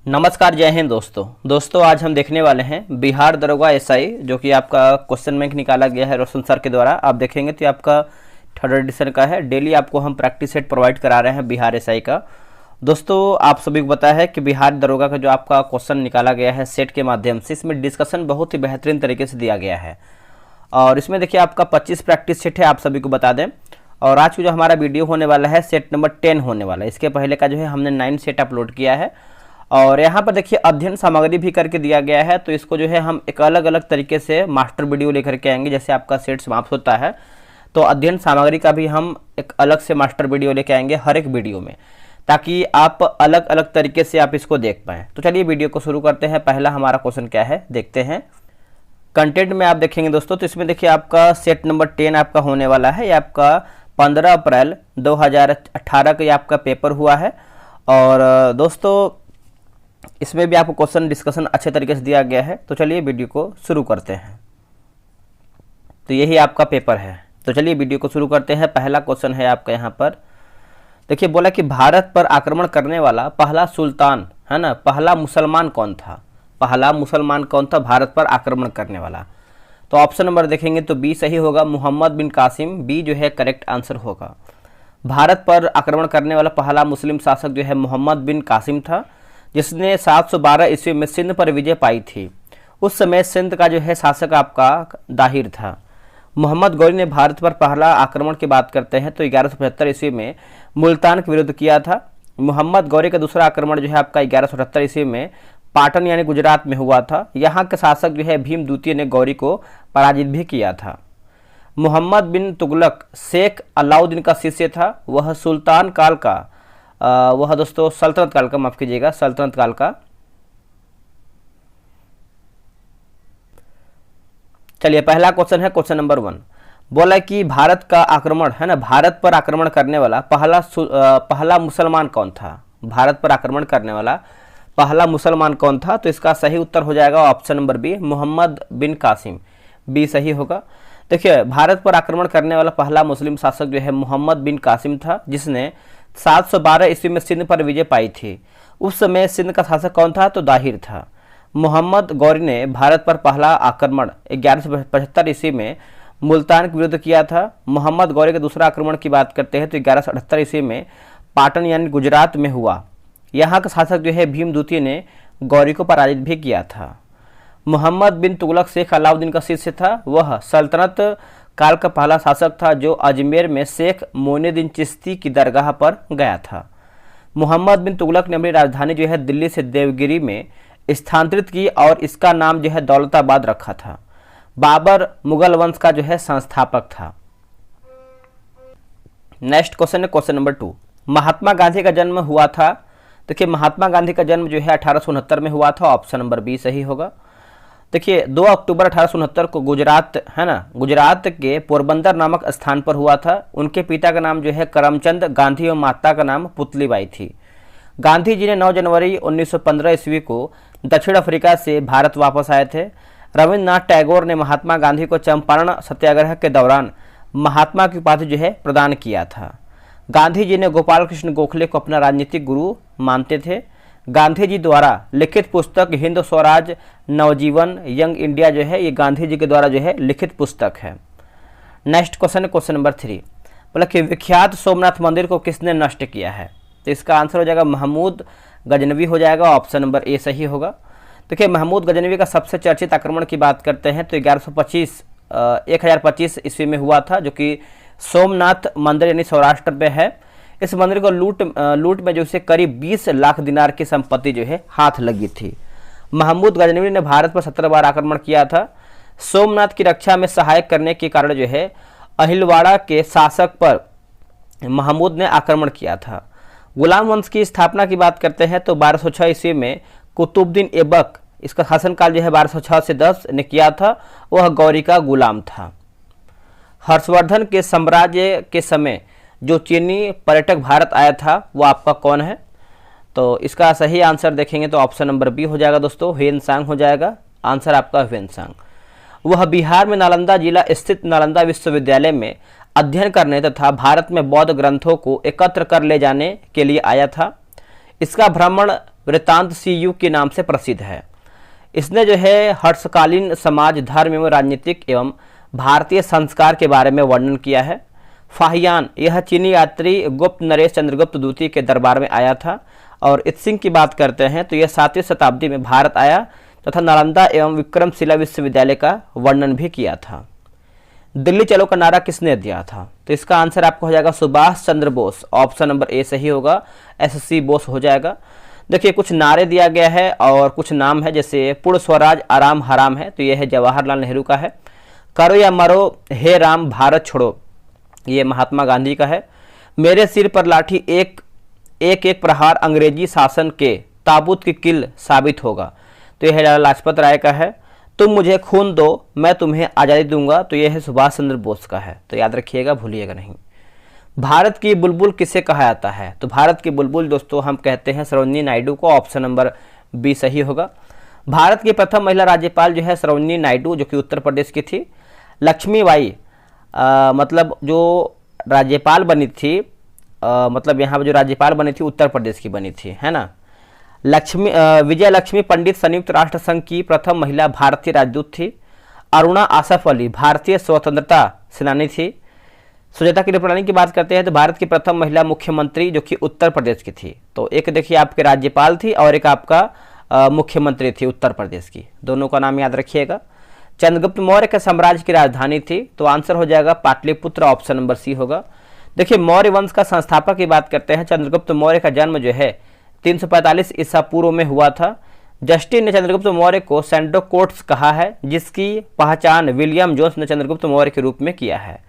नमस्कार, जय हिंद दोस्तों आज हम देखने वाले हैं बिहार दरोगा एसआई, जो कि आपका क्वेश्चन बैंक निकाला गया है रोशन सर के द्वारा। आप देखेंगे तो आपका 3rd एडिशन का है। डेली आपको हम प्रैक्टिस सेट प्रोवाइड करा रहे हैं बिहार एसआई का। दोस्तों आप सभी को पता है कि बिहार दरोगा का जो आपका क्वेश्चन निकाला गया है सेट के माध्यम से, इसमें डिस्कशन बहुत ही बेहतरीन तरीके से दिया गया है। और इसमें देखिए आपका 25 प्रैक्टिस सेट है, आप सभी को बता दें। और आज को जो हमारा वीडियो होने वाला है सेट नंबर 10 होने वाला है। इसके पहले का जो है हमने 9 सेट अपलोड किया है। और यहाँ पर देखिए अध्ययन सामग्री भी करके दिया गया है, तो इसको जो है हम एक अलग अलग तरीके से मास्टर वीडियो लेकर के आएंगे। जैसे आपका सेट समाप्त होता है तो अध्ययन सामग्री का भी हम एक अलग से मास्टर वीडियो लेके आएंगे हर एक वीडियो में, ताकि आप अलग अलग तरीके से आप इसको देख पाएँ। तो चलिए वीडियो को शुरू करते हैं। पहला हमारा क्वेश्चन क्या है देखते हैं। कंटेंट में आप देखेंगे दोस्तों, तो इसमें देखिए आपका सेट नंबर 10 आपका होने वाला है। ये आपका 15 अप्रैल 2018 का ये आपका पेपर हुआ है। और दोस्तों इसमें भी आपको क्वेश्चन डिस्कशन अच्छे तरीके से दिया गया है। तो चलिए वीडियो को शुरू करते हैं। तो यही आपका पेपर है, तो चलिए वीडियो को शुरू करते हैं। पहला क्वेश्चन है आपका यहाँ पर, देखिए बोला कि भारत पर आक्रमण करने वाला पहला सुल्तान है ना, पहला मुसलमान कौन था? पहला मुसलमान कौन था भारत पर आक्रमण करने वाला? तो ऑप्शन नंबर देखेंगे तो बी सही होगा, मोहम्मद बिन कासिम। बी जो है करेक्ट आंसर होगा। भारत पर आक्रमण करने वाला पहला मुस्लिम शासक जो है मोहम्मद बिन कासिम था, जिसने 712 ईस्वी में सिंध पर विजय पाई थी। उस समय सिंध का जो है शासक आपका दाहिर था। मोहम्मद गौरी ने भारत पर पहला आक्रमण की बात करते हैं तो 1175 ईस्वी में मुल्तान के विरुद्ध किया था। मोहम्मद गौरी का दूसरा आक्रमण जो है आपका 1178 ईस्वी में पाटन यानी गुजरात में हुआ था। यहाँ के शासक जो है भीम द्वितीय ने गौरी को पराजित भी किया था। मोहम्मद बिन तुगलक शेख अलाउद्दीन का शिष्य था। वह सुल्तान काल का वह दोस्तों सल्तनत काल का, माफ कीजिएगा, सल्तनत काल का। चलिए पहला क्वेश्चन है क्वेश्चन नंबर 1। बोला कि भारत का आक्रमण है ना, भारत पर आक्रमण करने वाला पहला मुसलमान कौन था? भारत पर आक्रमण करने वाला पहला मुसलमान कौन था? तो इसका सही उत्तर हो जाएगा ऑप्शन नंबर बी, मोहम्मद बिन कासिम। बी सही होगा। देखिए भारत पर आक्रमण करने वाला पहला मुस्लिम शासक जो है मोहम्मद बिन कासिम था, जिसने 712 ईस्वी में सिंध पर विजय पाई थी। उस समय सिंध का शासक कौन था? तो दाहिर था। मोहम्मद गौरी ने भारत पर पहला आक्रमण 1175 ईस्वी में मुल्तान के विरुद्ध किया था। मोहम्मद गौरी के दूसरा आक्रमण की बात करते हैं तो 1178 ईस्वी में पाटन यानी गुजरात में हुआ। यहाँ का शासक जो है भीम द्वितीय ने गौरी को पराजित भी किया था। मोहम्मद बिन तुगलक शेख अलाउद्दीन का शिष्य था। वह सल्तनत काल का पहला शासक था जो अजमेर में शेख मोइनुद्दीन चिश्ती की दरगाह पर गया था। मोहम्मद बिन तुगलक ने अपनी राजधानी जो है दिल्ली से देवगिरी में स्थानांतरित की और इसका नाम जो है दौलताबाद रखा था। बाबर मुगल वंश का जो है संस्थापक था। नेक्स्ट क्वेश्चन है क्वेश्चन नंबर 2। महात्मा गांधी का जन्म हुआ था। देखिए महात्मा गांधी का जन्म जो है 1869 में हुआ था। ऑप्शन नंबर बी सही होगा। देखिए 2 अक्टूबर 1869 को गुजरात है ना, गुजरात के पोरबंदर नामक स्थान पर हुआ था। उनके पिता का नाम जो है करमचंद गांधी और माता का नाम पुतलीबाई थी। गांधी जी ने 9 जनवरी 1915 ईस्वी को दक्षिण अफ्रीका से भारत वापस आए थे। रविन्द्रनाथ टैगोर ने महात्मा गांधी को चंपारण सत्याग्रह के दौरान महात्मा की उपाधि जो है प्रदान किया था। गांधी जी ने गोपाल कृष्ण गोखले को अपना राजनीतिक गुरु मानते थे। गांधी जी द्वारा लिखित पुस्तक हिंद स्वराज नवजीवन यंग इंडिया जो है ये गांधी जी के द्वारा जो है लिखित पुस्तक है। नेक्स्ट क्वेश्चन है क्वेश्चन नंबर 3। बोला कि विख्यात सोमनाथ मंदिर को किसने नष्ट किया है? तो इसका आंसर हो जाएगा महमूद गजनवी हो जाएगा। ऑप्शन नंबर ए सही होगा। देखिए महमूद गजनवी का सबसे चर्चित आक्रमण की बात करते हैं तो 1025 ईस्वी में हुआ था, जो कि सोमनाथ मंदिर यानी सौराष्ट्र में है। इस मंदिर को लूट में जो से करीब 20 लाख दिनार की संपत्ति जो है हाथ लगी थी। महमूद गजनवी ने भारत पर 17 बार आक्रमण किया था। सोमनाथ की रक्षा में सहायक करने के कारण जो है अहिलवाड़ा के शासक पर महमूद ने आक्रमण किया था। गुलाम वंश की स्थापना की बात करते हैं तो 1206 ईस्वी में कुतुबुद्दीन ऐबक, इसका शासनकाल जो है 1206 से 10 ने किया था। वह गौरी का गुलाम था। हर्षवर्धन के साम्राज्य के समय जो चीनी पर्यटक भारत आया था वो आपका कौन है? तो इसका सही आंसर देखेंगे तो ऑप्शन नंबर बी हो जाएगा दोस्तों, ह्वेनसांग हो जाएगा। आंसर आपका ह्वेनसांग। वह बिहार में नालंदा जिला स्थित नालंदा विश्वविद्यालय में अध्ययन करने तथा भारत में बौद्ध ग्रंथों को एकत्र कर ले जाने के लिए आया था। इसका भ्रमण वृत्तांत CU के नाम से प्रसिद्ध है। इसने जो है हर्षकालीन समाज, धर्म एवं राजनीतिक एवं भारतीय संस्कार के बारे में वर्णन किया है। फाहियान, यह चीनी यात्री गुप्त नरेश चंद्रगुप्त द्वितीय के दरबार में आया था। और इत्सिंग की बात करते हैं तो यह 7वीं शताब्दी में भारत आया तथा नालंदा एवं विक्रमशिला विश्वविद्यालय का वर्णन भी किया था। दिल्ली चलो का नारा किसने दिया था? तो इसका आंसर आपको हो जाएगा Subhash Chandra Bose. Option number A सही होगा, SC बोस हो जाएगा। देखिए कुछ नारे दिया गया है और कुछ नाम है, जैसे पूर्ण स्वराज आराम हराम है, तो यह है जवाहरलाल नेहरू का है। करो या मरो हे राम भारत छोड़ो, ये महात्मा गांधी का है। मेरे सिर पर लाठी एक एक प्रहार अंग्रेजी शासन के ताबूत की किल साबित होगा, तो यह लाला लाजपत राय का है। तुम मुझे खून दो मैं तुम्हें आज़ादी दूंगा, तो यह है सुभाष चंद्र बोस का है। तो याद रखिएगा, भूलिएगा नहीं। भारत की बुलबुल किसे कहा जाता है? तो भारत की बुलबुल दोस्तों हम कहते हैं सरोजिनी नायडू को। ऑप्शन नंबर बी सही होगा। भारत की प्रथम महिला राज्यपाल जो है सरोजिनी नायडू, जो कि उत्तर प्रदेश की थी। लक्ष्मीबाई मतलब जो राज्यपाल बनी थी, मतलब यहाँ पर जो राज्यपाल बनी थी उत्तर प्रदेश की बनी थी, है ना। विजय लक्ष्मी पंडित संयुक्त राष्ट्र संघ की प्रथम महिला भारतीय राजदूत थी। अरुणा आसफ अली भारतीय स्वतंत्रता सेनानी थी। सुजाता कृपलानी की बात करते हैं तो भारत की प्रथम महिला मुख्यमंत्री जो कि उत्तर प्रदेश की थी। तो एक देखिए आपके राज्यपाल थी और एक आपका मुख्यमंत्री थी उत्तर प्रदेश की, दोनों का नाम याद रखिएगा। चंद्रगुप्त मौर्य के साम्राज्य की राजधानी थी, तो आंसर हो जाएगा पाटलिपुत्र। ऑप्शन नंबर सी होगा। देखिए मौर्य वंश का संस्थापक की बात करते हैं, चंद्रगुप्त मौर्य का जन्म जो है 345 ईसा पूर्व में हुआ था। जस्टिन ने चंद्रगुप्त मौर्य को सेंडोकोट्स कहा है, जिसकी पहचान विलियम जोन्स ने चंद्रगुप्त मौर्य के रूप में किया है।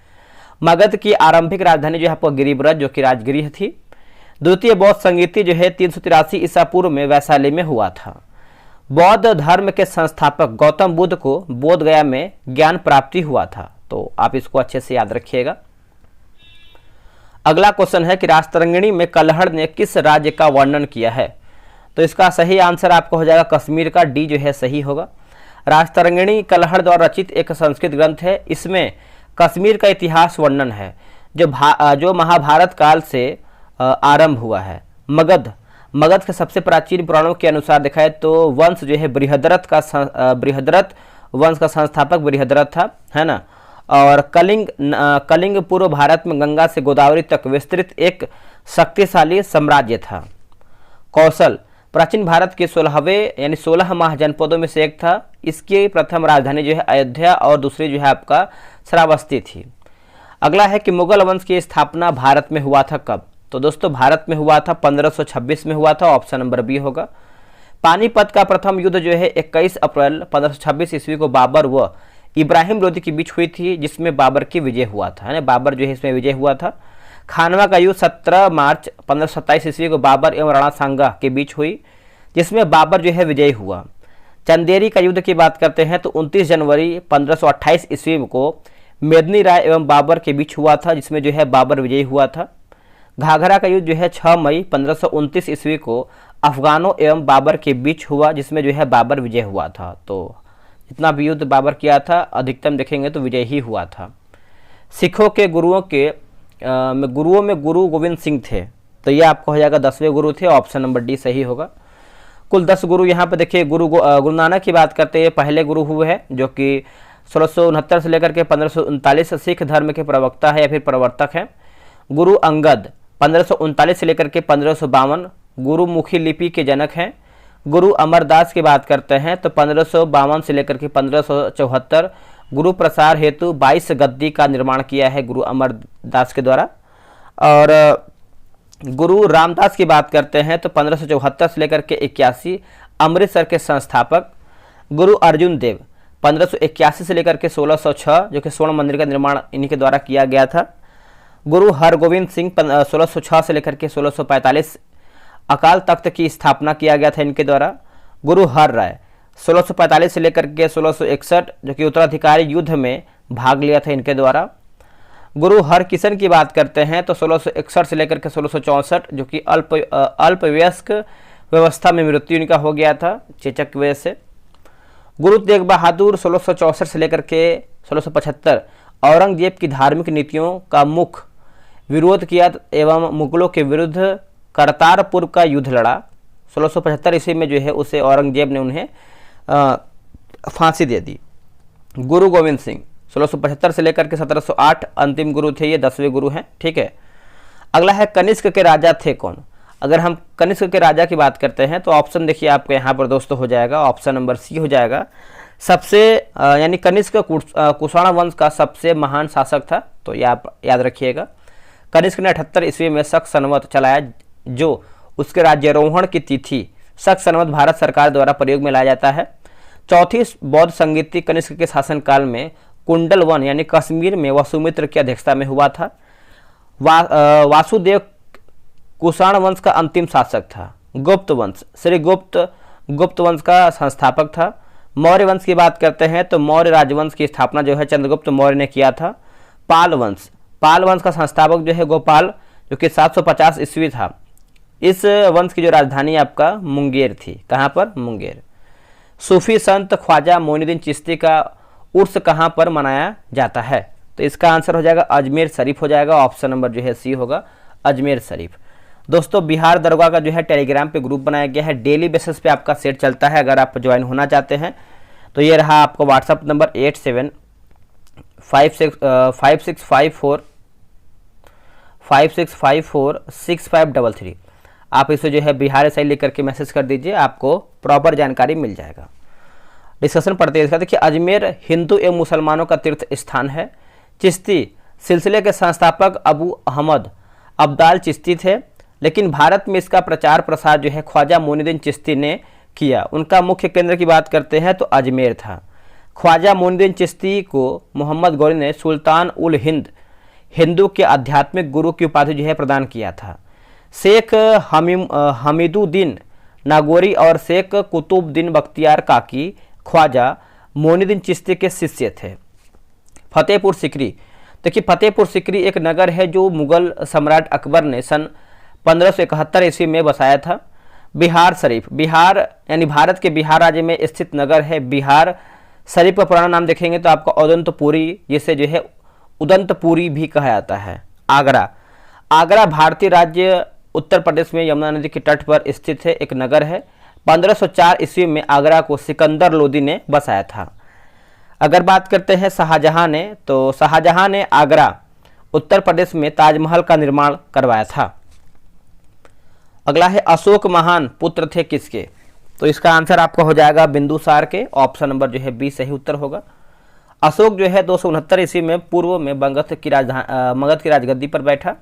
मगध की आरंभिक राजधानी जो है आपको गिरिब्रज जो कि राजगृह थी। द्वितीय बौद्ध संगीति जो है 383 ईसा पूर्व में वैशाली में हुआ था। बौद्ध धर्म के संस्थापक गौतम बुद्ध को बोध गया में ज्ञान प्राप्ति हुआ था, तो आप इसको अच्छे से याद रखिएगा। अगला क्वेश्चन है कि राजतरंगिणी में कल्हड़ ने किस राज्य का वर्णन किया है? तो इसका सही आंसर आपको हो जाएगा कश्मीर का, डी जो है सही होगा। राजतरंगिणी कल्हड़ द्वारा रचित एक संस्कृत ग्रंथ है। इसमें कश्मीर का इतिहास वर्णन है जो महाभारत काल से आरंभ हुआ है। मगध के सबसे प्राचीन पुराणों के अनुसार देखा है तो वंश जो है बृहद्रथ वंश का संस्थापक बृहद्रथ था, है ना। और कलिंग पूर्व भारत में गंगा से गोदावरी तक विस्तृत एक शक्तिशाली साम्राज्य था। कौशल प्राचीन भारत के 16वें यानी 16 महाजनपदों में से एक था। इसकी प्रथम राजधानी जो है अयोध्या और दूसरी जो है आपका श्रावस्ती थी। अगला है कि मुगल वंश की स्थापना भारत में हुआ था कब? तो दोस्तों भारत में हुआ था 1526 में हुआ था। ऑप्शन नंबर बी होगा। पानीपत का प्रथम युद्ध जो है 21 अप्रैल 1526 ईस्वी को बाबर व इब्राहिम लोदी के बीच हुई थी, जिसमें बाबर की विजय हुआ था, है ना। बाबर जो है इसमें विजय हुआ था। खानवा का युद्ध 17 मार्च 1527 ईस्वी को बाबर एवं राणा सांगा के बीच हुई, जिसमें बाबर जो है विजयी हुआ। चंदेरी का युद्ध की बात करते हैं तो 29 जनवरी 1528 ईस्वी को मेदिनी राय एवं बाबर के बीच हुआ था, जिसमें जो है बाबर विजयी हुआ था। घाघरा का युद्ध जो है 6 मई 1529 ईस्वी को अफगानों एवं बाबर के बीच हुआ, जिसमें जो है बाबर विजय हुआ था। तो जितना भी युद्ध बाबर किया था अधिकतम देखेंगे तो विजय ही हुआ था। सिखों के गुरुओं में गुरु गोविंद सिंह थे, तो ये आपको हो जाएगा 10वें गुरु थे। ऑप्शन नंबर डी सही होगा। कुल 10 गुरु यहाँ पे देखिए। गुरु नानक की बात करते हैं, पहले गुरु हुए हैं जो कि 1669 से लेकर के 1539 सिख धर्म के प्रवक्ता है या फिर प्रवर्तक हैं। गुरु अंगद 1539 से लेकर के 1552 गुरुमुखी लिपि के जनक हैं। गुरु अमरदास की बात करते हैं तो 1552 से लेकर के 1574 गुरु प्रसार हेतु 22 गद्दी का निर्माण किया है गुरु अमरदास के द्वारा। और गुरु रामदास की बात करते हैं तो 1574 से लेकर के 81 अमृतसर के संस्थापक। गुरु अर्जुन देव 1581 से लेकर के 1606 जो कि स्वर्ण मंदिर का निर्माण इन्हीं के द्वारा किया गया था। गुरु हरगोविंद सिंह 1606 से लेकर के 1645 अकाल तख्त की स्थापना किया गया था इनके द्वारा। गुरु हर राय 1645 से लेकर के 1661 जो कि उत्तराधिकारी युद्ध में भाग लिया था इनके द्वारा। गुरु हरकिशन की बात करते हैं तो 1661 से लेकर के 1664 जो कि अल्पवयस्क व्यवस्था में मृत्यु इनका हो गया था चेचक की वजह से। गुरु तेग बहादुर 1664 से लेकर के 1675 औरंगजेब की धार्मिक नीतियों का मुख्य विरोध किया एवं मुगलों के विरुद्ध करतारपुर का युद्ध लड़ा। 1675 ईस्वी में जो है उसे औरंगजेब ने उन्हें फांसी दे दी। गुरु गोविंद सिंह 1675 से लेकर के 1708 अंतिम गुरु थे, ये 10वें गुरु हैं। ठीक है, अगला है कनिष्क के राजा थे कौन। अगर हम कनिष्क के राजा की बात करते हैं तो ऑप्शन देखिए आपके यहाँ पर दोस्तों हो जाएगा, ऑप्शन नंबर सी हो जाएगा। सबसे यानी कनिष्क कुषाण वंश का सबसे महान शासक था, तो ये आप याद रखिएगा। कनिष्क ने 78 ईस्वी में शक संवत चलाया, जो उसके राज्यारोहण की तिथि शक संवत भारत सरकार द्वारा प्रयोग में लाया जाता है। चौथी बौद्ध संगीति कनिष्क के शासनकाल में कुंडल वन यानी कश्मीर में वसुमित्र की अध्यक्षता में हुआ था। वासुदेव कुषाण वंश का अंतिम शासक था। गुप्त वंश श्री गुप्त वंश का संस्थापक था। मौर्य वंश की बात करते हैं तो मौर्य राजवंश की स्थापना जो है चंद्रगुप्त मौर्य ने किया था। पाल वंश का संस्थापक जो है गोपाल, जो कि 750 ईस्वी था। इस वंश की जो राजधानी आपका मुंगेर थी। कहाँ पर? मुंगेर। सूफी संत ख्वाजा मोइनुद्दीन चिश्ती का उर्स कहाँ पर मनाया जाता है? तो इसका आंसर हो जाएगा अजमेर शरीफ हो जाएगा। ऑप्शन नंबर जो है सी होगा, अजमेर शरीफ। दोस्तों बिहार दरगाह का जो है टेलीग्राम पे ग्रुप बनाया गया है, डेली बेसिस पे आपका सेट चलता है। अगर आप ज्वाइन होना चाहते हैं तो ये रहा आपका व्हाट्सअप नंबर 8756546533। आप इसे जो है बिहार एसआई लिख करके मैसेज कर दीजिए, आपको प्रॉपर जानकारी मिल जाएगा। डिस्कशन पढ़ते हैं। देखिए अजमेर हिंदू एवं मुसलमानों का तीर्थ स्थान है। चिश्ती सिलसिले के संस्थापक अबू अहमद अब्दाल चिश्ती थे, लेकिन भारत में इसका प्रचार प्रसार जो है ख्वाजा मोइनुद्दीन चिश्ती ने किया। उनका मुख्य केंद्र की बात करते हैं तो अजमेर था। ख्वाजा मोइनुद्दीन चिश्ती को मोहम्मद गौरी ने सुल्तान उल हिंद हिंदू के आध्यात्मिक गुरु की उपाधि जो है प्रदान किया था। शेख हमीदुद्दीन नागौरी और शेख कुतुबुद्दीन बख्तियार काकी ख्वाजा मोइनुद्दीन चिश्ती के शिष्य थे। फतेहपुर सीकरी, देखिए फतेहपुर सीकरी एक नगर है जो मुगल सम्राट अकबर ने सन 1571 ईस्वी में बसाया था। बिहार शरीफ, बिहार यानी भारत के बिहार राज्य में स्थित नगर है। बिहार शरीफ का पुराना नाम देखेंगे तो आपका उदंतपुरी, जिसे जो है उदंतपुरी भी कहा जाता है। आगरा भारतीय राज्य उत्तर प्रदेश में यमुना नदी के तट पर स्थित है, एक नगर है। 1504 ईस्वी में आगरा को सिकंदर लोदी ने बसाया था। अगर बात करते हैं शाहजहां ने, तो शाहजहां ने आगरा उत्तर प्रदेश में ताजमहल का निर्माण करवाया था। अगला है अशोक महान पुत्र थे किसके? तो इसका आंसर आपका हो जाएगा बिंदुसार के। ऑप्शन नंबर जो है बी सही उत्तर होगा। अशोक जो है 269 ईस्वी में पूर्व में मगध की राजगद्दी पर बैठा।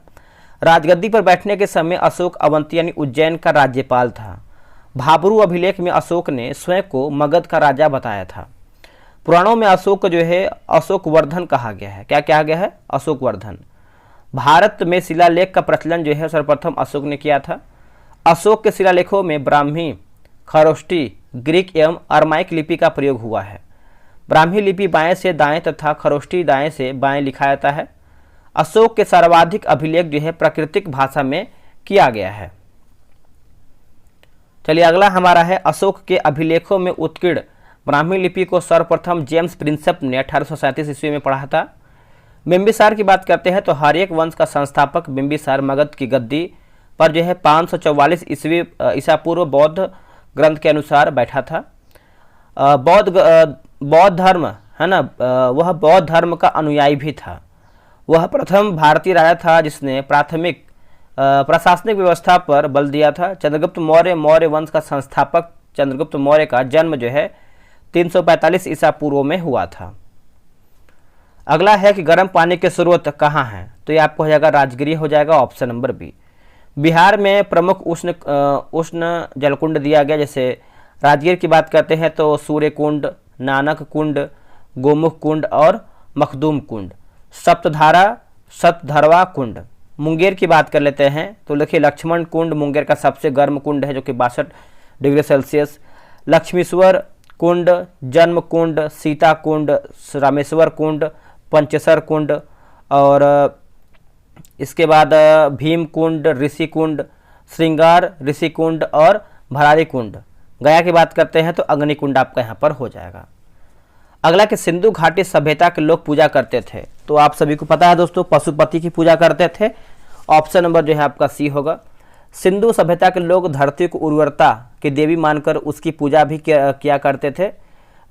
राजगद्दी पर बैठने के समय अशोक अवंती यानी उज्जैन का राज्यपाल था। भाबरू अभिलेख में अशोक ने स्वयं को मगध का राजा बताया था। पुराणों में अशोक को जो है अशोक वर्धन कहा गया है। क्या कहा गया है? अशोक वर्धन। भारत में शिलालेख का प्रचलन जो है सर्वप्रथम अशोक ने किया था। अशोक के शिलालेखों में ब्राह्मी, खरोष्टी, ग्रीक एवं अरमाइक लिपि का प्रयोग हुआ है। ब्राह्मी लिपि बाएं से दाएं तथा खरोष्टी दाएं से बाएं लिखा जाता है। अशोक के सर्वाधिक अभिलेख जो है प्राकृतिक भाषा में किया गया है। चलिए अगला हमारा है अशोक के अभिलेखों में उत्कीर्ण ब्राह्मी लिपि को सर्वप्रथम जेम्स प्रिंसेप ने 1837 ईस्वी में पढ़ा था। बिंबिसार की बात करते हैं तो हर्यक वंश का संस्थापक बिंबिसार मगध की गद्दी पर जो है 544 ईसा पूर्व बौद्ध ग्रंथ के अनुसार बैठा था। बौद्ध धर्म है ना, वह बौद्ध धर्म का अनुयायी भी था। वह प्रथम भारतीय राजा था जिसने प्राथमिक प्रशासनिक व्यवस्था पर बल दिया था। चंद्रगुप्त मौर्य वंश का संस्थापक चंद्रगुप्त मौर्य का जन्म जो है 345 ईसा पूर्व में हुआ था। अगला है कि गर्म पानी के स्रोत कहाँ हैं? तो ये आपको हो जाएगा राजगिरी हो जाएगा। Option number B. बिहार में प्रमुख उष्ण जलकुंड दिया गया। जैसे राजगीर की बात करते हैं तो सूर्य कुंड, नानक कुंड, गोमुख कुंड और मखदूम कुंड। सप्तधरवा कुंड। मुंगेर की बात कर लेते हैं तो देखिए लक्ष्मण कुंड मुंगेर का सबसे गर्म कुंड है जो कि 62 डिग्री सेल्सियस। लक्ष्मीश्वर कुंड, जन्म कुंड, सीता कुंड, रामेश्वर कुंड, पंचेसर कुंड और इसके बाद भीम कुंड, ऋषि कुंड, श्रृंगार ऋषि कुंड और भरारी कुंड। गया की बात करते हैं तो अग्नि कुंड आपका यहाँ पर हो जाएगा। अगला कि सिंधु घाटी सभ्यता के लोग पूजा करते थे। तो आप सभी को पता है दोस्तों पशुपति की पूजा करते थे। ऑप्शन नंबर जो है आपका सी होगा। सिंधु सभ्यता के लोग धरती को उर्वरता की देवी मानकर उसकी पूजा भी किया करते थे।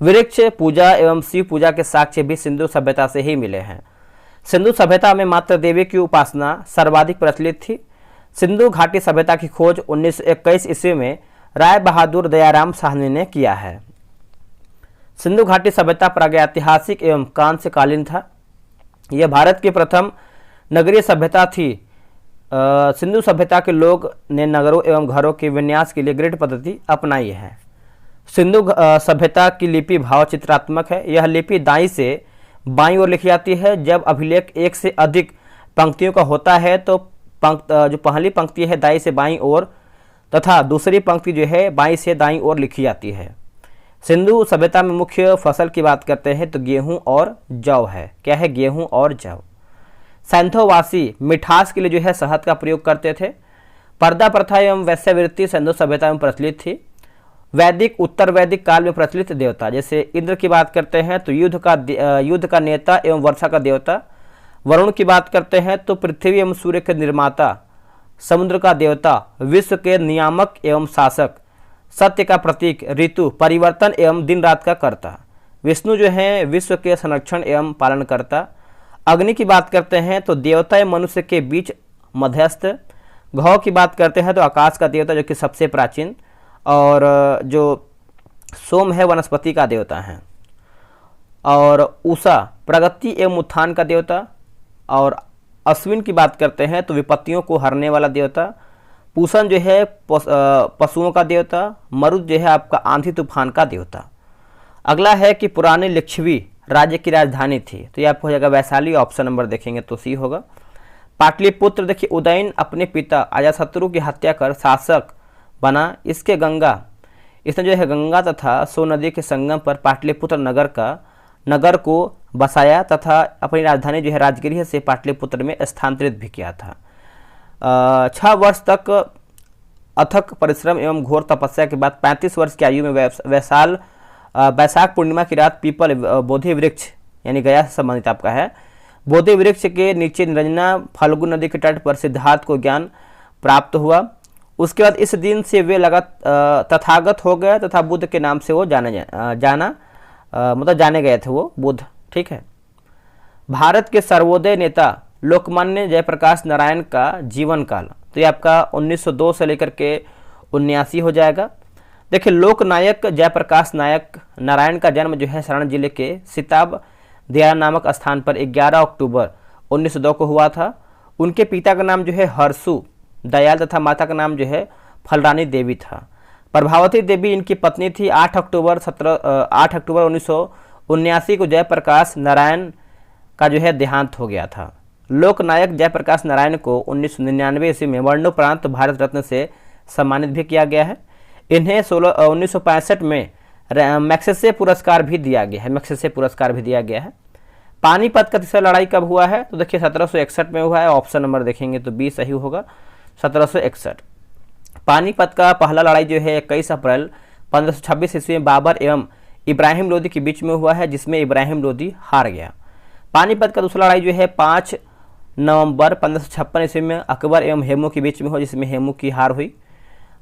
वृक्ष पूजा एवं शिव पूजा के साक्ष्य भी सिंधु सभ्यता से ही मिले हैं। सिंधु सभ्यता में मात्र देवी की उपासना सर्वाधिक प्रचलित थी। सिंधु घाटी सभ्यता की खोज 1921 ईस्वी में राय बहादुर दयाराम साहनी ने किया है। सिंधु घाटी सभ्यता प्रागैतिहासिक एवं कांस्यकालीन था। यह भारत की प्रथम नगरीय सभ्यता थी। सिंधु सभ्यता के लोग ने नगरों एवं घरों के विन्यास के लिए ग्रिड पद्धति अपनाई है। सिंधु सभ्यता की लिपि भावचित्रात्मक है। यह लिपि दाईं से बाईं ओर लिखी जाती है। जब अभिलेख एक से अधिक पंक्तियों का होता है तो जो पहली पंक्ति है दाईं से बाईं ओर तथा दूसरी पंक्ति जो है बाईं से दाईं ओर लिखी जाती है। सिंधु सभ्यता में मुख्य फसल की बात करते हैं तो गेहूं और जौ है। क्या है? गेहूं और जौ। सैंथोवासी मिठास के लिए जो है शहद का प्रयोग करते थे। पर्दा प्रथा एवं वैश्यावृत्ति सिंधु सभ्यता में प्रचलित थी। वैदिक उत्तर वैदिक काल में प्रचलित देवता, जैसे इंद्र की बात करते हैं तो युद्ध का नेता एवं वर्षा का देवता। वरुण की बात करते हैं तो पृथ्वी एवं सूर्य के निर्माता, समुद्र का देवता, विश्व के नियामक एवं शासक, सत्य का प्रतीक, ऋतु परिवर्तन एवं दिन रात का कर्ता। विष्णु जो है विश्व के संरक्षण एवं पालन करता। अग्नि की बात करते हैं तो देवता एवं मनुष्य के बीच मध्यस्थ। घौ की बात करते हैं तो आकाश का देवता जो कि सबसे प्राचीन, और जो सोम है वनस्पति का देवता है। और उषा प्रगति एवं उत्थान का देवता। और अश्विन की बात करते हैं तो विपत्तियों को हरने वाला देवता। पूषण जो है पशुओं का देवता। मरुद जो है आपका आंधी तूफान का देवता। अगला है कि पुरानी लिच्छवी राज्य की राजधानी थी, तो ये आपको हो जाएगा वैशाली। ऑप्शन नंबर देखेंगे तो सी होगा। पाटलिपुत्र देखिए उदयन अपने पिता अजातशत्रु की हत्या कर शासक बना। इसने जो है गंगा तथा सोन नदी के संगम पर पाटलिपुत्र नगर को बसाया तथा अपनी राजधानी जो है राजगृह से पाटलिपुत्र में स्थानांतरित भी किया था। 6 वर्ष तक अथक परिश्रम एवं घोर तपस्या के बाद 35 वर्ष की आयु में वैशाख पूर्णिमा की रात पीपल बोधि वृक्ष यानी गया से संबंधित आपका है, बोधि वृक्ष के नीचे निरंजना फाल्गु नदी के तट पर सिद्धार्थ को ज्ञान प्राप्त हुआ। उसके बाद इस दिन से वे तथागत हो गए तथा बुद्ध के नाम से वो जाने गए थे वो बुद्ध। ठीक है। भारत के सर्वोदय नेता लोकमान्य जयप्रकाश नारायण का जीवन काल, तो ये आपका 1902 से लेकर के 79 हो जाएगा। देखिए लोकनायक जयप्रकाश नारायण का जन्म जो है सारण जिले के सिताब दिया नामक स्थान पर 11 अक्टूबर 1902 को हुआ था। उनके पिता का नाम जो है हर्षु दयाल तथा माता का नाम जो है फलरानी देवी था। प्रभावती देवी इनकी पत्नी थी। 8 अक्टूबर 1979 को जयप्रकाश नारायण का जो है देहांत हो गया था। लोकनायक जयप्रकाश नारायण को 1999 ईस्वी में मरणोपरांत भारत रत्न से सम्मानित भी किया गया है। इन्हें 1965 में मैक्सेसे पुरस्कार भी दिया गया है। पानीपत का तीसरा लड़ाई कब हुआ है? तो देखिए 1761 में हुआ है। ऑप्शन नंबर देखेंगे तो बी सही होगा, 1761। पानीपत का पहला लड़ाई जो है 21 अप्रैल 1526 ईस्वी में बाबर एवं इब्राहिम लोदी के बीच में हुआ है, जिसमें इब्राहिम लोदी हार गया। पानीपत का दूसरा लड़ाई जो है 5 नवंबर 1556 ईस्वी में अकबर एवं हेमू के बीच में हुआ, जिसमें हेमू की हार हुई।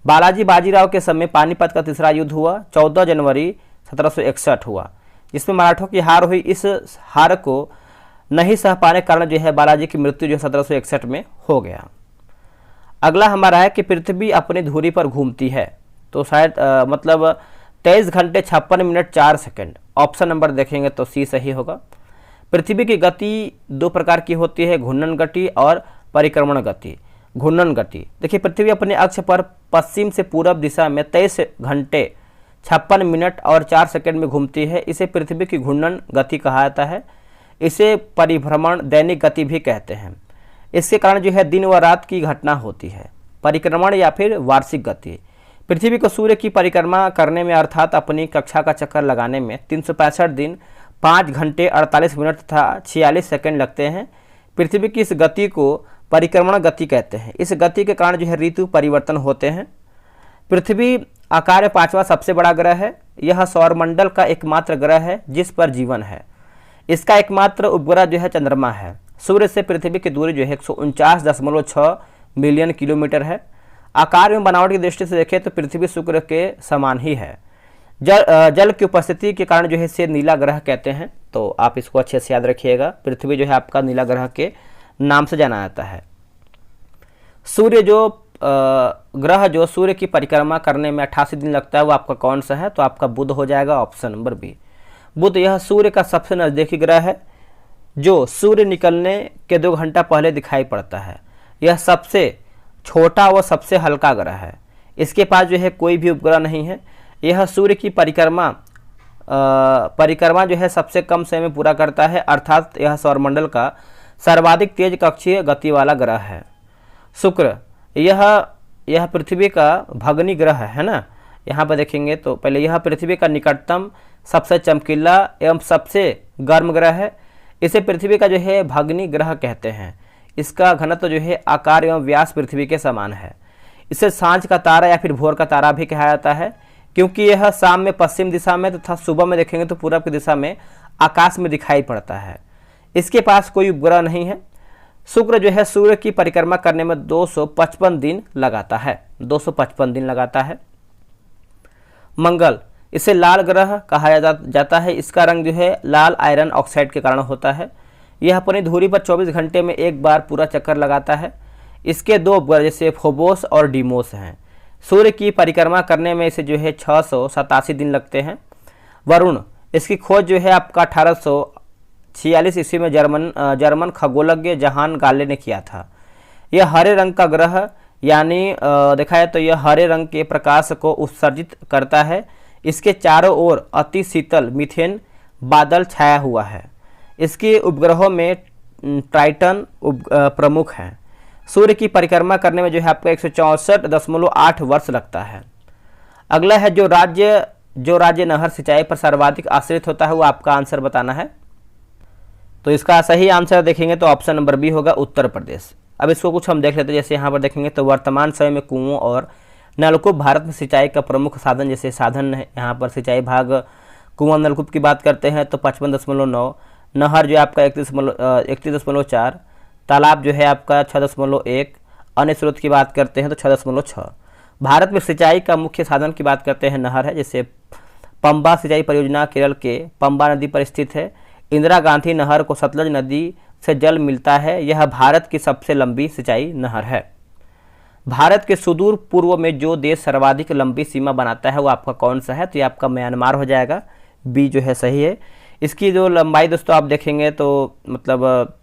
बालाजी बाजीराव के समय पानीपत का तीसरा युद्ध हुआ, 14 जनवरी 1761 हुआ, जिसमें मराठों की हार हुई। इस हार को नहीं सह पाने के कारण जो है बालाजी की मृत्यु जो 1761 में हो गया। अगला हमारा है कि पृथ्वी अपनी धुरी पर घूमती है, तो शायद 23 घंटे 56 मिनट 4 सेकंड। ऑप्शन नंबर देखेंगे तो सी सही होगा। पृथ्वी की गति 2 प्रकार की होती है, घूर्णन गति और परिक्रमण गति। घूर्णन गति देखिए पृथ्वी अपने अक्ष पर पश्चिम से पूरब दिशा में 23 घंटे 56 मिनट और 4 सेकंड में घूमती है। इसे पृथ्वी की घूर्णन गति कहा जाता है। इसे परिभ्रमण दैनिक गति भी कहते हैं। इसके कारण जो है दिन व रात की घटना होती है। परिक्रमण या फिर वार्षिक गति, पृथ्वी को सूर्य की परिक्रमा करने में अर्थात अपनी कक्षा का चक्कर लगाने में 365 दिन 5 घंटे 48 मिनट तथा 46 सेकंड लगते हैं। पृथ्वी की इस गति को परिक्रमण गति कहते हैं। इस गति के कारण जो है ऋतु परिवर्तन होते हैं। पृथ्वी आकार में 5वां सबसे बड़ा ग्रह है। यह सौरमंडल का एकमात्र ग्रह है जिस पर जीवन है। इसका एकमात्र उपग्रह जो है चंद्रमा है। सूर्य से पृथ्वी की दूरी जो है 149.6 मिलियन किलोमीटर है। आकार एवं बनावट की दृष्टि से देखें तो पृथ्वी शुक्र के समान ही है। जल की उपस्थिति के कारण जो है इसे नीला ग्रह कहते हैं, तो आप इसको अच्छे से याद रखिएगा। पृथ्वी जो है आपका नीला ग्रह के नाम से जाना जाता है। सूर्य जो ग्रह जो सूर्य की परिक्रमा करने में 88 दिन लगता है वो आपका कौन सा है? तो आपका बुध हो जाएगा, ऑप्शन नंबर बी। बुध यह सूर्य का सबसे नज़दीकी ग्रह है जो सूर्य निकलने के 2 घंटा पहले दिखाई पड़ता है। यह सबसे छोटा व सबसे हल्का ग्रह है। इसके पास जो है कोई भी उपग्रह नहीं है। यह सूर्य की परिक्रमा जो है सबसे कम समय में पूरा करता है, अर्थात यह सौरमंडल का सर्वाधिक तेज कक्षीय गति वाला ग्रह है। शुक्र यह पृथ्वी का भग्नी ग्रह है ना। यहाँ पर देखेंगे तो पहले यह पृथ्वी का निकटतम सबसे चमकीला एवं सबसे गर्म ग्रह है। इसे पृथ्वी का जो है भग्नी ग्रह कहते हैं। इसका घनत्व जो है आकार एवं व्यास पृथ्वी के समान है। इसे सांझ का तारा या फिर भोर का तारा भी कहा जाता है, क्योंकि यह शाम में पश्चिम दिशा में तथा सुबह में देखेंगे तो पूरब की दिशा में आकाश में दिखाई पड़ता है। इसके पास कोई उपग्रह नहीं है। शुक्र जो है सूर्य की परिक्रमा करने में 255 दिन लगाता है, 255 दिन लगाता है। मंगल, इसे लाल ग्रह कहा जाता है। इसका रंग जो है लाल आयरन ऑक्साइड के कारण होता है। यह अपनी धुरी पर 24 घंटे में एक बार पूरा चक्कर लगाता है। इसके 2 उपग्रह जैसे फोबोस और डीमोस हैं। सूर्य की परिक्रमा करने में इसे जो है 687 दिन लगते हैं। वरुण, इसकी खोज जो है आपका 1846 ईस्वी में जर्मन खगोलज्ञ जहान गाले ने किया था। यह हरे रंग का ग्रह यानी देखा है तो यह हरे रंग के प्रकाश को उत्सर्जित करता है। इसके चारों ओर अति शीतल मीथेन बादल छाया हुआ है। इसके उपग्रहों में टाइटन प्रमुख हैं। सूर्य की परिक्रमा करने में जो है आपको 164.8 वर्ष लगता है। अगला है जो राज्य नहर सिंचाई पर सर्वाधिक आश्रित होता है वो आपका आंसर बताना है। तो इसका सही आंसर देखेंगे तो ऑप्शन नंबर बी होगा, उत्तर प्रदेश। अब इसको कुछ हम देख लेते हैं। जैसे यहाँ पर देखेंगे तो वर्तमान समय में कुओं और नलकूप भारत में सिंचाई का प्रमुख साधन जैसे साधन है। यहाँ पर सिंचाई भाग कुआं नलकूप की बात करते हैं तो 55.9, नहर जो है आपका 31.4, तालाब जो है आपका 6.1, अन्य स्रोत की बात करते हैं तो 6.6। भारत में सिंचाई का मुख्य साधन की बात करते हैं नहर है। जैसे पंबा सिंचाई परियोजना केरल के पंबा नदी पर स्थित है। इंदिरा गांधी नहर को सतलज नदी से जल मिलता है। यह भारत की सबसे लंबी सिंचाई नहर है। भारत के सुदूर पूर्व में जो देश सर्वाधिक लंबी सीमा बनाता है वो आपका कौन सा है? तो ये आपका म्यांमार हो जाएगा, बी जो है सही है। इसकी जो लंबाई दोस्तों आप देखेंगे तो मतलब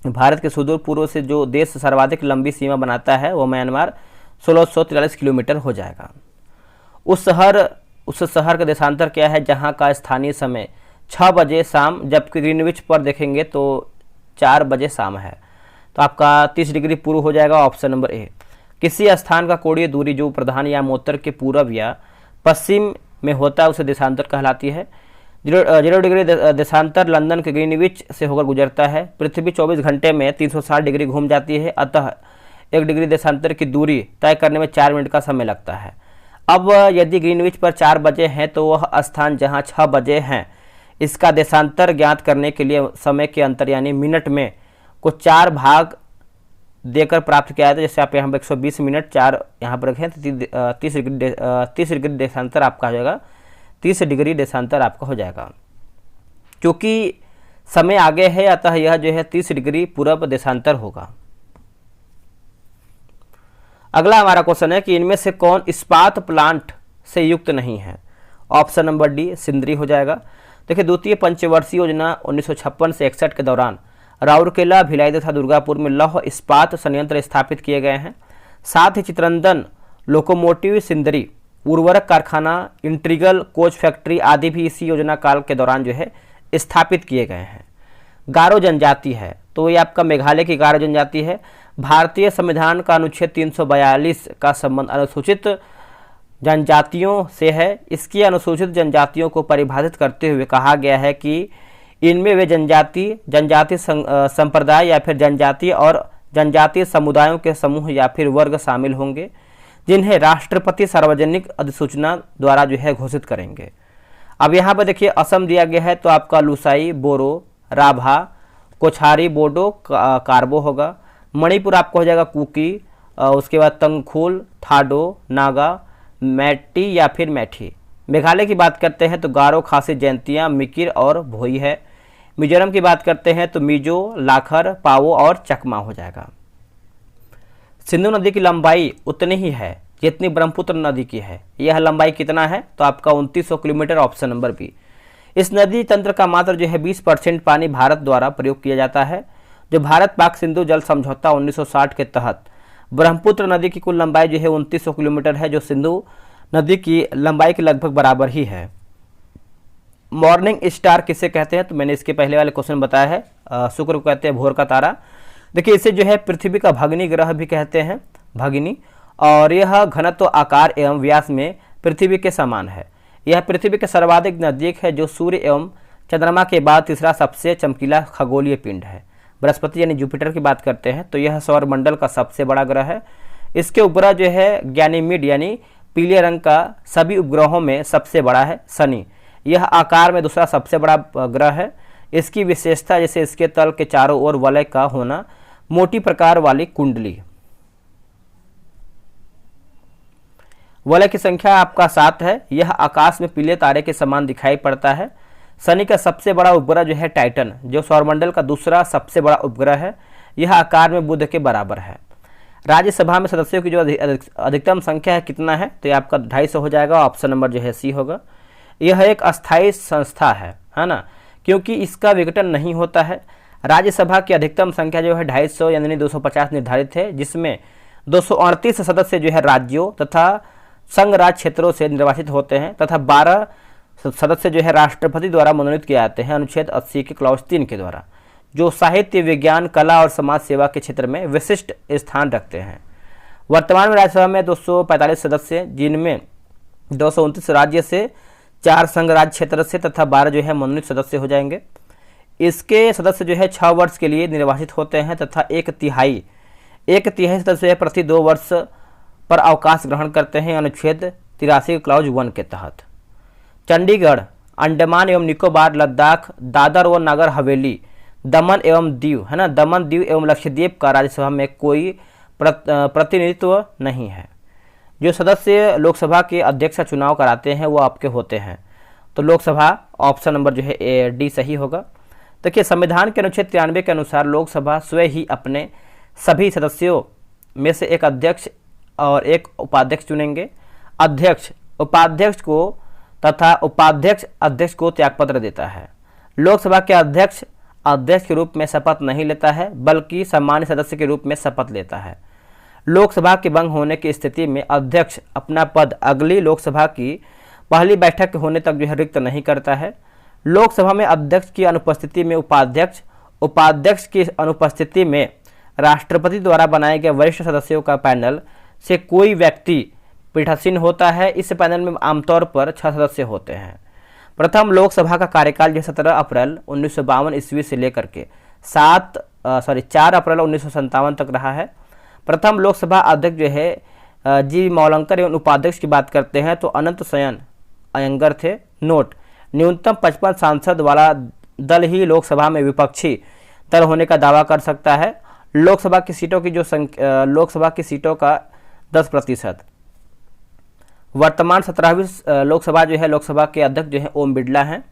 भारत के सुदूर पूर्व से जो देश सर्वाधिक लंबी सीमा बनाता है वो म्यांमार 1643 किलोमीटर हो जाएगा। उस शहर का देशांतर क्या है जहां का स्थानीय समय 6 बजे शाम, जबकि ग्रीनविच पर देखेंगे तो 4 बजे शाम है। तो आपका 30 डिग्री पूर्व हो जाएगा, ऑप्शन नंबर ए। किसी स्थान का कोणीय दूरी जो प्रधान या मोटर के पूर्व या पश्चिम में होता है उसे देशांतर कहलाती है। 0 डिग्री देशांतर लंदन के ग्रीनविच से होकर गुजरता है। पृथ्वी 24 घंटे में 360 डिग्री घूम जाती है, अतः 1 डिग्री देशांतर की दूरी तय करने में 4 मिनट का समय लगता है। अब यदि ग्रीनविच पर 4 बजे हैं तो वह स्थान जहां 6 बजे हैं, इसका देशांतर ज्ञात करने के लिए समय के अंतर यानी मिनट में को 4 भाग देकर प्राप्त किया जाता है। जैसे आप यहाँ पर 120 मिनट 4 यहाँ पर रखें तो 30 डिग्री देशांतर आपका हो जाएगा, 30 डिग्री देशांतर आपका हो जाएगा। क्योंकि समय आगे है अतः यह जो है 30 डिग्री पूर्व देशांतर होगा। अगला हमारा क्वेश्चन है कि इनमें से कौन इस्पात प्लांट से युक्त नहीं है? ऑप्शन नंबर डी सिंदरी हो जाएगा। देखिए द्वितीय पंचवर्षीय योजना 1956 से 61 के दौरान राउरकेला, भिलाई तथा दुर्गापुर में लौह इस्पात संयंत्र स्थापित किए गए हैं। साथ ही चित्रंदन, लोकोमोटिव सिंदरी, उर्वरक कारखाना, इंट्रीगल कोच फैक्ट्री आदि भी इसी योजना काल के दौरान जो है स्थापित किए गए हैं। गारो जनजाति है तो ये आपका मेघालय की गारो जनजाति है। भारतीय संविधान का अनुच्छेद 342 का संबंध अनुसूचित जनजातियों से है। इसकी अनुसूचित जनजातियों को परिभाषित करते हुए कहा गया है कि इनमें वे जनजाति संप्रदाय या फिर जनजाति और जनजातीय समुदायों के समूह या फिर वर्ग शामिल होंगे, जिन्हें राष्ट्रपति सार्वजनिक अधिसूचना द्वारा जो है घोषित करेंगे। अब यहाँ पर देखिए असम दिया गया है तो आपका लुसाई, बोरो, राभा, कोछारी, बोडो, कार्बो होगा। मणिपुर आपको हो जाएगा कुकी, उसके बाद तंगखुल, थाडो, नागा, मैटी या फिर मैठी। मेघालय की बात करते हैं तो गारो, खासी, जैंतिया, मिकिर और भोई है। मिजोरम की बात करते हैं तो मिजो, लाखर, पावो और चकमा हो जाएगा। सिंधु नदी की लंबाई उतनी ही है जितनी ब्रह्मपुत्र नदी की है। यह लंबाई कितना है तो आपका 2900 किलोमीटर, ऑप्शन नंबर बी। इस नदी तंत्र का मात्र जो है 20% पानी भारत द्वारा प्रयोग किया जाता है। जो भारत पाक सिंधु जल समझौता 1960 के तहत ब्रह्मपुत्र नदी की कुल लंबाई जो है 2900 किलोमीटर है, जो सिंधु नदी की लंबाई के लगभग बराबर ही है। मॉर्निंग स्टार किसे कहते हैं तो मैंने इसके पहले वाले क्वेश्चन बताया है, शुक्र को कहते हैं भोर का तारा। देखिए इसे जो है पृथ्वी का भगिनी ग्रह भी कहते हैं, भगिनी, और यह घनत्व, आकार एवं व्यास में पृथ्वी के समान है। यह पृथ्वी के सर्वाधिक नजदीक है, जो सूर्य एवं चंद्रमा के बाद तीसरा सबसे चमकीला खगोलीय पिंड है। बृहस्पति यानी जुपिटर की बात करते हैं तो यह सौरमंडल का सबसे बड़ा ग्रह है। इसके उपग्रह जो है गैनीमीड यानी पीले रंग का सभी उपग्रहों में सबसे बड़ा है। शनि, यह आकार में दूसरा सबसे बड़ा ग्रह है। इसकी विशेषता जैसे इसके तल के चारों ओर वलय का होना, मोटी प्रकार वाली कुंडली। वलय की संख्या आपका 7 है। यह आकाश में पीले तारे के समान दिखाई पड़ता है। शनि का सबसे बड़ा उपग्रह जो है टाइटन, जो सौरमंडल का दूसरा सबसे बड़ा उपग्रह है। यह आकार में बुध के बराबर है। राज्यसभा में सदस्यों की जो अधिकतम संख्या है कितना है तो ये आपका 250 हो जाएगा, ऑप्शन नंबर जो है सी होगा। यह एक अस्थायी संस्था है ना, क्योंकि इसका विघटन नहीं होता है। राज्यसभा की अधिकतम संख्या जो है 250 यानी 250 निर्धारित है, जिसमें 238 सदस्य जो है राज्यों तथा संघ राज्य क्षेत्रों से निर्वाचित होते हैं तथा 12 सदस्य जो है राष्ट्रपति द्वारा मनोनीत किए जाते हैं अनुच्छेद 80 के क्लॉज 3 के द्वारा, जो साहित्य, विज्ञान, कला और समाज सेवा के क्षेत्र में विशिष्ट स्थान रखते हैं। वर्तमान में राज्यसभा में 245 सदस्य, जिनमें 229 राज्य से, 4 संघ राज्य क्षेत्र से तथा 12 जो है मनोनीत सदस्य हो जाएंगे। इसके सदस्य जो है 6 वर्ष के लिए निर्वाचित होते हैं तथा एक तिहाई सदस्य प्रति 2 वर्ष पर अवकाश ग्रहण करते हैं अनुच्छेद 83 क्लॉज 1 के तहत। चंडीगढ़, अंडमान एवं निकोबार, लद्दाख, दादर व नगर हवेली, दमन एवं दीव है ना, दमन, दीव एवं लक्षद्वीप का राज्यसभा में कोई प्रतिनिधित्व नहीं है। जो सदस्य लोकसभा के अध्यक्ष चुनाव कराते हैं वो आपके होते हैं। तो लोकसभा ऑप्शन नंबर जो है ए डी सही होगा। देखिए संविधान के अनुच्छेद 93 के अनुसार लोकसभा स्वयं ही अपने सभी सदस्यों में से एक अध्यक्ष और एक उपाध्यक्ष चुनेंगे। अध्यक्ष उपाध्यक्ष को तथा उपाध्यक्ष अध्यक्ष को त्यागपत्र देता है। लोकसभा के अध्यक्ष के रूप में शपथ नहीं लेता है, बल्कि सामान्य सदस्य के रूप में शपथ लेता है। लोकसभा के भंग होने की स्थिति में अध्यक्ष अपना पद अगली लोकसभा की पहली बैठक होने तक जो है रिक्त नहीं करता है। लोकसभा में अध्यक्ष की अनुपस्थिति में उपाध्यक्ष की अनुपस्थिति में राष्ट्रपति द्वारा बनाए गए वरिष्ठ सदस्यों का पैनल से कोई व्यक्ति पीठासीन होता है। इस पैनल में आमतौर पर 6 सदस्य होते हैं। प्रथम लोकसभा का कार्यकाल जो 17 अप्रैल 1952 ईस्वी से लेकर के 4 अप्रैल 1957 तक रहा है। प्रथम लोकसभा अध्यक्ष जो है जी मौलंकर एवं उपाध्यक्ष की बात करते हैं तो अनंत शयन अयंगर थे। नोट, न्यूनतम 55 सांसद वाला दल ही लोकसभा में विपक्षी दल होने का दावा कर सकता है। लोकसभा की सीटों का 10%। वर्तमान 17वीं लोकसभा जो है, लोकसभा के अध्यक्ष जो है ओम बिड़ला हैं।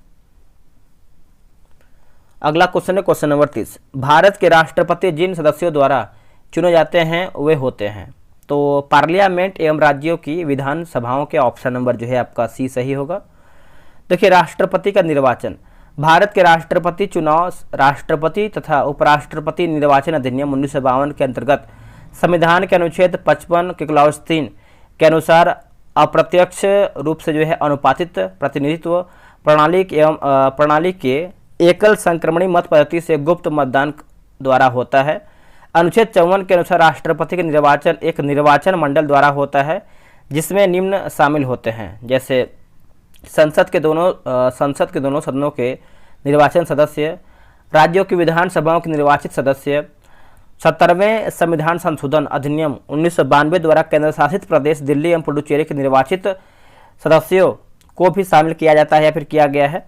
अगला क्वेश्चन है क्वेश्चन नंबर 30। भारत के राष्ट्रपति जिन सदस्यों द्वारा चुने जाते हैं वे होते हैं तो पार्लियामेंट एवं राज्यों की विधानसभाओं के, ऑप्शन नंबर जो है आपका सी सही होगा। देखिए राष्ट्रपति का निर्वाचन, भारत के राष्ट्रपति चुनाव राष्ट्रपति तथा उपराष्ट्रपति निर्वाचन अधिनियम 1952 के अंतर्गत संविधान के अनुच्छेद 55 के क्लॉज 3 के अनुसार अप्रत्यक्ष रूप से जो है अनुपातित प्रतिनिधित्व प्रणाली के एकल संक्रमणी मत पद्धति से गुप्त मतदान द्वारा होता है। अनुच्छेद 54 के अनुसार राष्ट्रपति का निर्वाचन एक निर्वाचन मंडल द्वारा होता है, जिसमें निम्न शामिल होते हैं, जैसे संसद के दोनों सदनों के निर्वाचन सदस्य, राज्यों की विधानसभाओं के निर्वाचित सदस्य, 70वें संविधान संशोधन अधिनियम 1992 द्वारा केंद्र शासित प्रदेश दिल्ली एवं पुडुचेरी के निर्वाचित सदस्यों को भी शामिल किया जाता है या फिर किया गया है।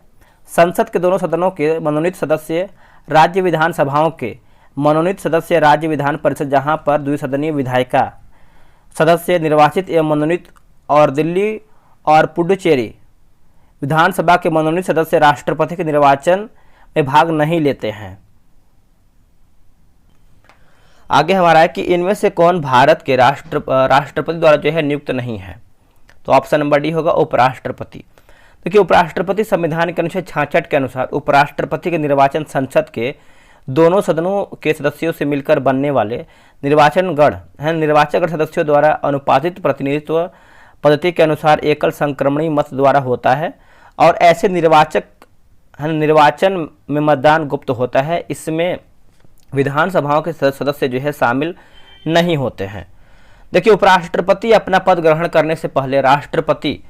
संसद के दोनों सदनों के मनोनीत सदस्य, राज्य विधानसभाओं के मनोनीत सदस्य, राज्य विधान परिषद जहां पर द्विसदनीय विधायिका सदस्य निर्वाचित एवं मनोनीत और दिल्ली और पुडुचेरी विधानसभा के मनोनीत सदस्य राष्ट्रपति के निर्वाचन में भाग नहीं लेते हैं। आगे हमारा है कि इनमें से कौन भारत के राष्ट्रपति द्वारा जो है नियुक्त नहीं है। तो ऑप्शन नंबर डी होगा उपराष्ट्रपति। देखिए उपराष्ट्रपति संविधान के अनुच्छेद 66 के अनुसार उपराष्ट्रपति के निर्वाचन संसद के दोनों सदनों के सदस्यों से मिलकर बनने वाले निर्वाचन गण सदस्यों द्वारा अनुपातित प्रतिनिधित्व पद्धति के अनुसार एकल संक्रमणी मत द्वारा होता है और ऐसे निर्वाचन में मतदान गुप्त होता है। इसमें विधानसभाओं के सदस्य जो है शामिल नहीं होते हैं। देखिए उपराष्ट्रपति अपना पद ग्रहण करने से पहले राष्ट्रपति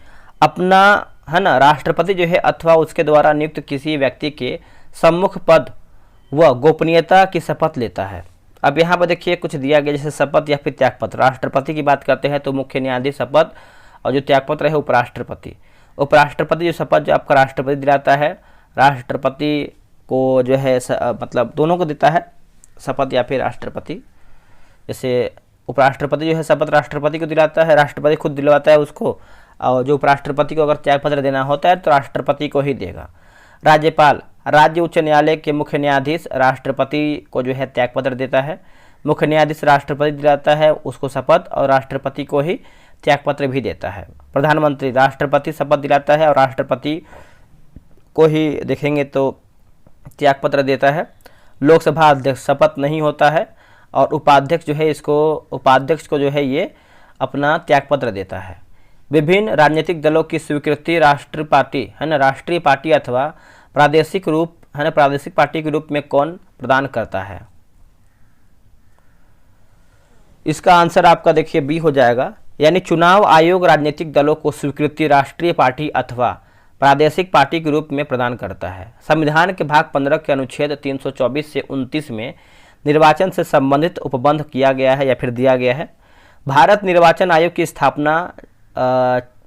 राष्ट्रपति जो है अथवा उसके द्वारा नियुक्त किसी व्यक्ति के सम्मुख पद व गोपनीयता की शपथ लेता है। अब यहाँ पर देखिए कुछ दिया गया जैसे शपथ या फिर त्यागपत्र। राष्ट्रपति की बात करते हैं तो मुख्य न्यायाधीश शपथ और जो त्यागपत्र है उपराष्ट्रपति। उपराष्ट्रपति जो शपथ जो आपका राष्ट्रपति दिलाता है, राष्ट्रपति को जो है मतलब दोनों को देता है शपथ या फिर राष्ट्रपति। जैसे उपराष्ट्रपति जो है शपथ राष्ट्रपति को दिलाता है, राष्ट्रपति खुद दिलवाता है उसको, और जो उपराष्ट्रपति को अगर त्यागपत्र देना होता है तो राष्ट्रपति को ही देगा। राज्यपाल राज्य उच्च न्यायालय के मुख्य न्यायाधीश राष्ट्रपति को जो है त्यागपत्र देता है। मुख्य न्यायाधीश राष्ट्रपति दिलाता है उसको शपथ और राष्ट्रपति को ही त्यागपत्र भी देता है। प्रधानमंत्री राष्ट्रपति शपथ दिलाता है और राष्ट्रपति को ही देखेंगे तो त्यागपत्र देता है। लोकसभा अध्यक्ष शपथ नहीं होता है और उपाध्यक्ष जो है उपाध्यक्ष को जो है ये अपना त्यागपत्र देता है। विभिन्न राजनीतिक दलों की स्वीकृति राष्ट्रीय पार्टी अथवा प्रादेशिक पार्टी के रूप में कौन प्रदान करता है। इसका आंसर आपका देखिए बी हो जाएगा, यानी चुनाव आयोग राजनीतिक दलों को स्वीकृति राष्ट्रीय पार्टी अथवा प्रादेशिक पार्टी के रूप में प्रदान करता है। संविधान के भाग 15 के अनुच्छेद 324 से 29 में निर्वाचन से संबंधित उपबंध किया गया है या फिर दिया गया है। भारत निर्वाचन आयोग की स्थापना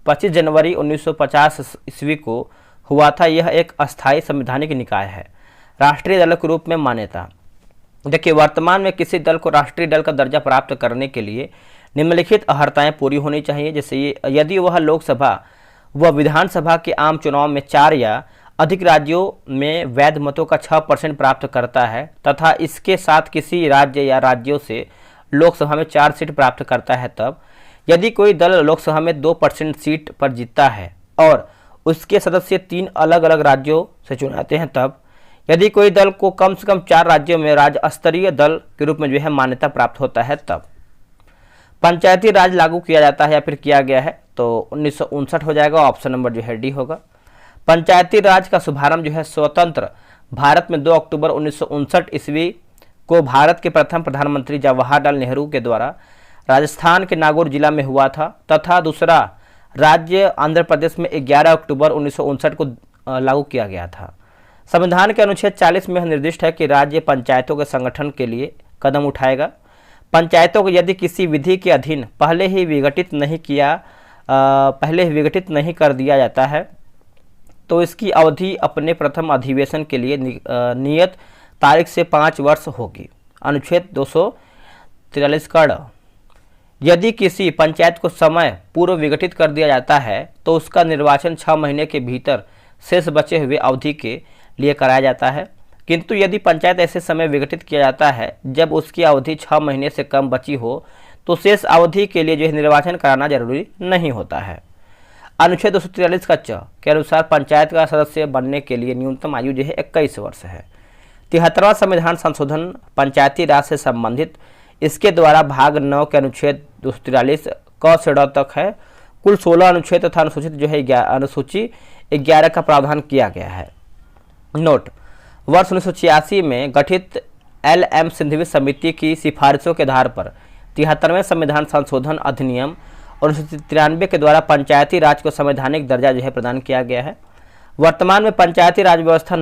25 जनवरी 1950 ईस्वी को हुआ था। यह एक अस्थायी संवैधानिक निकाय है। राष्ट्रीय दल के रूप में मान्यता। देखिए वर्तमान में किसी दल को राष्ट्रीय दल का दर्जा प्राप्त करने के लिए निम्नलिखित अर्हताएं पूरी होनी चाहिए। जैसे यदि वह लोकसभा व विधानसभा के आम चुनाव में 4 या अधिक राज्यों में वैध मतों का 6% प्राप्त करता है तथा इसके साथ किसी राज्य या राज्यों से लोकसभा में 4 सीट प्राप्त करता है। तब यदि कोई दल लोकसभा में 2% सीट पर जीतता है और उसके सदस्य 3 अलग अलग राज्यों से चुनाते हैं। तब यदि कोई दल को कम से कम 4 राज्यों में राज्य स्तरीय दल के रूप में जो है मान्यता प्राप्त होता है। तब पंचायती राज लागू किया जाता है या फिर किया गया है तो 1959 हो जाएगा। ऑप्शन नंबर जो है डी होगा। पंचायती राज का शुभारंभ जो है स्वतंत्र भारत में 2 अक्टूबर 1959 ईस्वी को भारत के प्रथम प्रधानमंत्री जवाहरलाल नेहरू के द्वारा राजस्थान के नागौर जिला में हुआ था तथा दूसरा राज्य आंध्र प्रदेश में 11 अक्टूबर 1959 को लागू किया गया था। संविधान के अनुच्छेद 40 में निर्दिष्ट है कि राज्य पंचायतों के संगठन के लिए कदम उठाएगा। पंचायतों को यदि किसी विधि के अधीन पहले ही विघटित नहीं कर दिया जाता है तो इसकी अवधि अपने प्रथम अधिवेशन के लिए नियत तारीख से 5 वर्ष होगी। अनुच्छेद 243 कड़। यदि किसी पंचायत को समय पूर्व विघटित कर दिया जाता है तो उसका निर्वाचन 6 महीने के भीतर शेष बचे हुए अवधि के लिए कराया जाता है। किंतु यदि पंचायत ऐसे समय विघटित किया जाता है जब उसकी अवधि 6 महीने से कम बची हो तो शेष अवधि के लिए जो है निर्वाचन कराना जरूरी नहीं होता है। अनुच्छेद 243 का च के अनुसार पंचायत का सदस्य बनने के लिए न्यूनतम आयु जो है 21 वर्ष है। 73वां संविधान संशोधन पंचायती राज से संबंधित इसके द्वारा भाग 9 के अनुच्छेद 243 क से ड तक है। कुल 16 अनुच्छेद तथा अनुसूचित जो है अनुसूची 11 का प्रावधान किया गया है। नोट: वर्ष 1986 में गठित LM सिंघवी समिति की सिफारिशों के आधार पर 73वें संविधान संशोधन अधिनियम 1993 के द्वारा पंचायती राज को संवैधानिक दर्जा जो है प्रदान किया गया है। वर्तमान में पंचायती राज व्यवस्था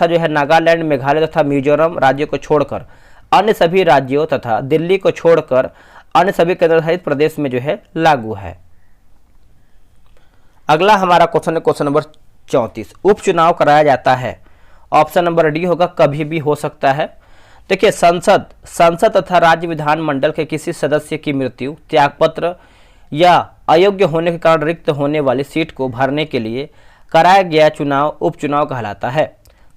जो है नागालैंड, मेघालय तथा मिजोरम राज्यों को छोड़कर अन्य सभी राज्यों तथा दिल्ली को छोड़कर अन्य सभी केंद्रशासित प्रदेश में जो है लागू है। अगला हमारा क्वेश्चन है क्वेश्चन नंबर 34। उपचुनाव कराया जाता है। ऑप्शन नंबर डी होगा, कभी भी हो सकता है। देखिए, संसद संसद तथा राज्य विधानमंडल के किसी सदस्य की मृत्यु, त्यागपत्र या अयोग्य होने के कारण रिक्त होने वाली सीट को भरने के लिए कराया गया चुनाव उपचुनाव कहलाता है।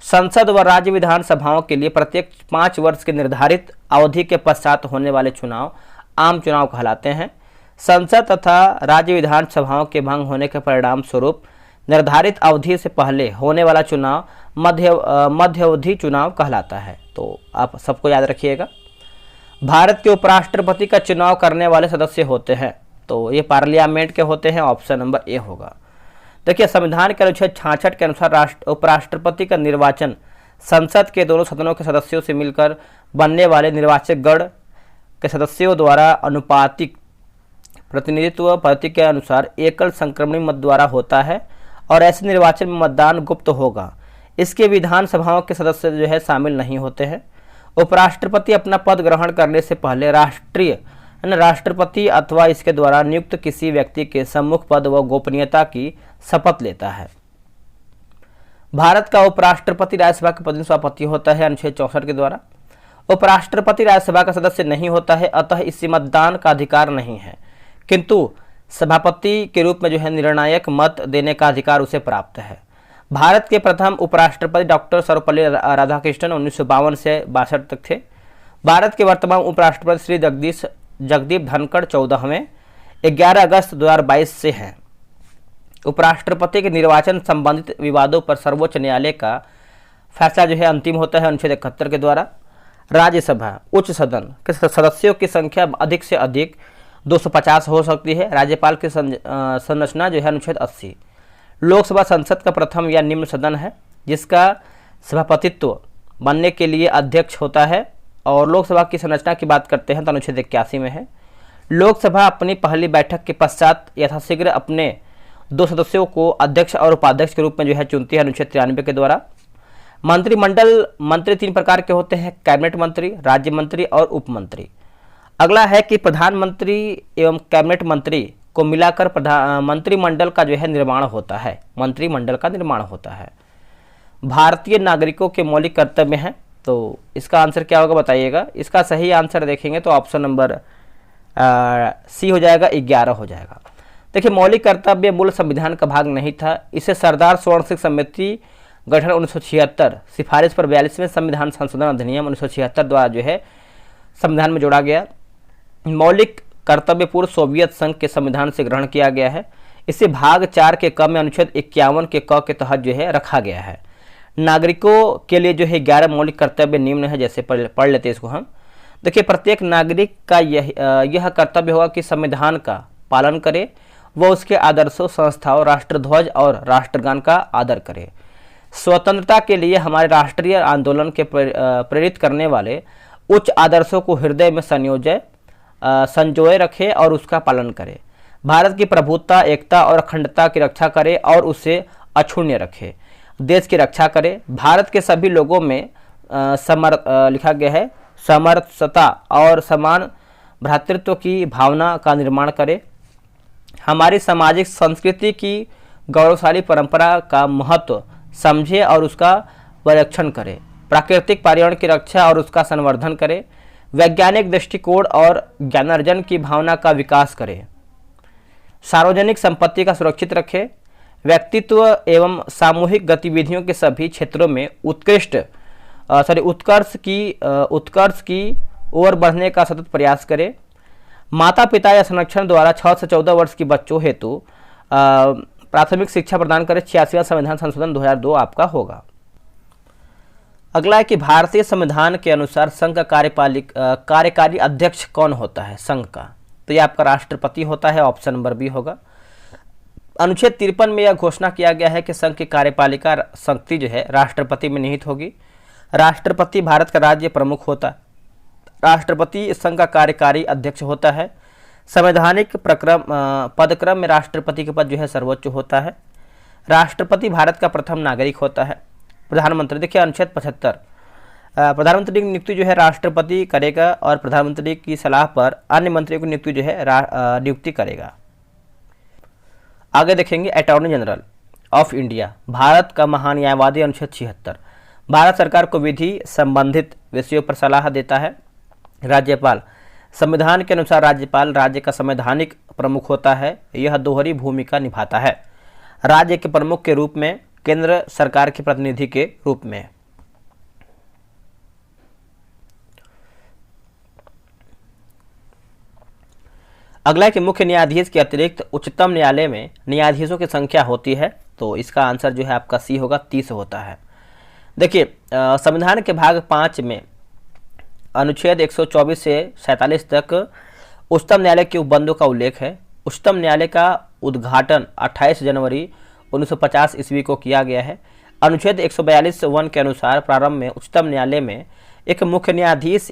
संसद व राज्य विधानसभाओं के लिए प्रत्येक 5 वर्ष के निर्धारित अवधि के पश्चात होने वाले चुनाव आम चुनाव कहलाते हैं। संसद तथा राज्य विधानसभाओं के भंग होने के परिणाम स्वरूप निर्धारित अवधि से पहले होने वाला चुनाव मध्यावधि चुनाव कहलाता है। तो आप सबको याद रखिएगा। भारत के उपराष्ट्रपति का चुनाव करने वाले सदस्य होते हैं, तो ये पार्लियामेंट के होते हैं, ऑप्शन नंबर ए होगा। देखिए, संविधान के अनुच्छेद 66 के अनुसार उपराष्ट्रपति का निर्वाचन संसद के दोनों सदनों के सदस्यों से मिलकर बनने वाले निर्वाचक गण के सदस्यों द्वारा अनुपातिक प्रतिनिधित्व पद्धति के अनुसार एकल संक्रमणी मत द्वारा होता है और ऐसे निर्वाचन में मतदान गुप्त होगा। इसके विधानसभाओं के सदस्य जो है शामिल नहीं होते हैं। उपराष्ट्रपति अपना पद ग्रहण करने से पहले राष्ट्रपति अथवा इसके द्वारा नियुक्त किसी व्यक्ति के सम्मुख पद व गोपनीयता की शपथ लेता है। भारत का उपराष्ट्रपति राज्यसभा का प्रतिनिधि सभापति होता है अनुच्छेद 64 के द्वारा। उपराष्ट्रपति राज्यसभा का सदस्य नहीं होता है, अतः इससे मतदान का अधिकार नहीं है, किंतु सभापति के रूप में जो है निर्णायक मत देने का अधिकार उसे प्राप्त है। भारत के प्रथम उपराष्ट्रपति डॉक्टर सर्वपल्ली राधाकृष्णन 1952 से 62 तक थे। भारत के वर्तमान उपराष्ट्रपति श्री जगदीप धनखड़ 14वें 11 अगस्त 2022 से हैं। उपराष्ट्रपति के निर्वाचन संबंधित विवादों पर सर्वोच्च न्यायालय का फैसला जो है अंतिम होता है अनुच्छेद 71 के द्वारा। राज्यसभा उच्च सदन के सदस्यों की संख्या अधिक से अधिक 250 हो सकती है। राज्यपाल की संरचना जो है अनुच्छेद 80। लोकसभा संसद का प्रथम या निम्न सदन है, जिसका सभापतित्व बनने के लिए अध्यक्ष होता है। और लोकसभा की संरचना की बात करते हैं तो अनुच्छेद 81 में है। लोकसभा अपनी पहली बैठक के पश्चात यथाशीघ्र अपने 2 सदस्यों को अध्यक्ष और उपाध्यक्ष के रूप में जो है चुनती है अनुच्छेद 93 के द्वारा। मंत्री 3 प्रकार के होते हैं, कैबिनेट मंत्री, राज्य मंत्री और उप मंत्री। अगला है कि प्रधानमंत्री एवं कैबिनेट मंत्री को मिलाकर मंत्रिमंडल का जो है निर्माण होता है। मंत्रिमंडल का निर्माण होता है। भारतीय नागरिकों के मौलिक कर्तव्य हैं, तो इसका आंसर क्या होगा बताइएगा। इसका सही आंसर देखेंगे तो ऑप्शन नंबर सी हो जाएगा, 11 हो जाएगा। देखिए, मौलिक कर्तव्य मूल संविधान का भाग नहीं था। इसे सरदार स्वर्ण सिंह समिति गठन 1976 सिफारिश पर 42वें संविधान संशोधन अधिनियम 1976 द्वारा जो है संविधान में जोड़ा गया। मौलिक कर्तव्य पूर्व सोवियत संघ के संविधान से ग्रहण किया गया है। इसे भाग 4 के क में अनुच्छेद 51 के क के तहत जो है रखा गया है। नागरिकों के लिए जो है 11 मौलिक कर्तव्य निम्न है, जैसे पढ़ लेते हैं इसको हम। देखिए, प्रत्येक नागरिक का यह कर्तव्य होगा कि संविधान का पालन करे, वह उसके आदर्शों, संस्थाओं, राष्ट्रध्वज और राष्ट्रगान का आदर करे। स्वतंत्रता के लिए हमारे राष्ट्रीय आंदोलन के प्रेरित करने वाले उच्च आदर्शों को हृदय में संजोए रखे और उसका पालन करे। भारत की प्रभुत्ता, एकता और अखंडता की रक्षा करे और उसे अक्षुण्य रखे। देश की रक्षा करे। भारत के सभी लोगों में लिखा गया है समरसता और समान भ्रातृत्व की भावना का निर्माण करे। हमारी सामाजिक संस्कृति की गौरवशाली परंपरा का महत्व समझे और उसका परिरक्षण करे। प्राकृतिक पर्यावरण की रक्षा और उसका संवर्धन करे। वैज्ञानिक दृष्टिकोण और ज्ञानार्जन की भावना का विकास करे। सार्वजनिक संपत्ति का सुरक्षित रखे। व्यक्तित्व एवं सामूहिक गतिविधियों के सभी क्षेत्रों में उत्कर्ष की ओर बढ़ने का सतत प्रयास करे। माता पिता या संरक्षण द्वारा 6 से 14 वर्ष की बच्चों हेतु प्राथमिक शिक्षा प्रदान करे। 86वां संविधान संशोधन 2002 आपका होगा। अगला है कि भारतीय संविधान के अनुसार संघ का कार्यकारी अध्यक्ष कौन होता है संघ का, तो यह आपका राष्ट्रपति होता है, ऑप्शन नंबर बी होगा। अनुच्छेद 53 में यह घोषणा किया गया है कि संघ की कार्यपालिका शक्ति जो है राष्ट्रपति में निहित होगी। राष्ट्रपति भारत का राज्य प्रमुख होता है। राष्ट्रपति संघ का कार्यकारी अध्यक्ष होता है। संवैधानिक पदक्रम में राष्ट्रपति के पद जो है सर्वोच्च होता है। राष्ट्रपति भारत का प्रथम नागरिक होता है। प्रधानमंत्री, देखिए अनुच्छेद 75, प्रधानमंत्री की नियुक्ति जो है राष्ट्रपति करेगा और प्रधानमंत्री की सलाह पर अन्य मंत्रियों की नियुक्ति जो है नियुक्ति करेगा। आगे देखेंगे attorney general of India, Bharat का महान्यायवादी, अनुच्छेद 76। भारत सरकार को विधि संबंधित विषयों पर सलाह देता है। राज्यपाल, संविधान के अनुसार राज्यपाल राज्य का संवैधानिक प्रमुख होता है। यह दोहरी भूमिका निभाता है, राज्य के प्रमुख के रूप में, केंद्र सरकार के प्रतिनिधि के रूप में। अगला कि मुख्य न्यायाधीश के अतिरिक्त उच्चतम न्यायालय में न्यायाधीशों की संख्या होती है, तो इसका आंसर जो है आपका सी होगा, 30 होता है। देखिए संविधान के भाग 5 में अनुच्छेद 124 से 47 तक उच्चतम न्यायालय के उपबंधों का उल्लेख है। उच्चतम न्यायालय का उद्घाटन 28 जनवरी 1950 ईस्वी को किया गया है। अनुच्छेद 142(1) के अनुसार प्रारंभ में उच्चतम न्यायालय में एक मुख्य न्यायाधीश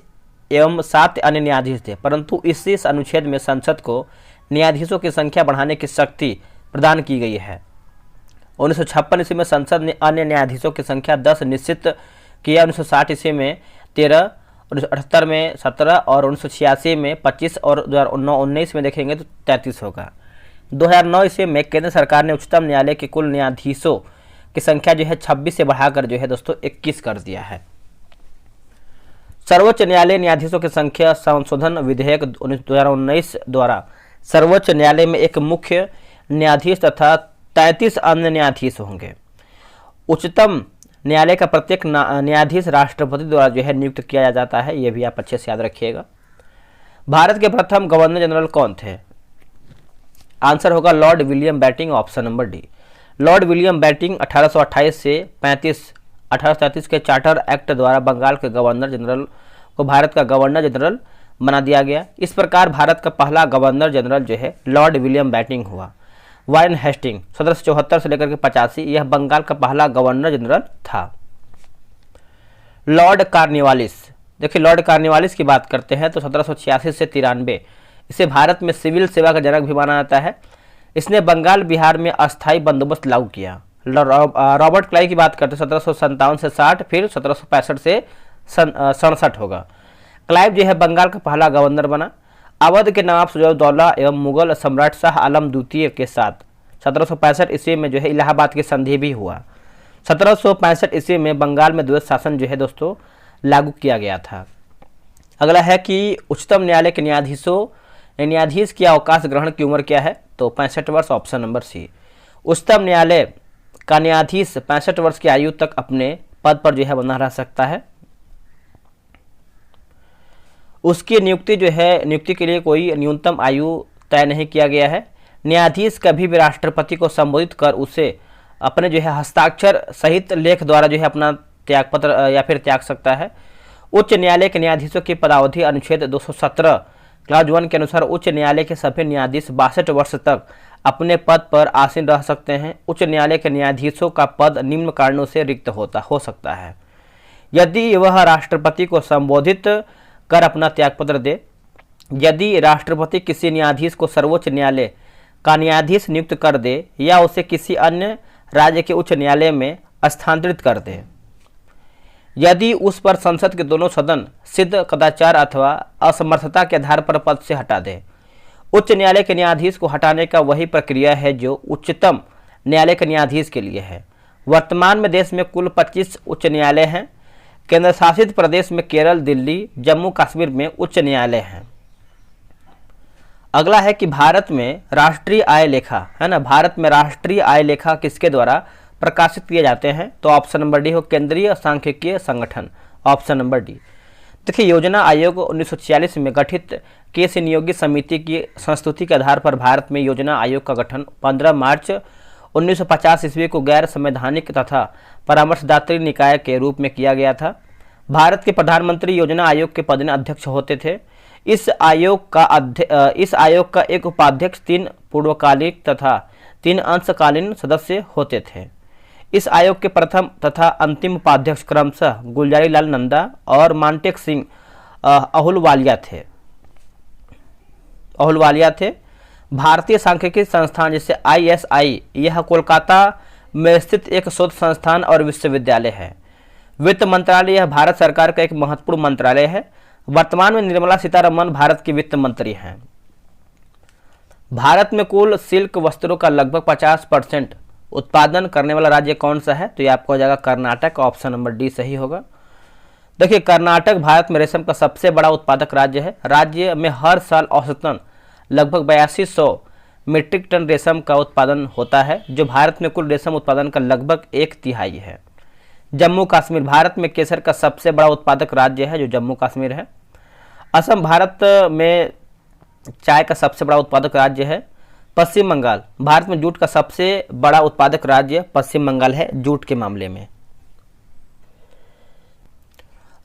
एवं 7 अन्य न्यायाधीश थे, परंतु इस अनुच्छेद में संसद को न्यायाधीशों की संख्या बढ़ाने की शक्ति प्रदान की गई है। 1956 ईस्वी में संसद ने अन्य न्यायाधीशों की संख्या 10 निश्चित किया। 1960 ईस्वी में 13, 1978 में 17 और 1986 में 25 और 2019 में देखेंगे तो 33 होगा। 2009 ईस्वी में केंद्र सरकार ने उच्चतम न्यायालय के कुल न्यायाधीशों की संख्या जो है 26 से बढ़ाकर जो है दोस्तों 21 कर दिया है। सर्वोच्च न्यायालय न्यायाधीशों की संख्या संशोधन विधेयक 2019 द्वारा सर्वोच्च न्यायालय में एक मुख्य न्यायाधीश तथा 33 अन्य न्यायाधीश होंगे। उच्चतम न्यायालय का प्रत्येक न्यायाधीश राष्ट्रपति द्वारा जो है नियुक्त किया जाता है, यह भी आप अच्छे से याद रखिएगा। भारत के प्रथम गवर्नर जनरल कौन थे? आंसर होगा Lord William Bentinck, option number D. Lord William Bentinck 1828 से 1833 के चार्टर एक्ट द्वारा बंगाल के गवर्नर जनरल को भारत का गवर्नर जनरल बना दिया गया। इस प्रकार भारत का पहला गवर्नर जनरल जो है लॉर्ड विलियम बेंटिंक हुआ। वारेन हेस्टिंग 1774 से लेकर के 85, यह बंगाल का पहला गवर्नर जनरल था। लॉर्ड कार्नवालिस, देखिए लॉर्ड कार्नवालिस की बात करते हैं तो 1786 से 93, इसे भारत में सिविल सेवा का जनक भी माना जाता है। इसने बंगाल बिहार में अस्थायी बंदोबस्त लागू किया। रॉबर्ट क्लाइव की बात करते हैं 1757 से 60, फिर 1765 से 67 होगा। क्लाइव जो है बंगाल का पहला गवर्नर बना। अवध के नवाब सुजाउद्दौला एवं मुगल सम्राट शाह आलम द्वितीय के साथ 1765 ईस्वी में जो है इलाहाबाद की संधि भी हुआ। 1765 ईस्वी में बंगाल में द्वैत शासन जो है दोस्तों लागू किया गया था। अगला है कि उच्चतम न्यायालय के न्यायाधीश की अवकाश ग्रहण की उम्र क्या है? तो 65 वर्ष, ऑप्शन नंबर सी। उच्चतम न्यायालय का न्यायाधीश 65 वर्ष की आयु तक अपने पद पर जो है बना रह सकता है। उसकी नियुक्ति के लिए कोई न्यूनतम आयु तय नहीं किया गया है। न्यायाधीश कभी भी राष्ट्रपति को संबोधित कर उसे अपने जो है हस्ताक्षर सहित लेख द्वारा जो है अपना त्यागपत्र या फिर त्याग सकता है। उच्च न्यायालय के न्यायाधीशों की पदावधि अनुच्छेद 217 क्लॉज 1 के अनुसार उच्च न्यायालय के सभी न्यायाधीश 62 वर्ष तक अपने पद पर आसीन रह सकते हैं। उच्च न्यायालय के न्यायाधीशों का पद निम्न कारणों से रिक्त हो सकता है। यदि वह राष्ट्रपति को संबोधित कर अपना त्यागपत्र दे, यदि राष्ट्रपति किसी न्यायाधीश को सर्वोच्च न्यायालय का न्यायाधीश नियुक्त कर दे या उसे किसी अन्य राज्य के उच्च न्यायालय में स्थानांतरित कर दे, यदि उस पर संसद के दोनों सदन सिद्ध कदाचार अथवा असमर्थता के आधार पर पद से हटा दे। उच्च न्यायालय के न्यायाधीश को हटाने का वही प्रक्रिया है जो उच्चतम न्यायालय के न्यायाधीश के लिए है। वर्तमान में देश में कुल 25 उच्च न्यायालय हैं। केंद्र शासित प्रदेश में केरल, दिल्ली, जम्मू कश्मीर में उच्च न्यायालय हैं। अगला है कि भारत में राष्ट्रीय आय लेखा है ना, भारत में राष्ट्रीय आय लेखा किसके द्वारा प्रकाशित किए जाते हैं? तो ऑप्शन नंबर डी हो, केंद्रीय सांख्यिकीय संगठन, ऑप्शन नंबर डी। देखिए योजना आयोग 1946 में गठित केस नियोगी समिति की संस्तुति के आधार पर भारत में योजना आयोग का गठन 15 मार्च 1950 ईस्वी को गैर संवैधानिक तथा परामर्शदात्री निकाय के रूप में किया गया था। भारत के प्रधानमंत्री योजना आयोग के पद में अध्यक्ष होते थे। इस आयोग का एक उपाध्यक्ष, 3 पूर्वकालिक तथा 3 अंशकालीन सदस्य होते थे। इस आयोग के प्रथम तथा अंतिम उपाध्यक्ष क्रमशः गुलजारी लाल नंदा और मानटेक सिंह अहुलवालिया थे। भारतीय सांख्यिकी संस्थान जैसे ISI, यह कोलकाता में स्थित एक शोध संस्थान और विश्वविद्यालय है। वित्त मंत्रालय यह भारत सरकार का एक महत्वपूर्ण मंत्रालय है। वर्तमान में निर्मला सीतारमण भारत की वित्त मंत्री हैं। भारत में कुल सिल्क वस्त्रों का लगभग 50% उत्पादन करने वाला राज्य कौन सा है? तो ये आपको हो जाएगा कर्नाटक, ऑप्शन नंबर डी सही होगा। देखिए कर्नाटक भारत में रेशम का सबसे बड़ा उत्पादक राज्य है। राज्य में हर साल औसतन लगभग 8200 मीट्रिक टन रेशम का उत्पादन होता है, जो भारत में कुल रेशम उत्पादन का लगभग 1/3 है। जम्मू कश्मीर भारत में केसर का सबसे बड़ा उत्पादक राज्य है, जो जम्मू कश्मीर है। असम भारत में चाय का सबसे बड़ा उत्पादक राज्य है। पश्चिम बंगाल भारत में जूट का सबसे बड़ा उत्पादक राज्य पश्चिम बंगाल है जूट के मामले में।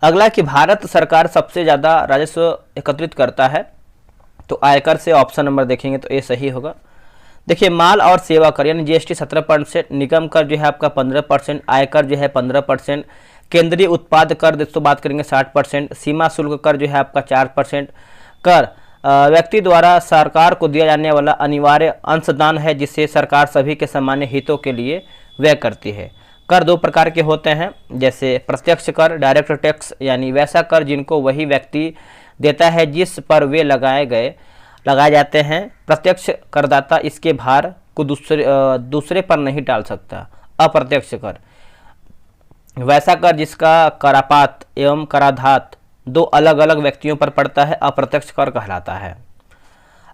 अगला कि भारत सरकार सबसे ज़्यादा राजस्व एकत्रित करता है, तो आयकर से ऑप्शन नंबर देखेंगे तो ये सही होगा। देखिए माल और सेवा कर यानी जीएसटी 17%, निगम कर जो है आपका 15%, आयकर जो है 15%, केंद्रीय उत्पाद कर दोस्तों बात करेंगे 60%, सीमा शुल्क कर जो है आपका 4%, कर व्यक्ति द्वारा सरकार को दिया जाने वाला अनिवार्य अंशदान है, जिसे सरकार सभी के सामान्य हितों के लिए व्यय करती है। कर दो प्रकार के होते हैं, जैसे प्रत्यक्ष कर डायरेक्ट टैक्स, यानी वैसा कर जिनको वही व्यक्ति देता है जिस पर वे लगाए जाते हैं। प्रत्यक्ष करदाता इसके भार को दूसरे पर नहीं डाल सकता। अप्रत्यक्ष कर वैसा कर जिसका करापात एवं कराधात दो अलग अलग व्यक्तियों पर पड़ता है, अप्रत्यक्ष कर कहलाता है।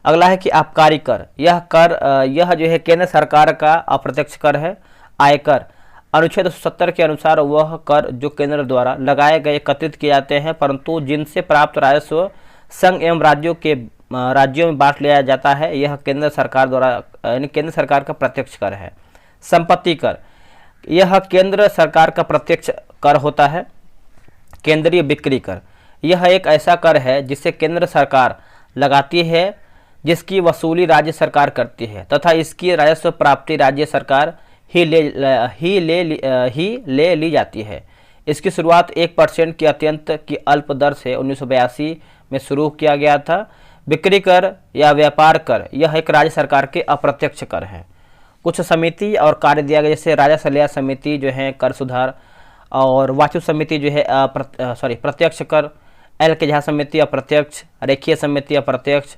अगला है कि आबकारी कर, यह जो है केंद्र सरकार का अप्रत्यक्ष कर है। आयकर अनुच्छेद 270 के अनुसार वह कर जो केंद्र द्वारा लगाए गए एकत्रित किए जाते हैं, परंतु जिनसे प्राप्त राजस्व संघ एवं राज्यों में बांट लिया जाता है, यह केंद्र सरकार द्वारा यानी केंद्र सरकार का प्रत्यक्ष कर है। संपत्ति कर यह केंद्र सरकार का प्रत्यक्ष कर होता है। केंद्रीय बिक्री कर यह एक ऐसा कर है जिसे केंद्र सरकार लगाती है, जिसकी वसूली राज्य सरकार करती है तथा इसकी राजस्व प्राप्ति राज्य सरकार ही ले ली जाती है। इसकी शुरुआत 1% की अत्यंत की अल्प दर से 1982 में शुरू किया गया था। बिक्री कर या व्यापार कर यह एक राज्य सरकार के अप्रत्यक्ष कर है। कुछ समिति और कार्य दिया गया, जैसे राजा सलाह समिति जो है कर सुधार, और वाचु समिति जो है प्रत्यक्ष कर, एल के झा समिति अप्रत्यक्ष, रेखीय समिति अप्रत्यक्ष,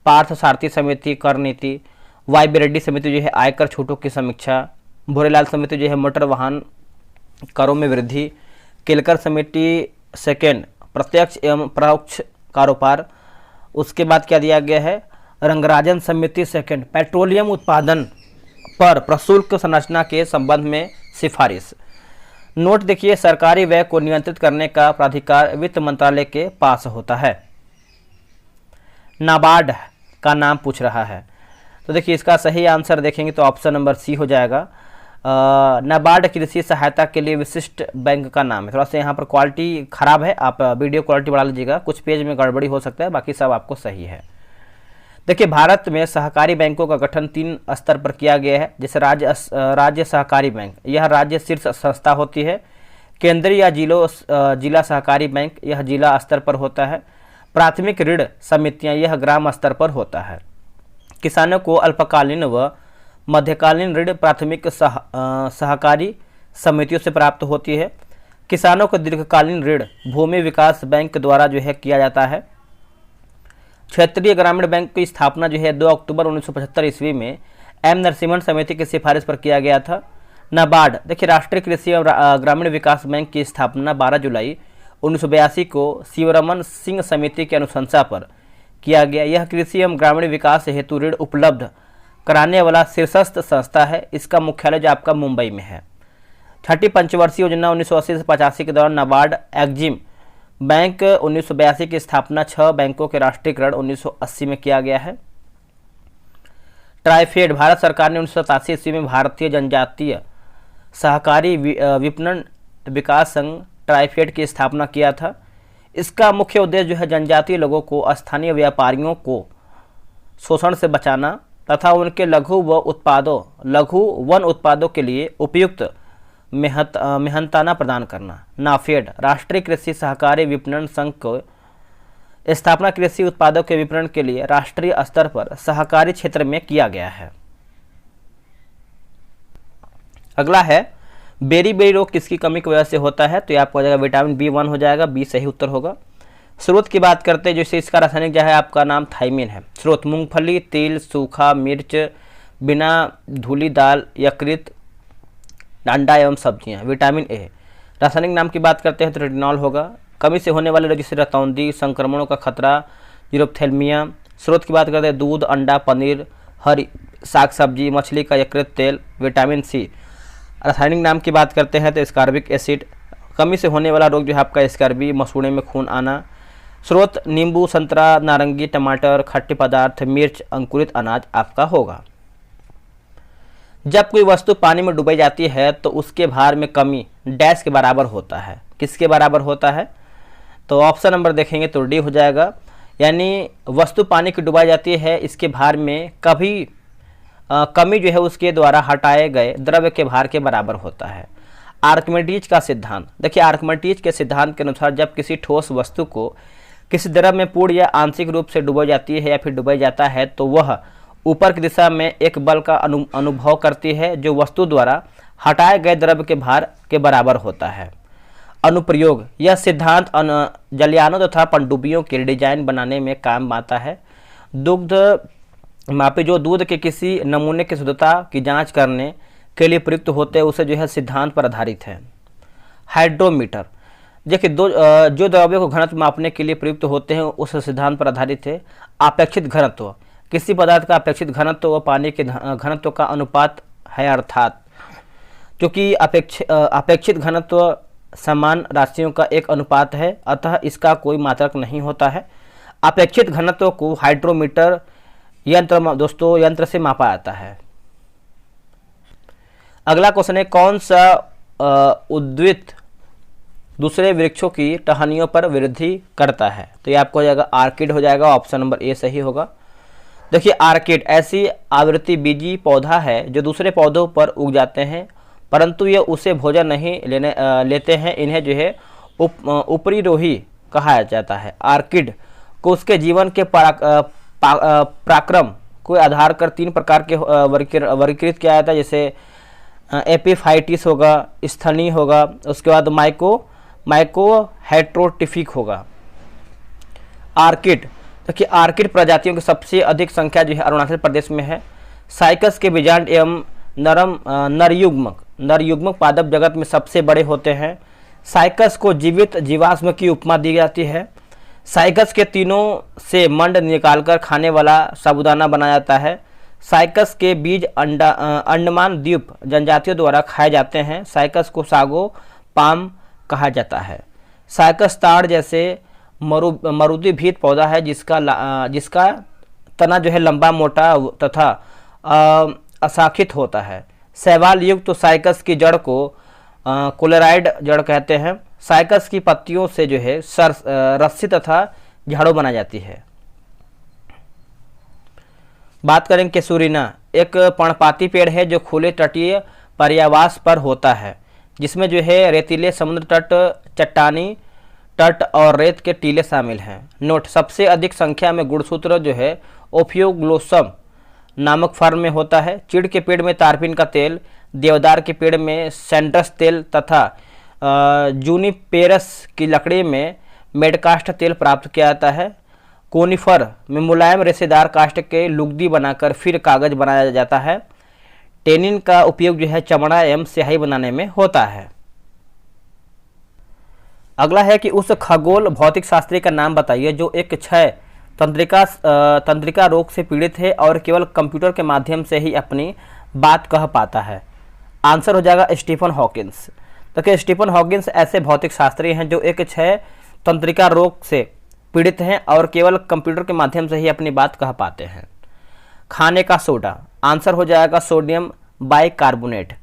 पार्थ सारथी समिति कर नीति, वाई बी रेड्डी समिति जो है आयकर छूटों की समीक्षा, भूरेलाल समिति जो है मोटर वाहन करों में वृद्धि, केलकर समिति सेकेंड प्रत्यक्ष एवं परोक्ष कारोबार। उसके बाद क्या दिया गया है, रंगराजन समिति सेकेंड पेट्रोलियम उत्पादन पर प्रशुल्क संरचना के संबंध में सिफारिश। नोट देखिए सरकारी व्यय को नियंत्रित करने का प्राधिकार वित्त मंत्रालय के पास होता है। नाबार्ड का नाम पूछ रहा है, तो देखिए इसका सही आंसर देखेंगे तो ऑप्शन नंबर सी हो जाएगा। नाबार्ड कृषि सहायता के लिए विशिष्ट बैंक का नाम है। थोड़ा सा यहाँ पर क्वालिटी खराब है, आप वीडियो क्वालिटी बढ़ा लीजिएगा, कुछ पेज में गड़बड़ी हो सकता है, बाकी सब आपको सही है। देखिए भारत में सहकारी बैंकों का गठन 3 स्तर पर किया गया है, जैसे राज्य सहकारी बैंक, यह राज्य शीर्ष संस्था होती है। केंद्रीय या जिला सहकारी बैंक, यह जिला स्तर पर होता है। प्राथमिक ऋण समितियां, यह ग्राम स्तर पर होता है। किसानों को अल्पकालीन व मध्यकालीन ऋण प्राथमिक सहकारी समितियों से प्राप्त होती है। किसानों को दीर्घकालीन ऋण भूमि विकास बैंक द्वारा जो है किया जाता है। क्षेत्रीय ग्रामीण बैंक की स्थापना जो है 2 अक्टूबर 1975 ईस्वी में एम नरसिम्हन समिति की सिफारिश पर किया गया था। नाबार्ड देखिए राष्ट्रीय कृषि एवं ग्रामीण विकास बैंक की स्थापना 12 जुलाई 1982 को शिवरमन सिंह समिति की अनुशंसा पर किया गया। यह कृषि एवं ग्रामीण विकास हेतु ऋण उपलब्ध कराने वाला शीर्षस्थ संस्था है। इसका मुख्यालय जो आपका मुंबई में है। छठी पंचवर्षीय योजना 1980 से 85 के दौरान नाबार्ड एग्जिम बैंक 1982 की स्थापना 6 बैंकों के राष्ट्रीयकरण 1980 में किया गया है। ट्राइफेड भारत सरकार ने 1987 ईस्वी में भारतीय जनजातीय सहकारी विपणन विकास संघ ट्राइफेड की स्थापना किया था। इसका मुख्य उद्देश्य जो है जनजातीय लोगों को स्थानीय व्यापारियों को शोषण से बचाना तथा उनके लघु वन उत्पादों के लिए उपयुक्त मेहनताना प्रदान करना। नाफेड राष्ट्रीय कृषि सहकारी विपणन संघ को स्थापना कृषि उत्पादों के विपणन के लिए राष्ट्रीय स्तर पर सहकारी क्षेत्र में किया गया है। अगला है बेरी रोग किसकी कमी की वजह से होता है, तो ये आपको हो जाएगा विटामिन B1 हो जाएगा, बी सही उत्तर होगा। स्रोत की बात करते हैं, जैसे इसका रासायनिक जो है आपका नाम थाइमिन है। स्रोत मूंगफली, तिल, सूखा मिर्च, बिना धुली दाल, यकृत, अंडा एवं सब्जियां। विटामिन ए रासायनिक नाम की बात करते हैं तो रेटिनॉल होगा। कमी से होने वाले रोग जैसे रतौंधी, संक्रमणों का खतरा, यूरोप्थेल्मिया। स्रोत की बात करते हैं दूध, अंडा, पनीर, हरी साग सब्जी, मछली का यकृत तेल, विटामिन सी। रासायनिक नाम की बात करते हैं तो स्कार्बिक एसिड। कमी से होने वाला रोग जो है आपका स्कर्वी, मसूड़े में खून आना। स्रोत नींबू, संतरा, नारंगी, टमाटर, खट्टे पदार्थ, मिर्च, अंकुरित अनाज आपका होगा। जब कोई वस्तु पानी में डुबाई जाती है तो उसके भार में कमी डैश के बराबर होता है। किसके बराबर होता है? तो ऑप्शन नंबर देखेंगे तो डी हो जाएगा। यानी वस्तु पानी की डुबाई जाती है, इसके भार में कमी जो है उसके द्वारा हटाए गए द्रव्य के भार के बराबर होता है। आर्किमिडीज का सिद्धांत देखिए, आर्किमिडीज के सिद्धांत के अनुसार जब किसी ठोस वस्तु को किसी द्रव में पूर्ण या आंशिक रूप से डुबाई जाती है या फिर डुबाई जाता है तो वह ऊपर की दिशा में एक बल का अनुभव करती है जो वस्तु द्वारा हटाए गए द्रव्य के भार के बराबर होता है। अनुप्रयोग, यह सिद्धांत जलयानों तथा पनडुब्बियों के डिजाइन बनाने में काम आता है। दुग्ध मापी, जो दूध के किसी नमूने की शुद्धता की जांच करने के लिए प्रयुक्त होते हैं उसे जो है सिद्धांत पर आधारित है। हाइड्रोमीटर, देखिए जो द्रव्यों को घनत्व मापने के लिए प्रयुक्त होते हैं उस सिद्धांत पर आधारित है। अपेक्षित घनत्व, किसी पदार्थ का अपेक्षित घनत्व व पानी के घनत्व का अनुपात है, अर्थात क्योंकि अपेक्षित घनत्व समान राशियों का एक अनुपात है, अतः इसका कोई मात्रक नहीं होता है। अपेक्षित घनत्व को हाइड्रोमीटर यंत्र से मापा जाता है। अगला क्वेश्चन है, कौन सा उद्भिद दूसरे वृक्षों की टहनियों पर वृद्धि करता है? तो ये आपको हो जाएगा आर्किड हो जाएगा, ऑप्शन नंबर ए सही होगा। देखिए, आर्किड ऐसी आवृत्ति बीजी पौधा है जो दूसरे पौधों पर उग जाते हैं परंतु ये उसे भोजन नहीं लेते हैं। इन्हें जो है ऊपरीरोही कहा जाता है। आर्किड को उसके जीवन के पराक्रम को आधार कर 3 प्रकार के वर्गीकृत किया जाता है, जैसे एपिफाइटिस होगा, स्थनीय होगा, उसके बाद माइको हेट्रोटिफिक होगा। आर्किड, देखिए आर्किड प्रजातियों की सबसे अधिक संख्या जो है अरुणाचल प्रदेश में है। साइकस के बीजांड एवं नरयुग्मक पादप जगत में सबसे बड़े होते हैं। साइकस को जीवित जीवाश्म की उपमा दी जाती है। साइकस के तीनों से मंड निकालकर खाने वाला साबूदाना बनाया जाता है। साइकस के बीज अंडमान द्वीप जनजातियों द्वारा खाए जाते हैं। साइकस को सागो पाम कहा जाता है। साइकस ताड़ जैसे मरुदीभीत पौधा है जिसका तना जो है लंबा, मोटा तथा अशाखित होता है। शैवाल युक्त तो साइकस की जड़ को कोलेराइड जड़ कहते हैं। साइकस की पत्तियों से जो है रस्सी तथा झाड़ू बनाई जाती है। बात करें केसुरिना, एक पर्णपाती पेड़ है जो खुले तटीय पर्यावास पर होता है, जिसमें जो है रेतीले समुद्र तट, चट्टानी तट और रेत के टीले शामिल हैं। नोट, सबसे अधिक संख्या में गुणसूत्र जो है ओफियोग्लोसम नामक फर्म में होता है। चीड़ के पेड़ में तारपीन का तेल, देवदार के पेड़ में सैंड्रस तेल तथा जूनिपेरस की लकड़ी में मेडकास्ट तेल प्राप्त किया जाता है। कोनिफर में मुलायम रेशेदार काष्ठ के लुगदी बनाकर फिर कागज बनाया जाता है। टेनिन का उपयोग जो है चमड़ा एवं स्याही बनाने में होता है। अगला है कि उस खगोल भौतिक शास्त्री का नाम बताइए जो एक क्षय तंत्रिका रोग से पीड़ित है और केवल कंप्यूटर के माध्यम से ही अपनी बात कह पाता है। आंसर हो जाएगा स्टीफन हॉकिंस। देखिए, स्टीफन हॉकिंस ऐसे भौतिक शास्त्री हैं जो एक क्षय तंत्रिका रोग से पीड़ित हैं और केवल कंप्यूटर के माध्यम से ही अपनी बात कह पाते हैं। खाने का सोडा, आंसर हो जाएगा सोडियम बाइकार्बोनेट।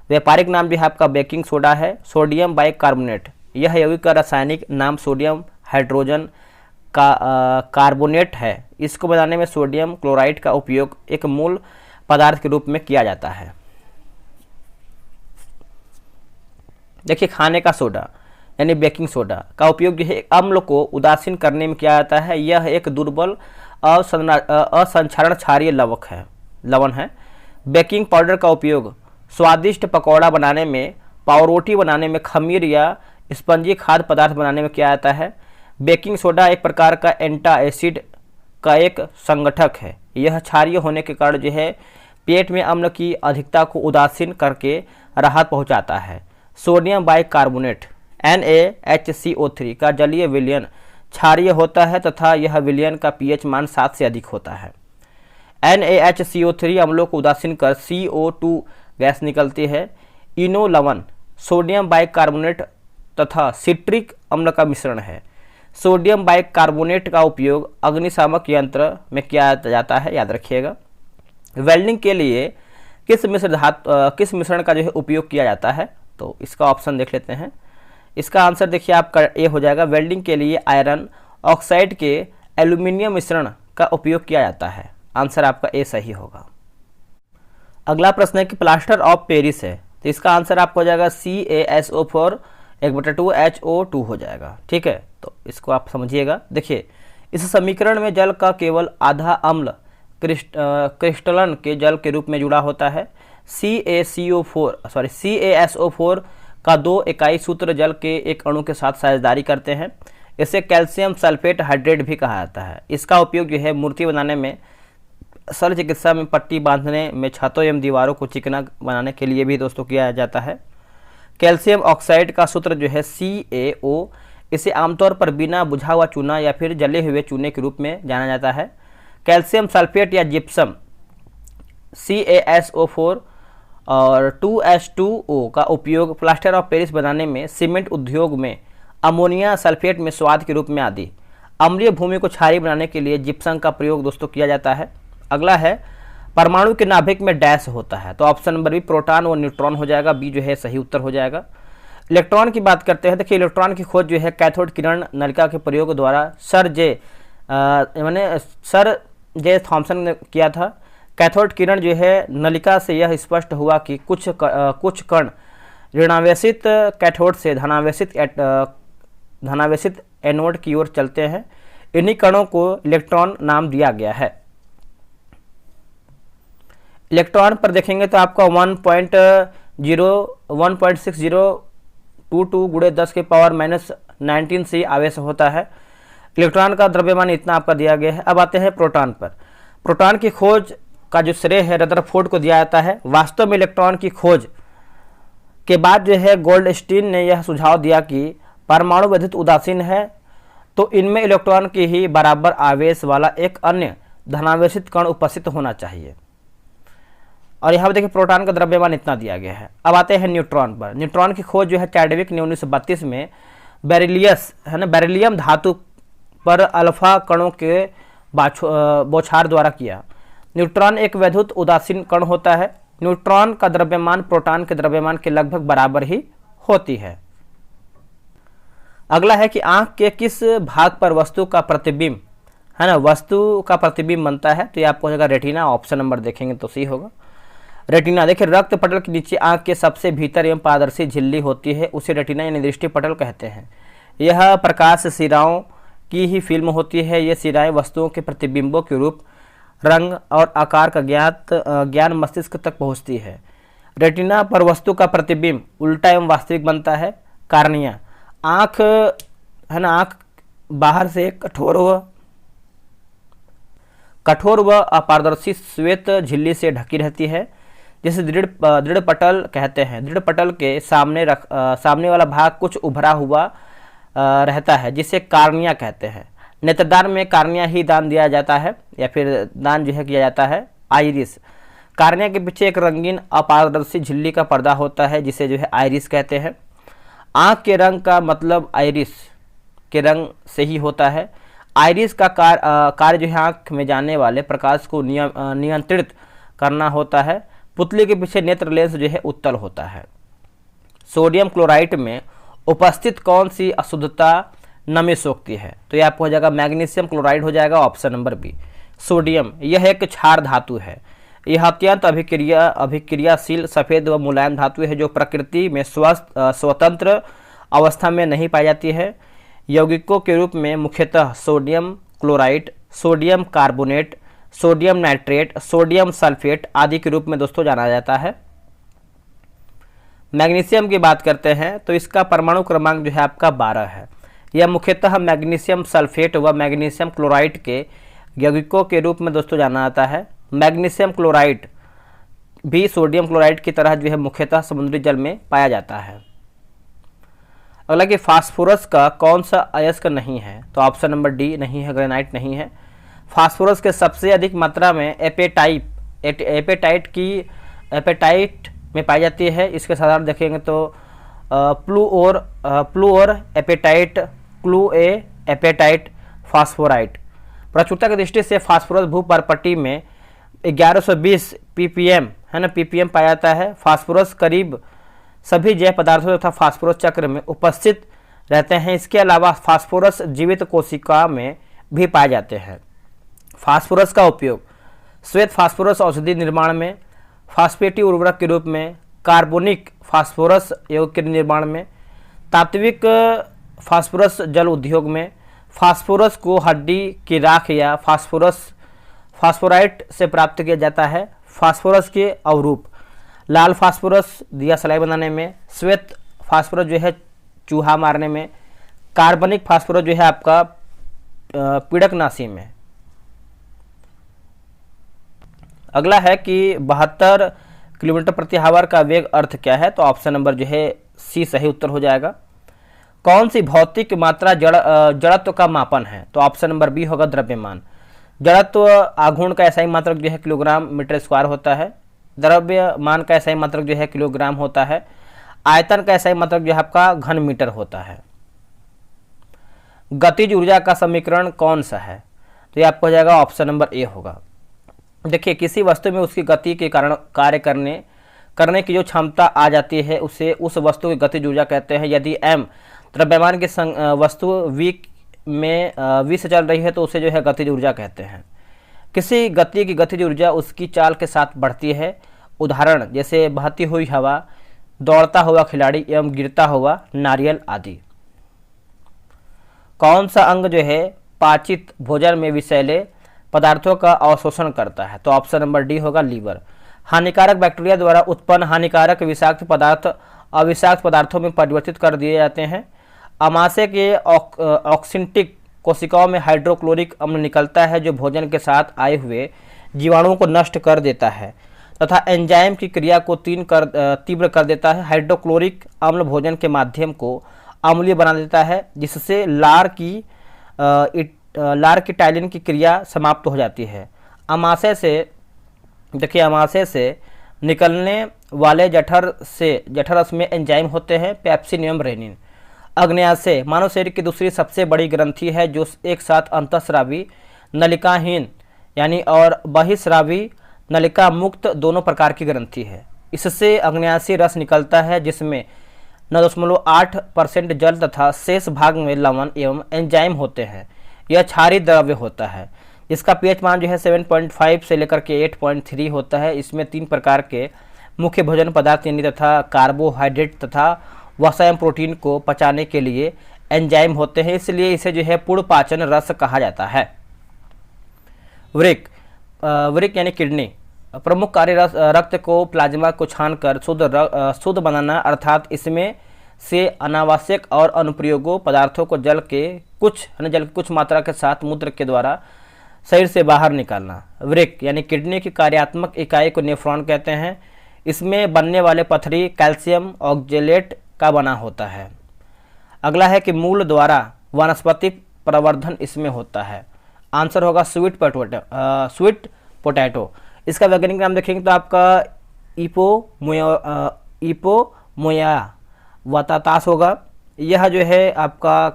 व्यापारिक नाम भी आपका बेकिंग सोडा है, सोडियम बाइकार्बोनेट। यह यौगिक का रासायनिक नाम सोडियम हाइड्रोजन कार्बोनेट है। इसको बनाने में सोडियम क्लोराइड का उपयोग एक मूल पदार्थ के रूप में किया जाता है। देखिए, खाने का सोडा यानी बेकिंग सोडा का उपयोग जो है अम्ल को उदासीन करने में किया जाता है। यह एक दुर्बल असंक्षारण क्षारीय लवण है। बेकिंग पाउडर का उपयोग स्वादिष्ट पकौड़ा बनाने में, पावरोटी बनाने में, खमीर या स्पंजी खाद्य पदार्थ बनाने में किया जाता है। बेकिंग सोडा एक प्रकार का एंटा एसिड का एक संगठक है। यह क्षारीय होने के कारण जो है पेट में अम्ल की अधिकता को उदासीन करके राहत पहुंचाता है। सोडियम बाइकार्बोनेट NaHCO3 का जलीय विलयन क्षारीय होता है तथा यह विलयन का pH मान 7 से अधिक होता है। NaHCO3 अम्लों को उदासीन कर CO2 गैस निकलती है। इनो लवण सोडियम बाइकार्बोनेट तथा सिट्रिक अम्ल का मिश्रण है। सोडियम बाइकार्बोनेट का उपयोग अग्निशामक यंत्र में किया जाता है, याद रखिएगा। वेल्डिंग के लिए किस मिश्रण का जो है उपयोग किया जाता है, तो इसका ऑप्शन देख लेते हैं। इसका आंसर देखिए आपका ए हो जाएगा। वेल्डिंग के लिए आयरन ऑक्साइड के एल्यूमिनियम मिश्रण का उपयोग किया जाता है। आंसर आपका ए सही होगा। अगला प्रश्न है कि प्लास्टर ऑफ पेरिस है, तो इसका आंसर आपका हो जाएगा CaSO4 1/2HO2 हो जाएगा। ठीक है, तो इसको आप समझिएगा। देखिए, इस समीकरण में जल का केवल आधा अम्ल क्रिस्टलन के जल के रूप में जुड़ा होता है। CaSO4 का 2 इकाई सूत्र जल के एक अणु के साथ साझेदारी करते हैं। इसे कैल्शियम सल्फेट हाइड्रेट भी कहा जाता है। इसका उपयोग जो है मूर्ति बनाने में, शल्य चिकित्सा में, पट्टी बांधने में, छतों एवं दीवारों को चिकना बनाने के लिए भी दोस्तों किया जाता है। कैल्शियम ऑक्साइड का सूत्र जो है CaO, इसे आमतौर पर बिना बुझा हुआ चूना या फिर जले हुए चूने के रूप में जाना जाता है। कैल्शियम सल्फेट या जिप्सम CaSO4 और 2H2O का उपयोग प्लास्टर ऑफ पेरिस बनाने में, सीमेंट उद्योग में, अमोनिया सल्फेट में स्वाद के रूप में आदि। अम्लीय भूमि को क्षारीय बनाने के लिए जिप्सम का प्रयोग दोस्तों किया जाता है। अगला है परमाणु के नाभिक में डैश होता है, तो ऑप्शन नंबर बी प्रोटॉन और न्यूट्रॉन हो जाएगा। बी जो है सही उत्तर हो जाएगा। इलेक्ट्रॉन की बात करते हैं। देखिए, इलेक्ट्रॉन की खोज जो है कैथोड किरण नलिका के प्रयोग द्वारा सर जे थॉमसन ने किया था। कैथोड किरण जो है नलिका से यह स्पष्ट हुआ कि कुछ कण ऋणावेशित कैथोड से धनावेशित एनोड की ओर चलते हैं। इन्हीं कणों को इलेक्ट्रॉन नाम दिया गया है। इलेक्ट्रॉन पर देखेंगे तो आपका 1.6022 गुणे 10⁻⁻19 से आवेश होता है। इलेक्ट्रॉन का द्रव्यमान इतना आपका दिया गया है। अब आते हैं प्रोटॉन पर। प्रोटॉन की खोज का जो श्रेय है रदरफोर्ड को दिया जाता है। वास्तव में इलेक्ट्रॉन की खोज के बाद जो है गोल्डस्टीन ने यह सुझाव दिया कि परमाणु विद्युत उदासीन है, तो इनमें इलेक्ट्रॉन की ही बराबर आवेश वाला एक अन्य धनावेशित कण उपस्थित होना चाहिए। और यहाँ पर देखिए प्रोटॉन का द्रव्यमान इतना दिया गया है। अब आते हैं न्यूट्रॉन पर। न्यूट्रॉन की खोज जो है चैडविक ने 1932 में बेरिलियम धातु पर अल्फा कणों के बौछार द्वारा किया। न्यूट्रॉन एक विद्युत उदासीन कण होता है। न्यूट्रॉन का द्रव्यमान प्रोटॉन के द्रव्यमान के लगभग बराबर ही होती है। अगला है कि आंख के किस भाग पर वस्तु का प्रतिबिंब है ना, वस्तु का प्रतिबिंब बनता है, तो ये आपको हो जाएगा रेटिना। ऑप्शन नंबर देखेंगे तो सही होगा। रेटिना देखिए, रक्त पटल के नीचे आंख के सबसे भीतर एवं पारदर्शी झिल्ली होती है, उसे रेटिना यानी दृष्टि पटल कहते हैं। यह प्रकाश सिराओं की ही फिल्म होती है। ये सिराएं वस्तुओं के प्रतिबिंबों के रूप, रंग और आकार का ज्ञान मस्तिष्क तक पहुंचती है। रेटिना पर वस्तु का प्रतिबिंब उल्टा एवं वास्तविक बनता है। कार्निया आंख है ना, आंख बाहर से कठोर व अपारदर्शी श्वेत झिल्ली से ढकी रहती है, जिसे दृढ़ पटल कहते हैं। दृढ़ पटल के सामने वाला भाग कुछ उभरा हुआ रहता है, जिसे कार्निया कहते हैं। नेत्रदान में कार्निया ही दान दिया जाता है या फिर दान जो है किया जाता है। आइरिस कार्निया के पीछे एक रंगीन अपारदर्शी झिल्ली का पर्दा होता है, जिसे जो है आइरिस कहते हैं। आंख के रंग का मतलब आइरिस के रंग से ही होता है। आइरिस का कार्य जो है आंख में जाने वाले प्रकाश को नियंत्रित करना होता है। पुतली के पीछे नेत्र लेंस जो है उत्तल होता है। सोडियम क्लोराइड में उपस्थित कौन सी अशुद्धता नमी सोखती है, तो यह आपको हो जाएगा मैग्नीशियम क्लोराइड हो जाएगा। Option number B. सोडियम यह एक क्षार धातु है। यह अत्यंत अभिक्रियाशील सफ़ेद व मुलायम धातु है, जो प्रकृति में स्वतंत्र अवस्था में नहीं पाई जाती है। यौगिकों के रूप में मुख्यतः sodium chloride, sodium carbonate, sodium nitrate, sodium sulphate आदि के रूप में दोस्तों जाना जाता है। मैग्नीशियम की बात करते हैं तो इसका परमाणु क्रमांक जो है आपका 12 है। यह मुख्यतः मैग्नीशियम सल्फेट व मैग्नीशियम क्लोराइड के यौगिकों के रूप में दोस्तों जाना जाता है। मैग्नीशियम क्लोराइड भी सोडियम क्लोराइड की तरह जो है मुख्यतः समुद्री जल में पाया जाता है। अगला कि फास्फोरस का कौन सा अयस्क नहीं है, तो ऑप्शन नंबर डी नहीं है, ग्रेनाइट नहीं है। फास्फोरस के सबसे अधिक मात्रा में एपेटाइट में पाई जाती है। इसके साधारण देखेंगे तो प्लूओर एपेटाइट, क्लूए एपेटाइट, फास्फोराइट। प्रचुरता की दृष्टि से फास्फोरस भूपर्पटी में 1120 ppm है ना, ppm पाया जाता है। फास्फोरस करीब सभी जैव पदार्थों तथा फास्फोरस चक्र में उपस्थित रहते हैं। इसके अलावा फास्फोरस जीवित कोशिका में भी पाए जाते हैं। फास्फोरस का उपयोग श्वेत फास्फोरस औषधि निर्माण में, फास्फेटी उर्वरक के रूप में, कार्बोनिक फास्फोरस यौगिक के निर्माण में, तात्विक फास्फोरस जल उद्योग में, फास्फोरस को हड्डी की राख या फास्फोराइट से प्राप्त किया जाता है। फास्फोरस के अवरूप लाल फास्फोरस दिया सलाई बनाने में, श्वेत फास्फोरस जो है चूहा मारने में, कार्बनिक फास्फोरस जो है आपका पीड़कनाशी में। अगला है कि 72 किलोमीटर प्रति आवर का वेग अर्थ क्या है, तो ऑप्शन नंबर जो है सी सही उत्तर हो जाएगा। कौन सी भौतिक मात्रा जड़त्व का मापन है, तो ऑप्शन नंबर बी होगा द्रव्यमान। जड़त्व आघूर्ण का एसआई मात्रक जो है किलोग्राम मीटर स्क्वायर होता है। द्रव्यमान का एसआई मात्रक जो है किलोग्राम होता है। आयतन का एसआई मात्रक जो है आपका घन मीटर होता है। गतिज ऊर्जा का समीकरण कौन सा है, तो ये आपको हो जाएगा ऑप्शन नंबर ए होगा। देखिए, किसी वस्तु में उसकी गति के कारण कार्य करने की जो क्षमता आ जाती है उसे उस वस्तु की गतिज ऊर्जा कहते हैं। यदि m द्रव्यमान की वस्तु v से चल रही है तो उसे जो है गतिज ऊर्जा कहते हैं। किसी गति की गतिज ऊर्जा उसकी चाल के साथ बढ़ती है। उदाहरण जैसे बहती हुई हवा, दौड़ता हुआ खिलाड़ी एवं गिरता हुआ नारियल आदि। कौन सा अंग जो है पाचित भोजन में विषैले पदार्थों का अवशोषण करता है, तो ऑप्शन नंबर डी होगा लीवर। हानिकारक बैक्टीरिया द्वारा उत्पन्न हानिकारक विषाक्त पदार्थ अविषाक्त पदार्थों में परिवर्तित कर दिए जाते हैं। अमाशय के ऑक्सिंटिक कोशिकाओं में हाइड्रोक्लोरिक अम्ल निकलता है जो भोजन के साथ आए हुए जीवाणुओं को नष्ट कर देता है तथा एंजाइम की क्रिया को तीव्र कर देता है। हाइड्रोक्लोरिक अम्ल भोजन के माध्यम को अम्लीय बना देता है जिससे लार की टाइलिन की क्रिया समाप्त हो जाती है। अमाशय से निकलने वाले जठरस में एंजाइम होते हैं पेप्सिन एवं रेनिन। अग्न्याशय मानव शरीर की दूसरी सबसे बड़ी ग्रंथि है जो एक साथ अंतःस्रावी नलिकाहीन यानी और बहिस्रावी नलिका मुक्त दोनों प्रकार की ग्रंथि है। इससे अग्न्याशयी रस निकलता है जिसमें 9.8% जल तथा शेष भाग में लवण एवं एंजाइम होते हैं। यह क्षारीय द्रव्य होता है। इसका पीएच मान जो है 7.5 से लेकर के 8.3 होता है। इसमें 3 प्रकार के मुख्य भोजन पदार्थ यानी तथा कार्बोहाइड्रेट तथा वसा एवं प्रोटीन को पचाने के लिए एंजाइम होते हैं, इसलिए इसे जो है पूर्ण पाचन रस कहा जाता है। वृक्क यानी किडनी प्रमुख कार्य रक्त को प्लाज्मा को छानकर शुद्ध बनाना, अर्थात इसमें से अनावश्यक और अनुप्रयोगों पदार्थों को जल के कुछ मात्रा के साथ मूत्र के द्वारा शरीर से बाहर निकालना। वृक्क यानी किडनी की कार्यात्मक इकाई को नेफ्रॉन कहते हैं। इसमें बनने वाले पथरी कैल्शियम ऑक्जेलेट का बना होता है। अगला है कि मूल द्वारा वनस्पतिक प्रवर्धन इसमें होता है। आंसर होगा स्वीट पोटैटो। इसका वैज्ञानिक नाम देखेंगे तो आपका इपोमोया वातातास होगा। यह जो है आपका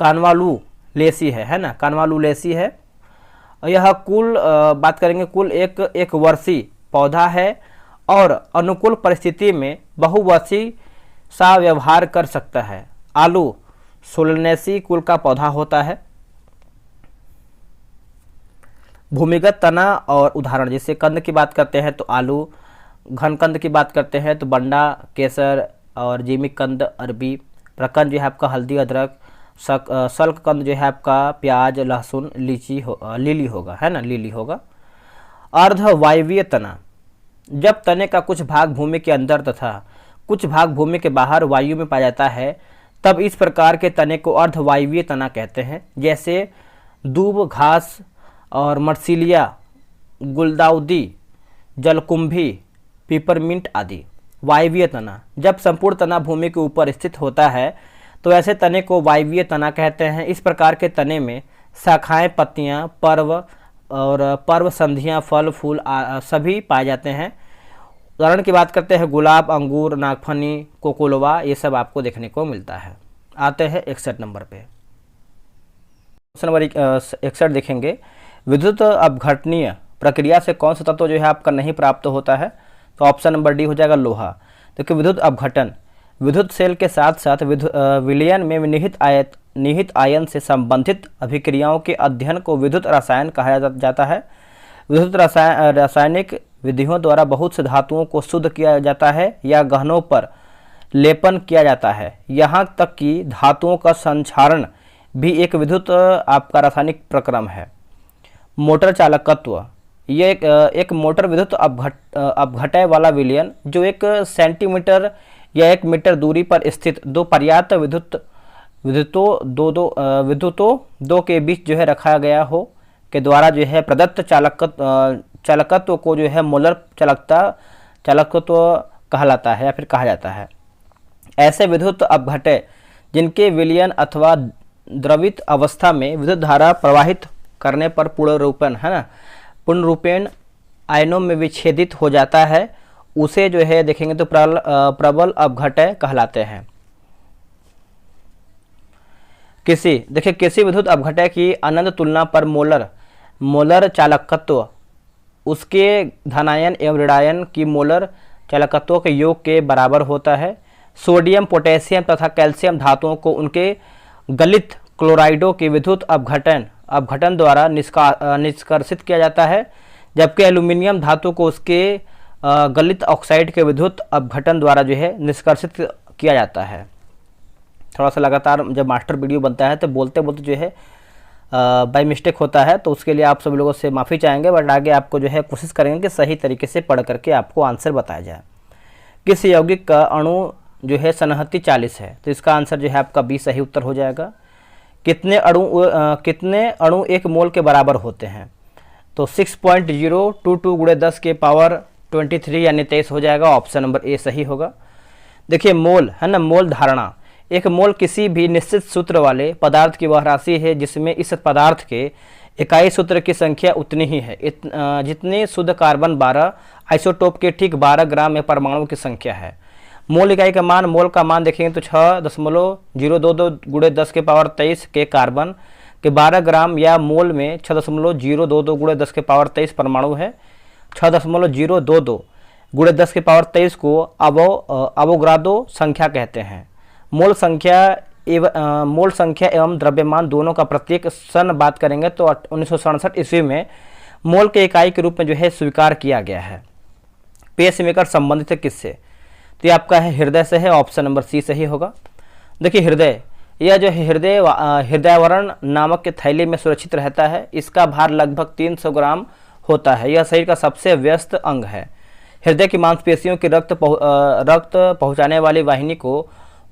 कानवालू लेसी है ना, कानवालू लेसी है। यह बात करेंगे कुल एक वर्षीय पौधा है और अनुकूल परिस्थिति में बहुवर्षीय सा व्यवहार कर सकता है। आलू सोलनेसी कुल का पौधा होता है। भूमिगत तना और उदाहरण जैसे कंद की बात करते हैं तो आलू, घन कंद की बात करते हैं तो बंडा, केसर और जीमिक कंद अरबी, प्रकंद जो है आपका हल्दी अदरक, सल्क कंद जो है आपका प्याज लहसुन लिली होगा, है ना, लिली होगा। अर्धवायवीय तना जब तने का कुछ भाग भूमि के अंदर तथा कुछ भाग भूमि के बाहर वायु में पाया जाता है तब इस प्रकार के तने को अर्धवायवीय तना कहते हैं। जैसे दूब घास और मर्सिलिया, गुलदाउदी, जलकुंभी, पिपरमिंट आदि। वायवीय तना। जब संपूर्ण तना भूमि के ऊपर स्थित होता है तो ऐसे तने को वायवीय तना कहते हैं। इस प्रकार के तने में शाखाएं, पत्तियां, पर्व संधियां, फल फूल सभी पाए जाते हैं। उदाहरण की बात करते हैं, गुलाब, अंगूर, नागफनी, कोकोलवा, ये सब आपको देखने को मिलता है। आते हैं 61 नंबर पे। क्वेश्चन नंबर 61 देखेंगे, विद्युत अपघटनीय प्रक्रिया से कौन सा तत्व जो है आपका नहीं प्राप्त होता है? तो ऑप्शन नंबर डी हो जाएगा लोहा। देखिए विद्युत अपघटन विद्युत सेल के साथ साथ विलयन में निहित आयन से संबंधित अभिक्रियाओं के अध्ययन को विद्युत रसायन कहा जाता है। विद्युत रासायनिक विधियों द्वारा बहुत से धातुओं को शुद्ध किया जाता है या गहनों पर लेपन किया जाता है। यहाँ तक कि धातुओं का संक्षारण भी एक विद्युत आपका रासायनिक प्रक्रम है। मोटर चालकत्व, ये एक मोटर विद्युत अपघटय वाला विलयन जो 1 सेंटीमीटर या 1 मीटर दूरी पर स्थित दो पर्याप्त विद्युतों दो के बीच जो है रखा गया हो के द्वारा जो है प्रदत्त चालकत्व को जो है मोलर चालकत्व कहलाता है या फिर कहा जाता है। ऐसे विद्युत अपघटय जिनके विलयन अथवा द्रवित अवस्था में विद्युत धारा प्रवाहित करने पर पूर्ण रूपेण आयनों में विच्छेदित हो जाता है, उसे जो है देखेंगे तो प्रबल अपघटय कहलाते हैं। किसी विद्युत अपघटय की अनंत तुलना पर मोलर चालकत्व उसके धनायन एवं ऋणायन की मोलर चालकत्व के योग के बराबर होता है। सोडियम, पोटेशियम तथा कैल्शियम धातुओं को उनके गलित क्लोराइडों के विद्युत अपघटन द्वारा निष्कर्षित किया जाता है, जबकि एल्यूमिनियम धातु को उसके गलित ऑक्साइड के विद्युत अपघटन द्वारा जो है निष्कर्षित किया जाता है। थोड़ा सा लगातार जब मास्टर वीडियो बनता है तो बोलते बोलते जो है बाय मिस्टेक होता है, तो उसके लिए आप सब लोगों से माफ़ी चाहेंगे, बट आगे आपको जो है कोशिश करेंगे कि सही तरीके से पढ़ करके आपको आंसर बताया जाए। किस यौगिक का अणु जो है सनहती 40 है? तो इसका आंसर जो है आपका बी सही उत्तर हो जाएगा। कितने अणु 1 मोल के बराबर होते हैं? तो 6.022 × 10 के पावर 23 यानी 23 हो जाएगा। ऑप्शन नंबर ए सही होगा। देखिए मोल है ना, मोल धारणा, एक मोल किसी भी निश्चित सूत्र वाले पदार्थ की वह राशि है जिसमें इस पदार्थ के इकाई सूत्र की संख्या उतनी ही है जितनी शुद्ध कार्बन 12 आइसोटोप के ठीक 12 ग्राम में परमाणु की संख्या है। मोल इकाई का मान, मोल का मान देखेंगे तो 6.022 × 10 के पावर 23 के कार्बन के 12 ग्राम या मोल में 6.022 × 10 के पावर 23 परमाणु है। 6.022 × 10 के पावर 23 को अवोगाद्रो संख्या कहते हैं। मोल संख्या एवं द्रव्यमान दोनों का प्रत्येक सन बात करेंगे तो 1967 ईस्वी में मोल के इकाई के रूप में जो है स्वीकार किया गया है। पेसमेकर संबंधित है किससे? तो ये आपका है हृदय से है। ऑप्शन नंबर सी सही होगा। देखिए हृदय, यह जो हृदयावरण नामक के थैली में सुरक्षित रहता है। इसका भार लगभग 300 ग्राम होता है। यह शरीर का सबसे व्यस्त अंग है। हृदय की मांसपेशियों की रक्त पहुँचाने वाली वाहिनी को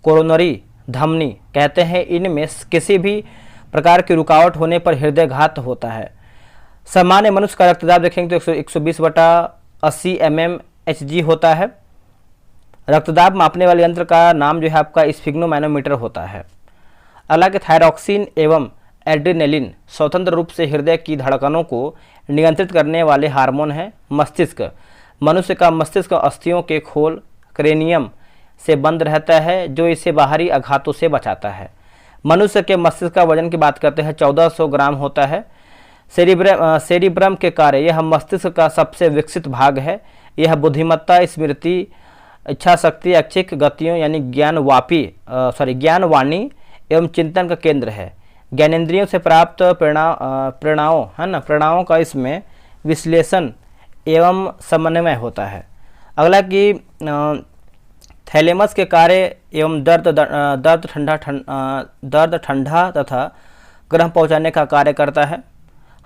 कोरोनरी धमनी कहते हैं। इनमें किसी भी प्रकार की रुकावट होने पर हृदय घात होता है। सामान्य मनुष्य का रक्तदाब देखेंगे तो 120/80 mmHg होता है। रक्तदाब मापने वाले यंत्र का नाम जो है आपका स्फिग्नोमैनोमीटर होता है। हालांकि थायरॉक्सिन एवं एड्रेनलिन स्वतंत्र रूप से हृदय की धड़कनों को नियंत्रित करने वाले हार्मोन हैं। मस्तिष्क, मनुष्य का मस्तिष्क अस्थियों के खोल क्रेनियम से बंद रहता है जो इसे बाहरी आघातों से बचाता है। मनुष्य के मस्तिष्क का वजन की बात करते हैं 1400 ग्राम होता है। सेरिब्रम के कार्य, यह मस्तिष्क का सबसे विकसित भाग है। यह बुद्धिमत्ता, स्मृति, इच्छा शक्ति, ऐच्छिक गतियों यानी ज्ञानवाणी एवं चिंतन का केंद्र है। ज्ञानेंद्रियों से प्राप्त प्रेरणाओं का इसमें विश्लेषण एवं समन्वय होता है। अगला कि थैलेमस के कार्य एवं दर्द ठंडा तथा गर्म पहुंचाने का कार्य करता है।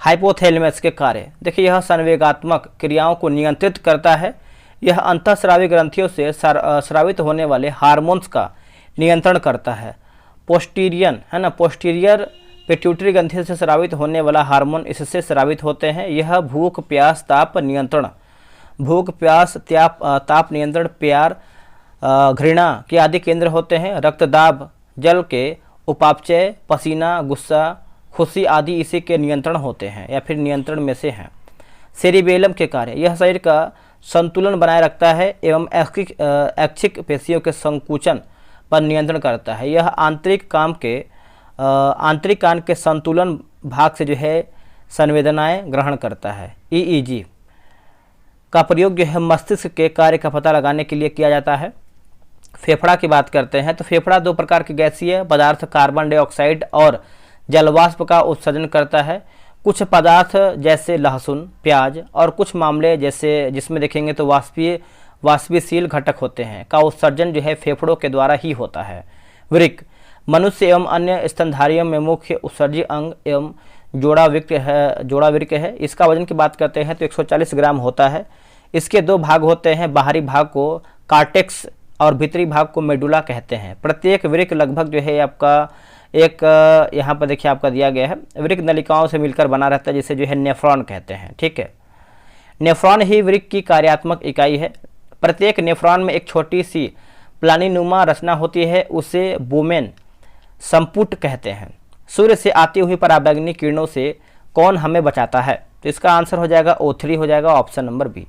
हाइपोथैलेमस के कार्य, देखिए यह संवेगात्मक क्रियाओं को नियंत्रित करता है। यह अंतःस्रावी ग्रंथियों से स्रावित होने वाले हार्मोन्स का नियंत्रण करता है। पोस्टीरियर पिट्यूटरी ग्रंथि से स्रावित होने वाला हार्मोन इससे स्रावित होते हैं। यह भूख प्यास ताप नियंत्रण, ताप नियंत्रण, घृणा के आदि केंद्र होते हैं। रक्तदाब, जल के उपापचय, पसीना, गुस्सा, खुशी आदि इसी के नियंत्रण होते हैं या फिर नियंत्रण में से हैं। सेरिबेलम के कार्य, यह शरीर का संतुलन बनाए रखता है एवं ऐच्छिक पेशियों के संकुचन पर नियंत्रण करता है। यह आंतरिक कान के संतुलन भाग से जो है संवेदनाएं ग्रहण करता है। ईईजी का प्रयोग जो है मस्तिष्क के कार्य का पता लगाने के लिए किया जाता है। फेफड़ा की बात करते हैं तो फेफड़ा दो प्रकार के गैसीय पदार्थ कार्बन डाइऑक्साइड और जलवाष्प का उत्सर्जन करता है। कुछ पदार्थ जैसे लहसुन, प्याज और कुछ मामले जैसे जिसमें देखेंगे तो वाष्पशील घटक होते हैं का उत्सर्जन जो है फेफड़ों के द्वारा ही होता है। वृक्क मनुष्य एवं अन्य स्तनधारियों में मुख्य उत्सर्जी अंग एवं जोड़ावृक्क है। इसका वजन की बात करते हैं तो 140 ग्राम होता है। इसके दो भाग होते हैं, बाहरी भाग को कार्टेक्स और भीतरी भाग को मेडुला कहते हैं। प्रत्येक वृक्क लगभग जो है आपका एक यहाँ पर देखिए आपका दिया गया है, वृक्क नलिकाओं से मिलकर बना रहता है जिसे जो है नेफ्रॉन कहते हैं। ठीक है, नेफ्रॉन ही वृक्क की कार्यात्मक इकाई है। प्रत्येक नेफ्रॉन में एक छोटी सी प्लानिनुमा रचना होती है, उसे बुमेन संपुट कहते हैं। सूर्य से आती हुई पराबैंगनी किरणों से कौन हमें बचाता है? तो इसका आंसर हो जाएगा O3 हो जाएगा, ऑप्शन नंबर बी।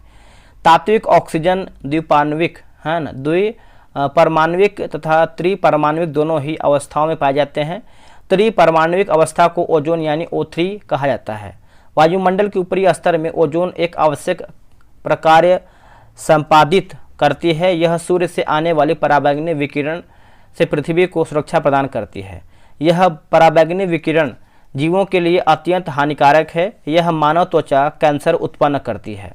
तात्विक ऑक्सीजन द्विपार्णविक है ना, द्विपरमाण्विक तथा त्रिपरमाण्विक दोनों ही अवस्थाओं में पाए जाते हैं। त्रिपरमाण्विक अवस्था को ओजोन यानी O3 कहा जाता है। वायुमंडल के ऊपरी स्तर में ओजोन एक आवश्यक प्रकार्य संपादित करती है। यह सूर्य से आने वाली पराबैंगनी विकिरण से पृथ्वी को सुरक्षा प्रदान करती है। यह पराबैंगनी विकिरण जीवों के लिए अत्यंत हानिकारक है। यह मानव त्वचा कैंसर उत्पन्न करती है।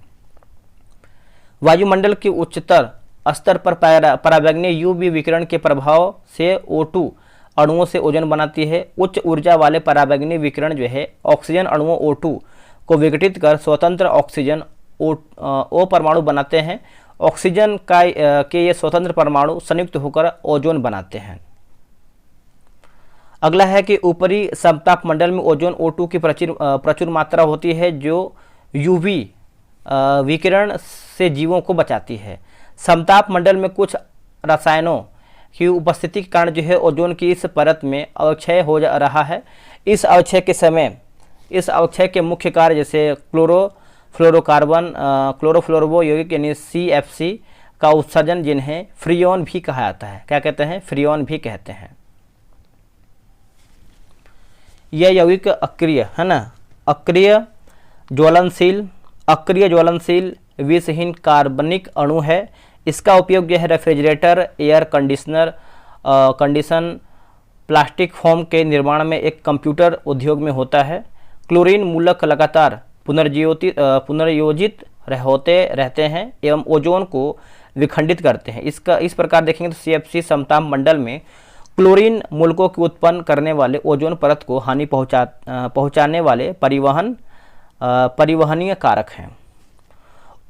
वायुमंडल के उच्चतर स्तर पर पराबैंगनी यूवी विकिरण के प्रभाव से O2 अणुओं से ओजोन बनाती है। उच्च ऊर्जा वाले पराबैंगनी विकिरण जो है ऑक्सीजन अणुओं O2 को विघटित कर स्वतंत्र ऑक्सीजन O परमाणु बनाते हैं। ऑक्सीजन के ये स्वतंत्र परमाणु संयुक्त होकर ओजोन बनाते हैं। अगला है कि ऊपरी समताप मंडल में ओजोन O2 की प्रचुर मात्रा होती है जो यूवी विकिरण से जीवों को बचाती है। समताप मंडल में कुछ रसायनों की उपस्थिति के कारण जो है ओजोन की इस परत में अवक्षय हो जा रहा है। इस अवक्षय के मुख्य कार्य जैसे क्लोरोफ्लोरो यौगिक यानी CFC का उत्सर्जन, जिन्हें फ्रियोन भी कहा जाता है। क्या कहते हैं? फ्रियोन भी कहते हैं। यह यौगिक अक्रिय है ना, अक्रिय ज्वलनशील विषहीन कार्बनिक अणु है। इसका उपयोग यह refrigerator, air condition, plastic foam के निर्माण में एक कंप्यूटर उद्योग में होता है। क्लोरीन मूलक लगातार पुनर्योजित होते रहते हैं एवं ओजोन को विखंडित करते हैं। इस प्रकार देखेंगे तो CFC समताप मंडल में क्लोरीन मूलकों की उत्पन्न करने वाले ओजोन परत को हानि पहुंचाने वाले परिवहनीय कारक हैं।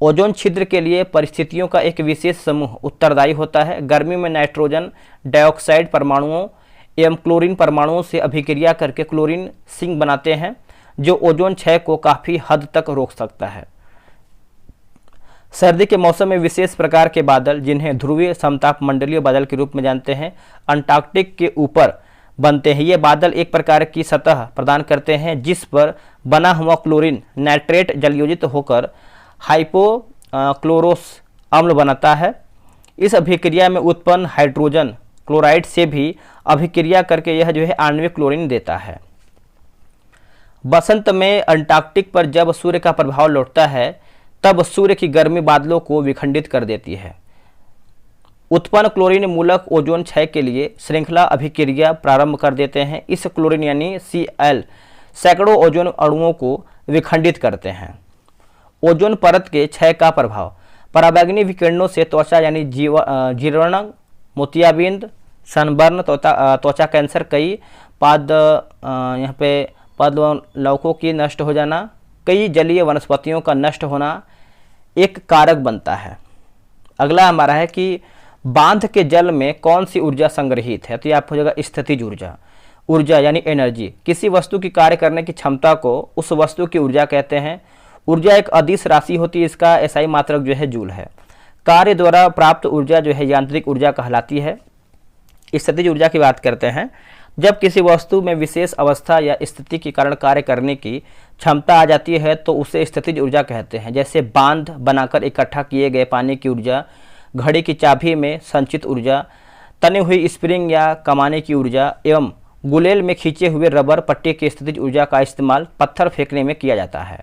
ओजोन छिद्र के लिए परिस्थितियों का एक विशेष समूह उत्तरदायी होता है। गर्मी में नाइट्रोजन डाइऑक्साइड परमाणुओं एवं क्लोरीन परमाणुओं से अभिक्रिया करके क्लोरीन सिंक बनाते हैं, जो ओजोन क्षय को काफ़ी हद तक रोक सकता है। सर्दी के मौसम में विशेष प्रकार के बादल, जिन्हें ध्रुवीय समताप मंडलीय बादल के रूप में जानते हैं, अंटार्कटिक के ऊपर बनते हैं। ये बादल एक प्रकार की सतह प्रदान करते हैं जिस पर बना हुआ क्लोरीन नाइट्रेट जलयोजित होकर हाइपोक्लोरोस अम्ल बनाता है। इस अभिक्रिया में उत्पन्न हाइड्रोजन क्लोराइड से भी अभिक्रिया करके यह जो है आणविक क्लोरीन देता है। बसंत में अंटार्कटिक पर जब सूर्य का प्रभाव लौटता है तब सूर्य की गर्मी बादलों को विखंडित कर देती है। उत्पन्न क्लोरीन मूलक ओजोन क्षय के लिए श्रृंखला अभिक्रिया प्रारंभ कर देते हैं। इस क्लोरीन यानी Cl सैकड़ों ओजोन अणुओं को विखंडित करते हैं। ओजोन परत के क्षय का प्रभाव, पराबैंगनी विकिरणों से त्वचा यानी जीर्ण, मोतियाबिंद, सनबर्न, त्वचा कैंसर, कई पादलवों की नष्ट हो जाना, कई जलीय वनस्पतियों का नष्ट होना एक कारक बनता है। अगला हमारा है कि बांध के जल में कौन सी ऊर्जा संग्रहित है? तो ये आप हो जाएगा स्थितिज ऊर्जा यानी एनर्जी। किसी वस्तु की कार्य करने की क्षमता को उस वस्तु की ऊर्जा कहते हैं। ऊर्जा एक अदिश राशि होती है, इसका SI मात्रक जो है जूल है। कार्य द्वारा प्राप्त ऊर्जा जो है यांत्रिक ऊर्जा कहलाती है। स्थितिज ऊर्जा की बात करते हैं, जब किसी वस्तु में विशेष अवस्था या स्थिति के कारण कार्य करने की क्षमता आ जाती है तो उसे स्थितिज ऊर्जा कहते हैं। जैसे बांध बनाकर इकट्ठा किए गए पानी की ऊर्जा, घड़ी की चाबी में संचित ऊर्जा, तनी हुई स्प्रिंग या कमाने की ऊर्जा एवं गुलेल में खींचे हुए रबर पट्टी की स्थितिज ऊर्जा का इस्तेमाल पत्थर फेंकने में किया जाता है।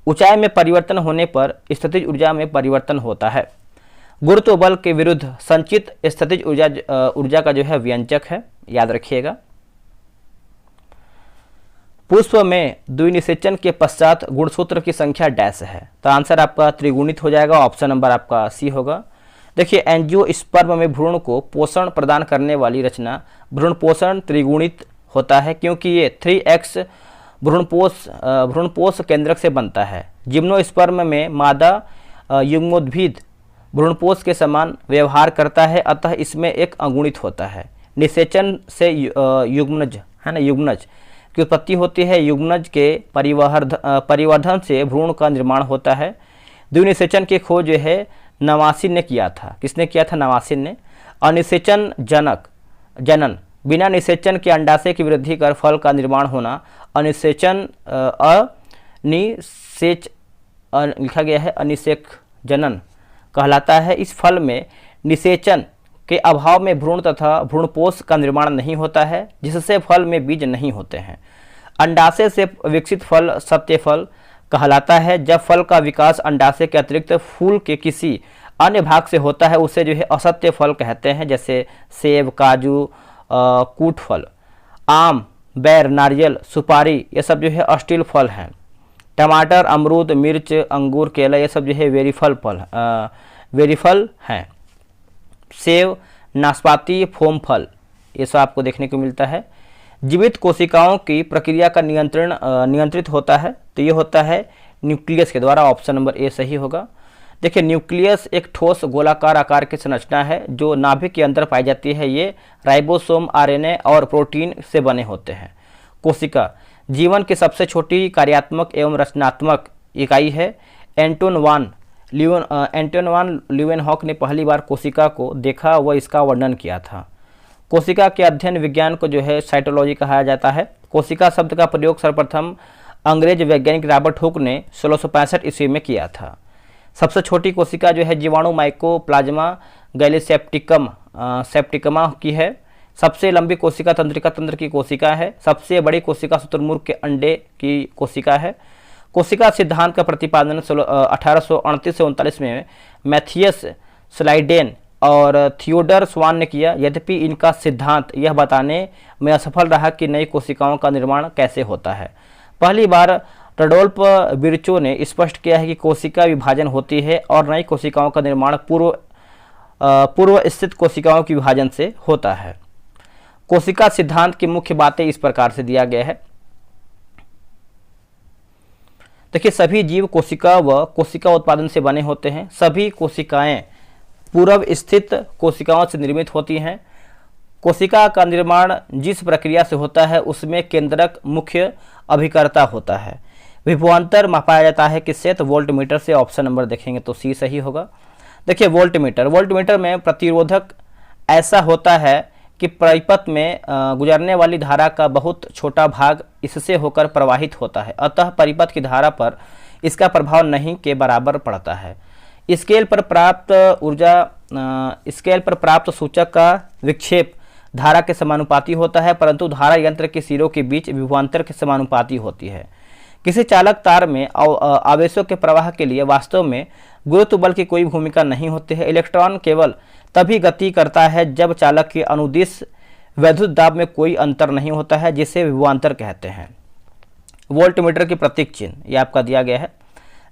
ऊंचाई में परिवर्तन होने पर स्थितिज ऊर्जा में परिवर्तन होता है। गुरुत्व बल के विरुद्ध संचित स्थितिज ऊर्जा का जो है व्यंजक है, याद रखिएगा। पुष्प में द्विनिषेचन के पश्चात गुणसूत्र की संख्या डैश है, तो आंसर आपका त्रिगुणित हो जाएगा। ऑप्शन नंबर आपका सी होगा। देखिए एंजियोस्पर्म में भ्रूण को पोषण प्रदान करने वाली रचना भ्रूण पोषण त्रिगुणित होता है, क्योंकि ये 3x भ्रूणपोष केंद्रक से बनता है। जिम्नोस्पर्म में मादा युग्मोद्भिद भ्रूणपोष के समान व्यवहार करता है, अतः इसमें एक अगुणित होता है। निषेचन से युग्मनज है ना, युग्मनज की उत्पत्ति होती है। युग्मनज के परिवर्धन से भ्रूण का निर्माण होता है। द्विनिषेचन की खोज जो है नवासिन ने किया था। किसने किया था? नवासिन ने। अनिषेचन जनन बिना निषेचन के अंडाशय की वृद्धि कर फल का निर्माण होना अनिषेचन लिखा गया है अनिषेक जनन कहलाता है। इस फल में निषेचन के अभाव में भ्रूण तथा भ्रूणपोष का निर्माण नहीं होता है, जिससे फल में बीज नहीं होते हैं। अंडाशय से विकसित फल सत्य फल कहलाता है। जब फल का विकास अंडाशय के अतिरिक्त फूल के किसी अन्य भाग से होता है उसे जो है असत्य फल कहते हैं। जैसे सेब, काजू, कूट फल, आम, बैर, नारियल, सुपारी, ये सब जो है अष्टील फल हैं। टमाटर, अमरूद, मिर्च, अंगूर, केला, ये सब जो है वेरीफल हैं। सेब, नाशपाती, फोम फल, ये सब आपको देखने को मिलता है। जीवित कोशिकाओं की प्रक्रिया का नियंत्रित होता है, तो ये होता है न्यूक्लियस के द्वारा। ऑप्शन नंबर ए सही होगा। देखिए न्यूक्लियस एक ठोस गोलाकार आकार की संरचना है जो नाभिक के अंदर पाई जाती है। ये राइबोसोम, आरएनए और प्रोटीन से बने होते हैं। कोशिका जीवन की सबसे छोटी कार्यात्मक एवं रचनात्मक इकाई है। एंटोन वान ल्यूवेनहॉक ने पहली बार कोशिका को देखा व इसका वर्णन किया था। कोशिका के अध्ययन विज्ञान को जो है साइटोलॉजी कहा जाता है। कोशिका शब्द का प्रयोग सर्वप्रथम अंग्रेज वैज्ञानिक रॉबर्ट हुक ने 1665 ईस्वी में किया था। सबसे छोटी कोशिका जो है जीवाणु माइकोप्लाज्मा गैलीसेप्टिकमा की है। सबसे लंबी कोशिका तंत्रिका तंत्र की कोशिका है। सबसे बड़ी कोशिका शुतुरमुर्ग के अंडे की कोशिका है। कोशिका सिद्धांत का प्रतिपादन 1838 से 39 में मैथियस स्लाइडेन और थियोडर स्वान ने किया। यद्यपि इनका सिद्धांत यह बताने में असफल रहा कि नई कोशिकाओं का निर्माण कैसे होता है। पहली बार रडोल्फ विर्चो ने स्पष्ट किया है कि कोशिका विभाजन होती है और नई कोशिकाओं का निर्माण पूर्व स्थित कोशिकाओं के विभाजन से होता है। कोशिका सिद्धांत की मुख्य बातें इस प्रकार से दिया गया है। देखिए सभी जीव कोशिका व कोशिका उत्पादन से बने होते हैं। सभी कोशिकाएं पूर्व स्थित कोशिकाओं से निर्मित होती हैं। कोशिका का निर्माण जिस प्रक्रिया से होता है उसमें केंद्रक मुख्य अभिकर्ता होता है। विभवांतर मापा जाता है किससे? तो वोल्टमीटर से। ऑप्शन नंबर देखेंगे तो सी सही होगा। देखिए वोल्टमीटर में प्रतिरोधक ऐसा होता है कि परिपथ में गुजरने वाली धारा का बहुत छोटा भाग इससे होकर प्रवाहित होता है, अतः परिपथ की धारा पर इसका प्रभाव नहीं के बराबर पड़ता है। स्केल पर प्राप्त सूचक का विक्षेप धारा के समानुपाती होता है, परंतु धारा यंत्र के सिरों के बीच विभवांतर के समानुपाती होती है। किसी चालक तार में आवेशों के प्रवाह के लिए वास्तव में गुरुत्व बल की कोई भूमिका नहीं होती है। इलेक्ट्रॉन केवल तभी गति करता है जब चालक के अनुदिश वैद्युत दाब में कोई अंतर नहीं होता है, जिसे विभवांतर कहते हैं। वोल्टमीटर की प्रतीक चिन्ह ये आपका दिया गया है।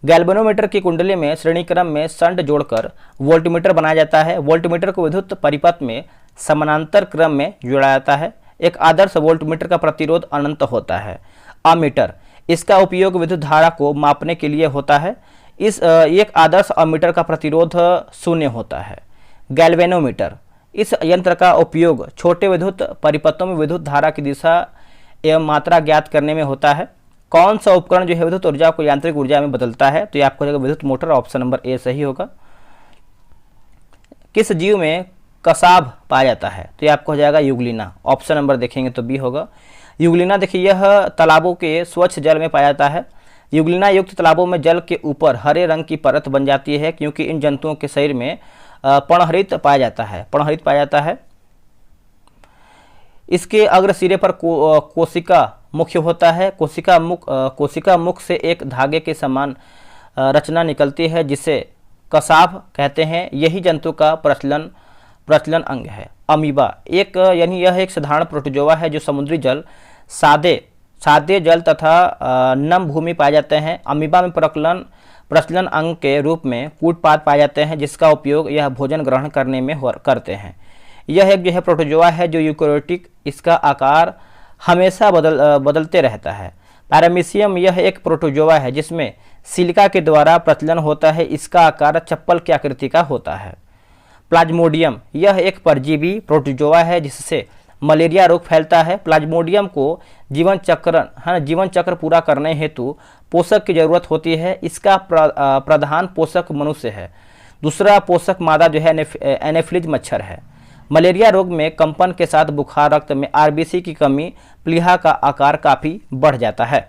गैल्वेनोमीटर की कुंडली में श्रेणी क्रम में शंट जोड़कर वोल्टमीटर बनाया जाता है। वोल्टमीटर को विद्युत परिपथ में समानांतर क्रम में जोड़ा जाता है। एक आदर्श वोल्टमीटर का प्रतिरोध अनंत होता है। अमीटर, इसका उपयोग विद्युत धारा को मापने के लिए होता है। एक आदर्श अमीटर का प्रतिरोध 0 होता है। गैल्वेनोमीटर, इस यंत्र का उपयोग छोटे विद्युत परिपथों में विद्युत धारा की दिशा एवं मात्रा ज्ञात करने में होता है। कौन सा उपकरण जो है विद्युत ऊर्जा को यांत्रिक ऊर्जा में बदलता है? तो ये आपको विद्युत मोटर। ऑप्शन नंबर ए सही होगा। किस जीव में कसाभ पाया जाता है? तो ये आपको हो जाएगा यूग्लिना। ऑप्शन नंबर देखेंगे तो बी होगा। यूग्लिना देखिए यह तालाबों के स्वच्छ जल में पाया जाता है। यूग्लिना युक्त तालाबों में जल के ऊपर हरे रंग की परत बन जाती है क्योंकि इन जंतुओं के शरीर में पर्णहरित पाया जाता है। इसके अग्र सिरे पर कोशिका मुख्य होता है। कोशिका मुख से एक धागे के समान रचना निकलती है जिसे कसाभ कहते हैं। यही जंतु का प्रचलन अंग है। अमीबा यानी यह एक साधारण प्रोटोजोआ है जो समुद्री जल, सादे जल तथा नम भूमि पाए जाते हैं। अमीबा में प्रचलन अंग के रूप में कूटपाद पाए जाते हैं जिसका उपयोग यह भोजन ग्रहण करने में करते हैं। यह एक जो है प्रोटोजोआ है जो यूकेरियोटिक, इसका आकार हमेशा बदलते रहता है। पैरामीशियम यह एक प्रोटोजोआ है जिसमें सिलिका के द्वारा प्रचलन होता है। इसका आकार चप्पल की आकृति का होता है। प्लाज्मोडियम यह एक परजीवी प्रोटोजोआ है जिससे मलेरिया रोग फैलता है। प्लाज्मोडियम को जीवन चक्र पूरा करने हेतु पोषक की जरूरत होती है। इसका प्रधान पोषक मनुष्य है। दूसरा पोषक मादा जो है एनेफ्लिज मच्छर है। मलेरिया रोग में कंपन के साथ बुखार, रक्त में आरबीसी की कमी, प्लीहा का आकार काफी बढ़ जाता है।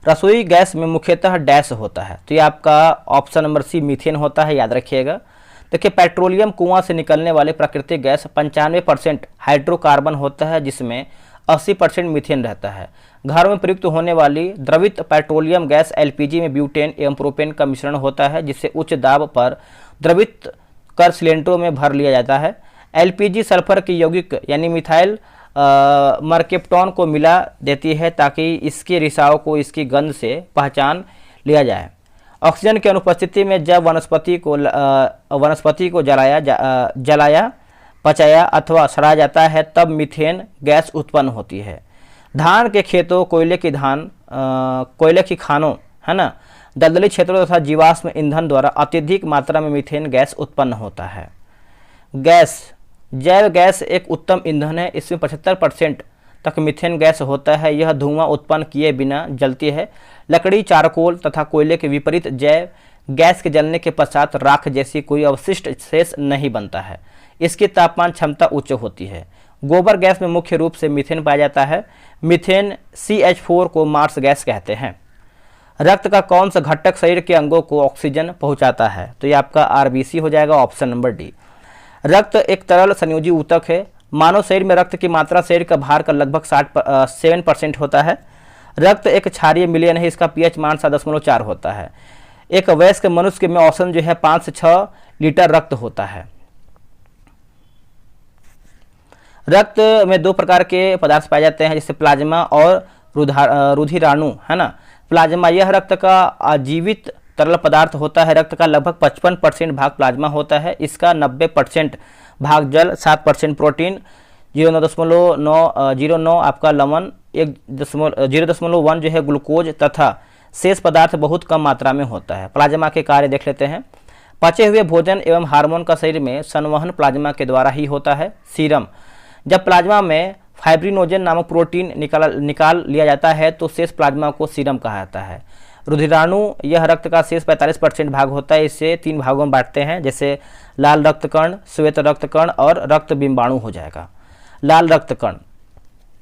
रसोई गैस में मुख्यतः डैश होता है। तो ये आपका ऑप्शन नंबर सी मीथेन होता है, याद रखिएगा। देखिए पेट्रोलियम कुआं से निकलने वाले प्राकृतिक गैस 95% हाइड्रोकार्बन होता है जिसमें 80% मीथेन रहता है। घर में प्रयुक्त होने वाली द्रवित पेट्रोलियम गैस एलपीजी में ब्यूटेन एवं प्रोपेन का मिश्रण होता है जिसे उच्च दाब पर द्रवित कर सिलेंडरों में भर लिया जाता है। एलपीजी सल्फर की यौगिक यानी मिथाइल मर्केप्टॉन को मिला देती है ताकि इसके रिसाव को इसकी गंध से पहचान लिया जाए। ऑक्सीजन की अनुपस्थिति में जब वनस्पति को जलाया, पचाया अथवा सड़ा जाता है तब मीथेन गैस उत्पन्न होती है। धान के खेतों, कोयले की खानों, है ना, दलदली क्षेत्रों तथा जीवाश्म ईंधन द्वारा अत्यधिक मात्रा में मीथेन गैस उत्पन्न होता है। जैव गैस एक उत्तम ईंधन है। इसमें 75% तक मीथेन गैस होता है। यह धुआं उत्पन्न किए बिना जलती है। लकड़ी, चारकोल तथा कोयले के विपरीत जैव गैस के जलने के पश्चात राख जैसी कोई अवशिष्ट शेष नहीं बनता है। इसकी तापमान क्षमता उच्च होती है। गोबर गैस में मुख्य रूप से मीथेन पाया जाता है। मीथेन CH4 को मार्स गैस कहते हैं। रक्त का कौन सा घटक शरीर के अंगों को ऑक्सीजन पहुंचाता है? तो ये आपका आरबीसी हो जाएगा, ऑप्शन नंबर डी। रक्त एक तरल संयोजी ऊतक है। मानव शरीर में रक्त की मात्रा शरीर का भार का लगभग 7% होता है। रक्त एक क्षारीय मिलियन है। इसका पीएच मान 7.4 होता है। एक वयस्क मनुष्य में औसतन जो है 5 से 6 लीटर रक्त होता है। रक्त में 2 प्रकार के पदार्थ पाए जाते हैं जैसे प्लाज्मा और रुधिराणु, है ना। प्लाज्मा यह रक्त का आजीवित तरल पदार्थ होता है। रक्त का लगभग 55% भाग प्लाज्मा होता है। इसका 90% भाग जल, 7% प्रोटीन, 0.09 आपका लवण, 0.1 जो है ग्लूकोज तथा शेष पदार्थ बहुत कम मात्रा में होता है। प्लाज्मा के कार्य देख लेते हैं। पचे हुए भोजन एवं हार्मोन का शरीर में संवहन प्लाज्मा के द्वारा ही होता है। सीरम, जब प्लाज्मा में फाइब्रिनोजन नामक प्रोटीन निकाल लिया जाता है तो शेष प्लाज्मा को सीरम कहा जाता है। रुधिराणु यह रक्त का शेष 45% भाग होता है। इसे 3 भागों में बांटते हैं जैसे लाल रक्तकण, श्वेत रक्तकण और रक्त बिंबाणु हो जाएगा। लाल रक्तकण,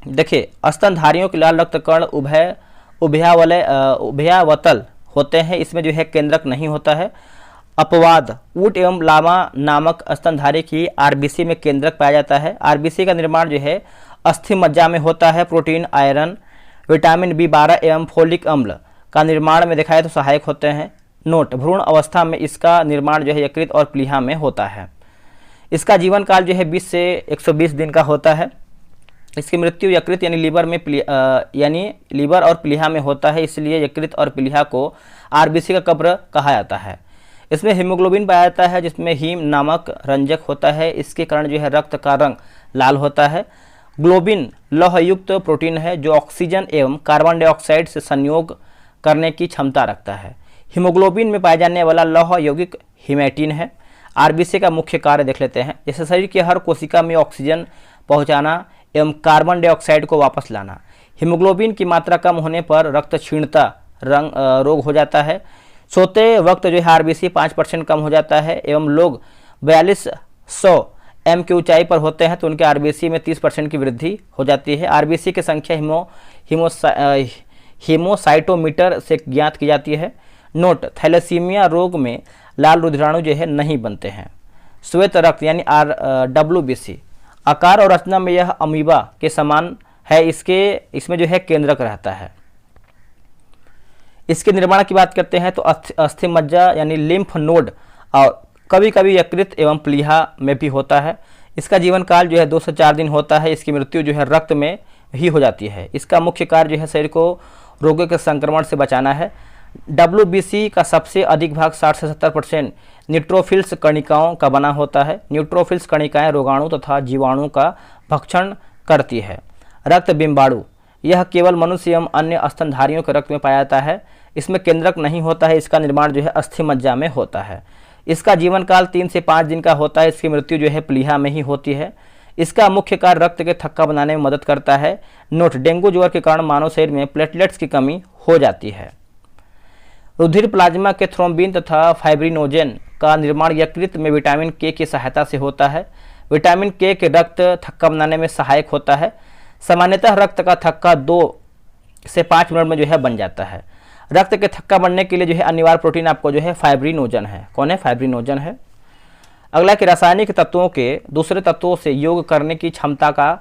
देखिए स्तनधारियों के लाल रक्तकण उभयावतल होते हैं। इसमें जो है केंद्रक नहीं होता है। अपवाद, ऊंट एवं लामा नामक स्तनधारी की आरबीसी में केंद्रक पाया जाता है। आरबीसी का निर्माण जो है अस्थि मज्जा में होता है। प्रोटीन, आयरन, विटामिन B12 एवं फोलिक अम्ल का निर्माण में दिखाए तो सहायक होते हैं। नोट, भ्रूण अवस्था में इसका निर्माण जो है यकृत और प्लीहा में होता है। इसका जीवन काल जो है 20 से 120 दिन का होता है। इसकी मृत्यु यकृत यानी लीवर और प्लीहा में होता है, इसलिए यकृत और प्लीहा को आरबीसी का कब्र कहा जाता है। इसमें हीमोग्लोबिन पाया जाता है जिसमें हीम नामक रंजक होता है। इसके कारण जो है रक्त का रंग लाल होता है। ग्लोबिन लौहयुक्त प्रोटीन है जो ऑक्सीजन एवं कार्बन डाइऑक्साइड से संयोग करने की क्षमता रखता है। हीमोग्लोबिन में पाए जाने वाला लौह यौगिक हीमैटिन है। आरबीसी का मुख्य कार्य देख लेते हैं जैसे शरीर की हर कोशिका में ऑक्सीजन पहुंचाना एवं कार्बन डाइऑक्साइड को वापस लाना। हीमोग्लोबिन की मात्रा कम होने पर रक्त क्षीणता रोग हो जाता है। सोते वक्त जो है आरबीसी 5% कम हो जाता है एवं लोग 4200 एम की ऊंचाई पर होते हैं तो उनके आरबीसी में 30% की वृद्धि हो जाती है। आरबीसी की संख्या हीमोसाइटोमीटर से ज्ञात की जाती है। नोट, थैलेसीमिया रोग में लाल रुधिराणु जो है नहीं बनते हैं। श्वेत रक्त यानी WBC, आकार और रचना में यह अमीबा के समान है, इसमें जो है केंद्रक रहता है। इसके निर्माण की बात करते हैं तो अस्थि मज्जा यानी लिम्फ नोड और कभी कभी यकृत एवं प्लीहा में भी होता है। इसका जीवन काल जो है 2 से 4 दिन होता है। इसकी मृत्यु जो है रक्त में ही हो जाती है। इसका मुख्य कार्य जो है शरीर को रोगों के संक्रमण से बचाना है। WBC का सबसे अधिक भाग 60 से 70% न्यूट्रोफिल्स कणिकाओं का बना होता है। न्यूट्रोफिल्स कणिकाएं रोगाणु तथा जीवाणु का भक्षण करती है। रक्त बिंबाणु, यह केवल मनुष्य एवं अन्य स्तनधारियों के रक्त में पाया जाता है। इसमें केंद्रक नहीं होता है। इसका निर्माण जो है अस्थि मज्जा में होता है। इसका जीवन काल 3 से 5 दिन का होता है। इसकी मृत्यु जो है प्लीहा में ही होती है। इसका मुख्य कार्य रक्त के थक्का बनाने में मदद करता है। नोट, डेंगू ज्वर के कारण मानव शरीर में प्लेटलेट्स की कमी हो जाती है। रुधिर प्लाज्मा के थ्रोम्बिन तथा फाइब्रिनोजेन का निर्माण यकृत में विटामिन के की सहायता से होता है। विटामिन के रक्त थक्का बनाने में सहायक होता है। सामान्यतः रक्त का थक्का 2 से 5 मिनट में जो है बन जाता है। रक्त के थक्का बनने के लिए जो है अनिवार्य प्रोटीन आपको जो है फाइब्रिनोजन है। कौन है? फाइब्रिनोजन है। अगला कि रासायनिक तत्वों के दूसरे तत्वों से योग करने की क्षमता का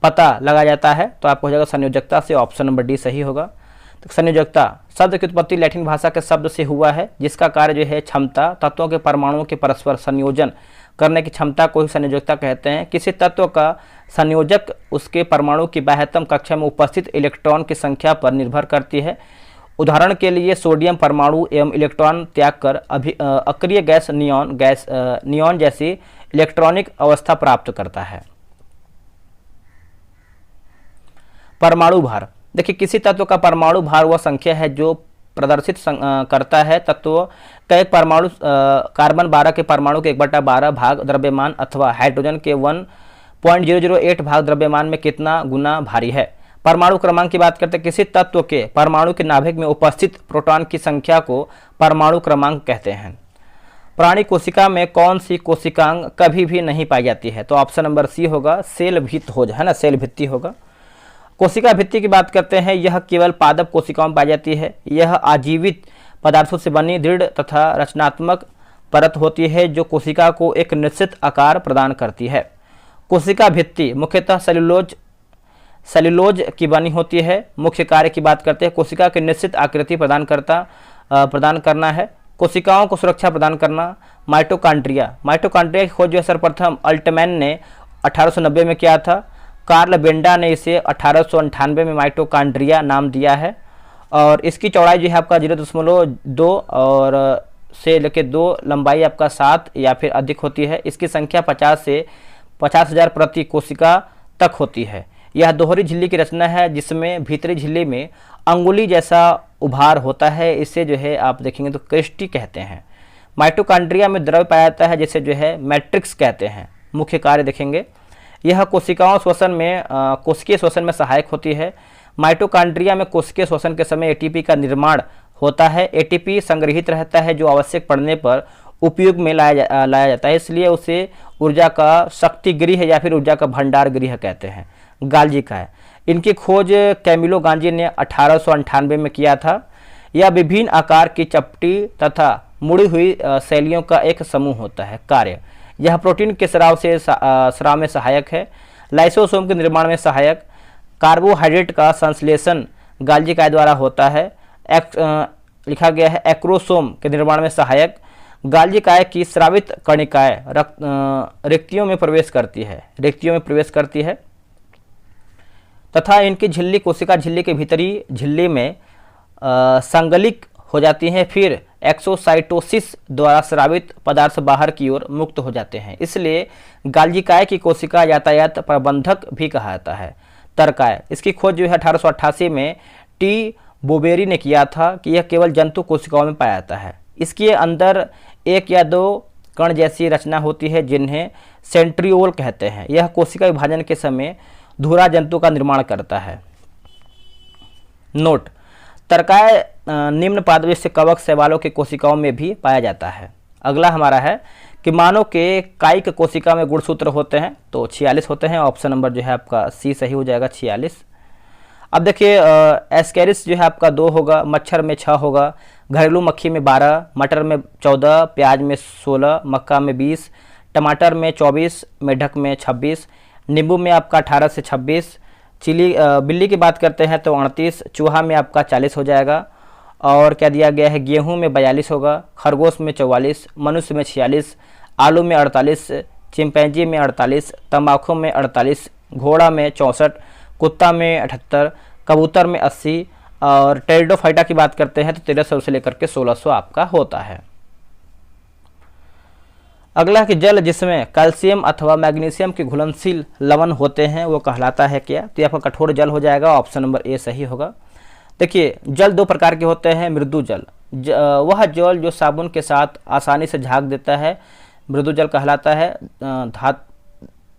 पता लगाया जाता है तो आपको हो जाएगा संयोजकता से। ऑप्शन नंबर डी सही होगा। तो संयोजकता शब्द की उत्पत्ति लैटिन भाषा के शब्द से हुआ है जिसका कार्य जो है क्षमता, तत्वों के परमाणुओं के परस्पर संयोजन करने की क्षमता को ही संयोजकता कहते हैं। किसी तत्व का संयोजक उसके परमाणु की बाह्यतम कक्षा में उपस्थित इलेक्ट्रॉन की संख्या पर निर्भर करती है। उदाहरण के लिए सोडियम परमाणु एवं इलेक्ट्रॉन त्याग कर अक्रिय गैस नियॉन जैसी इलेक्ट्रॉनिक अवस्था प्राप्त करता है। परमाणु भार, देखिए किसी तत्व का परमाणु भार वह संख्या है जो प्रदर्शित करता है तत्व का एक परमाणु कार्बन 12 के परमाणु के 1/12 भाग द्रव्यमान अथवा हाइड्रोजन के 1.008 भाग द्रव्यमान में कितना गुना भारी है। परमाणु क्रमांक की बात करते हैं, किसी तत्व के परमाणु के नाभिक में उपस्थित प्रोटॉन की संख्या को परमाणु क्रमांक कहते हैं। प्राणी कोशिका में कौन सी कोशिकांग कभी भी नहीं पाई जाती है तो ऑप्शन नंबर सी होगा, सेल भित्ति हो है ना, सेल भित्ति होगा। कोशिका भित्ति की बात करते हैं, यह केवल पादप कोशिकाओं में पाई जाती है। यह आजीवित पदार्थों से बनी दृढ़ तथा रचनात्मक परत होती है जो कोशिका को एक निश्चित आकार प्रदान करती है। कोशिका भित्ति मुख्यतः सेल्यूलोज की बनी होती है। मुख्य कार्य की बात करते हैं, कोशिका की निश्चित आकृति प्रदान करना है। कोशिकाओं को सुरक्षा प्रदान करना। माइटोकॉन्ड्रिया की खोज जो है सर्वप्रथम अल्टमैन ने 1890 में किया था। कार्ल बेंडा ने इसे 1898 में माइटोकॉन्ड्रिया नाम दिया है। और इसकी चौड़ाई जो है आपका 0.2 और से लेकर 2 लंबाई आपका 7 या फिर अधिक होती है। इसकी संख्या 50 से 50,000 प्रति कोशिका तक होती है। यह दोहरी झिल्ली की रचना है जिसमें भीतरी झिल्ली में अंगुली जैसा उभार होता है। इसे जो है आप देखेंगे तो क्रिस्टी कहते हैं। माइटोकॉन्ड्रिया में द्रव्य पाया जाता है जिसे जो है मैट्रिक्स कहते हैं। मुख्य कार्य देखेंगे, यह कोशिकीय श्वसन में सहायक होती है। माइटोकॉन्ड्रिया में कोशिकीय श्वसन के समय एटीपी का निर्माण होता है। एटीपी संग्रहित रहता है जो आवश्यक पड़ने पर उपयोग में लाया जाता है, इसलिए उसे ऊर्जा का शक्ति गृह या फिर ऊर्जा का भंडार गृह कहते हैं। गाल्जी का है, इनकी खोज कैमिलो गांजी ने 1898 में किया था। यह विभिन्न आकार की चपटी तथा मुड़ी हुई शैलियों का एक समूह होता है। कार्य, यह प्रोटीन के स्राव में सहायक है। लाइसोसोम के निर्माण में सहायक। कार्बोहाइड्रेट का संश्लेषण गाल्जी काय द्वारा होता है। लिखा गया है एक्रोसोम के निर्माण में सहायक। गाल्जी काय की स्रावित कणिकाएं रिक्तियों में प्रवेश करती है तथा इनकी झिल्ली कोशिका झिल्ली के भीतरी झिल्ली में संगलिक हो जाती हैं। फिर एक्सोसाइटोसिस द्वारा स्रावित पदार्थ बाहर की ओर मुक्त हो जाते हैं, इसलिए गाल्जिकाय की कोशिका यातायात प्रबंधक भी कहा जाता है। तरकाय, इसकी खोज जो है 1888 में टी बोबेरी ने किया था कि यह केवल जंतु कोशिकाओं में पाया जाता है। इसके अंदर 1 या 2 कण जैसी रचना होती है जिन्हें सेंट्रियोल कहते हैं। यह कोशिका विभाजन के समय धुरा जंतु का निर्माण करता है। नोट, तरकाय निम्न पादविष्ट कवक शैवालों के कोशिकाओं में भी पाया जाता है। अगला हमारा है कि मानव के कायिक कोशिका में गुणसूत्र होते हैं, तो 46 होते हैं। ऑप्शन नंबर जो है आपका सी सही हो जाएगा, 46। अब देखिए एस्केरिस जो है आपका 2 होगा, मच्छर में 6 होगा, घरेलू मक्खी में 12, मटर में 14, प्याज में 16, मक्का में 20, टमाटर में 24, मेढक में 26, नींबू में आपका 18 से 26, बिल्ली की बात करते हैं तो 38, चूहा में आपका 40 हो जाएगा। और क्या दिया गया है, गेहूं में 42 होगा, खरगोश में 44, मनुष्य में 46, आलू में 48, चिंपैंजी में 48, तंबाकू में 48, घोड़ा में 64, कुत्ता में 78, कबूतर में 80 और टेरिडोफाइटा की बात करते हैं तो 1300 से लेकर के 1600 आपका होता है। अगला कि जल जिसमें कैल्शियम अथवा मैग्नीशियम के घुलनशील लवण होते हैं वो कहलाता है क्या, तो ये आपका कठोर जल हो जाएगा। ऑप्शन नंबर ए सही होगा। देखिए जल 2 प्रकार के होते हैं, मृदु जल वह जल जो साबुन के साथ आसानी से झाग देता है, मृदु जल कहलाता है।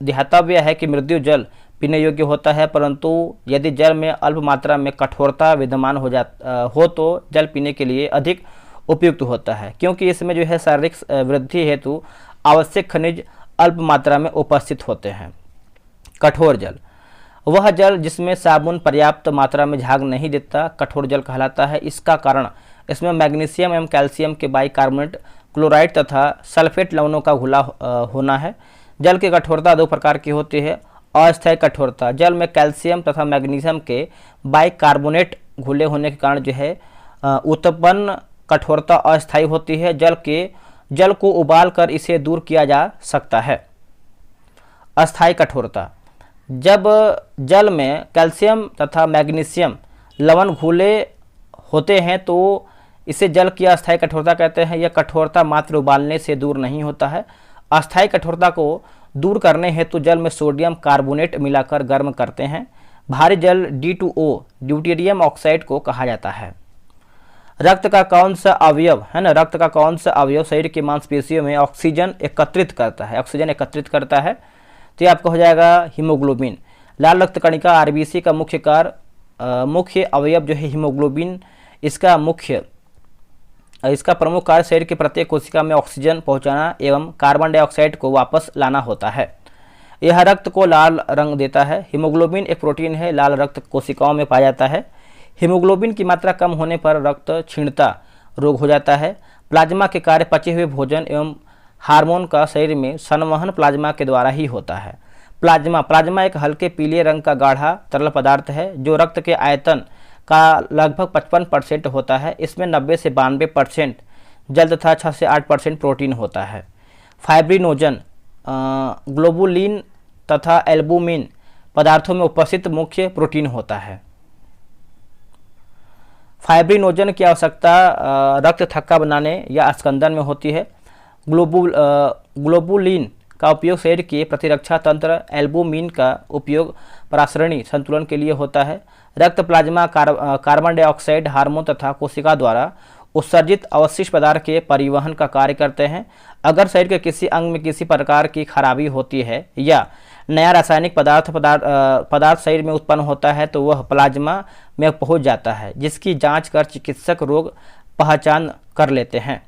ध्यातव्य है कि मृदु जल पीने योग्य होता है, परंतु यदि जल में अल्प मात्रा में कठोरता विद्यमान हो तो जल पीने के लिए अधिक उपयुक्त होता है, क्योंकि इसमें जो है शारीरिक वृद्धि हेतु आवश्यक खनिज अल्प मात्रा में उपस्थित होते हैं। कठोर जल वह जल जिसमें साबुन पर्याप्त मात्रा में झाग नहीं देता, कठोर जल कहलाता है। इसका कारण इसमें मैग्नीशियम एवं कैल्शियम के बाइकार्बोनेट, क्लोराइड तथा सल्फेट लवणों का घुला होना है। जल की कठोरता 2 प्रकार की होती है। अस्थायी कठोरता, जल में कैल्शियम तथा मैग्नीशियम के बाइकार्बोनेट घुले होने के कारण जो है उत्पन्न कठोरता अस्थायी होती है। जल को उबाल कर इसे दूर किया जा सकता है। अस्थायी कठोरता, जब जल में कैल्शियम तथा मैग्नीशियम लवण घुले होते हैं तो इसे जल की अस्थायी कठोरता कहते हैं। यह कठोरता मात्र उबालने से दूर नहीं होता है। अस्थायी कठोरता को दूर करने हेतु जल में सोडियम कार्बोनेट मिलाकर गर्म करते हैं। भारी जल D2O ड्यूटेरियम ऑक्साइड को कहा जाता है। रक्त का कौन सा अवयव है ना, रक्त का कौन सा अवयव शरीर की मांसपेशियों में ऑक्सीजन एकत्रित करता है, तो ये आपका हो जाएगा हीमोग्लोबिन। लाल रक्त कणिका आरबीसी का मुख्य अवयव जो है हीमोग्लोबिन। इसका प्रमुख कार्य शरीर की प्रत्येक कोशिका में ऑक्सीजन पहुंचाना एवं कार्बन डाइऑक्साइड को वापस लाना होता है। यह रक्त को लाल रंग देता है। हीमोग्लोबिन एक प्रोटीन है, लाल रक्त कोशिकाओं में पाया जाता है। हीमोग्लोबिन की मात्रा कम होने पर रक्त क्षीणता रोग हो जाता है। प्लाज्मा के कार्य पचे हुए भोजन एवं हार्मोन का शरीर में संवहन प्लाज्मा के द्वारा ही होता है। प्लाज्मा एक हल्के पीले रंग का गाढ़ा तरल पदार्थ है जो रक्त के आयतन का लगभग 55% होता है। इसमें 90 से 92% जल तथा 6 से 8% प्रोटीन होता है। फाइब्रिनोजन, ग्लोबुलिन तथा एल्बुमिन पदार्थों में उपस्थित मुख्य प्रोटीन होता है। फाइब्रिनोजन की आवश्यकता रक्त थक्का बनाने या स्कंदन में होती है। ग्लोबुलिन का उपयोग शरीर के प्रतिरक्षा तंत्र, एल्बुमिन का उपयोग परासरणी संतुलन के लिए होता है। रक्त प्लाज्मा कार्बन डाइऑक्साइड, हार्मोन तथा कोशिका द्वारा उत्सर्जित अवशिष्ट पदार्थ के परिवहन का कार्य करते हैं। अगर शरीर के किसी अंग में किसी प्रकार की खराबी होती है या नया रासायनिक पदार्थ शरीर में उत्पन्न होता है तो वह प्लाज्मा में पहुंच जाता है, जिसकी जांच कर चिकित्सक रोग पहचान कर लेते हैं।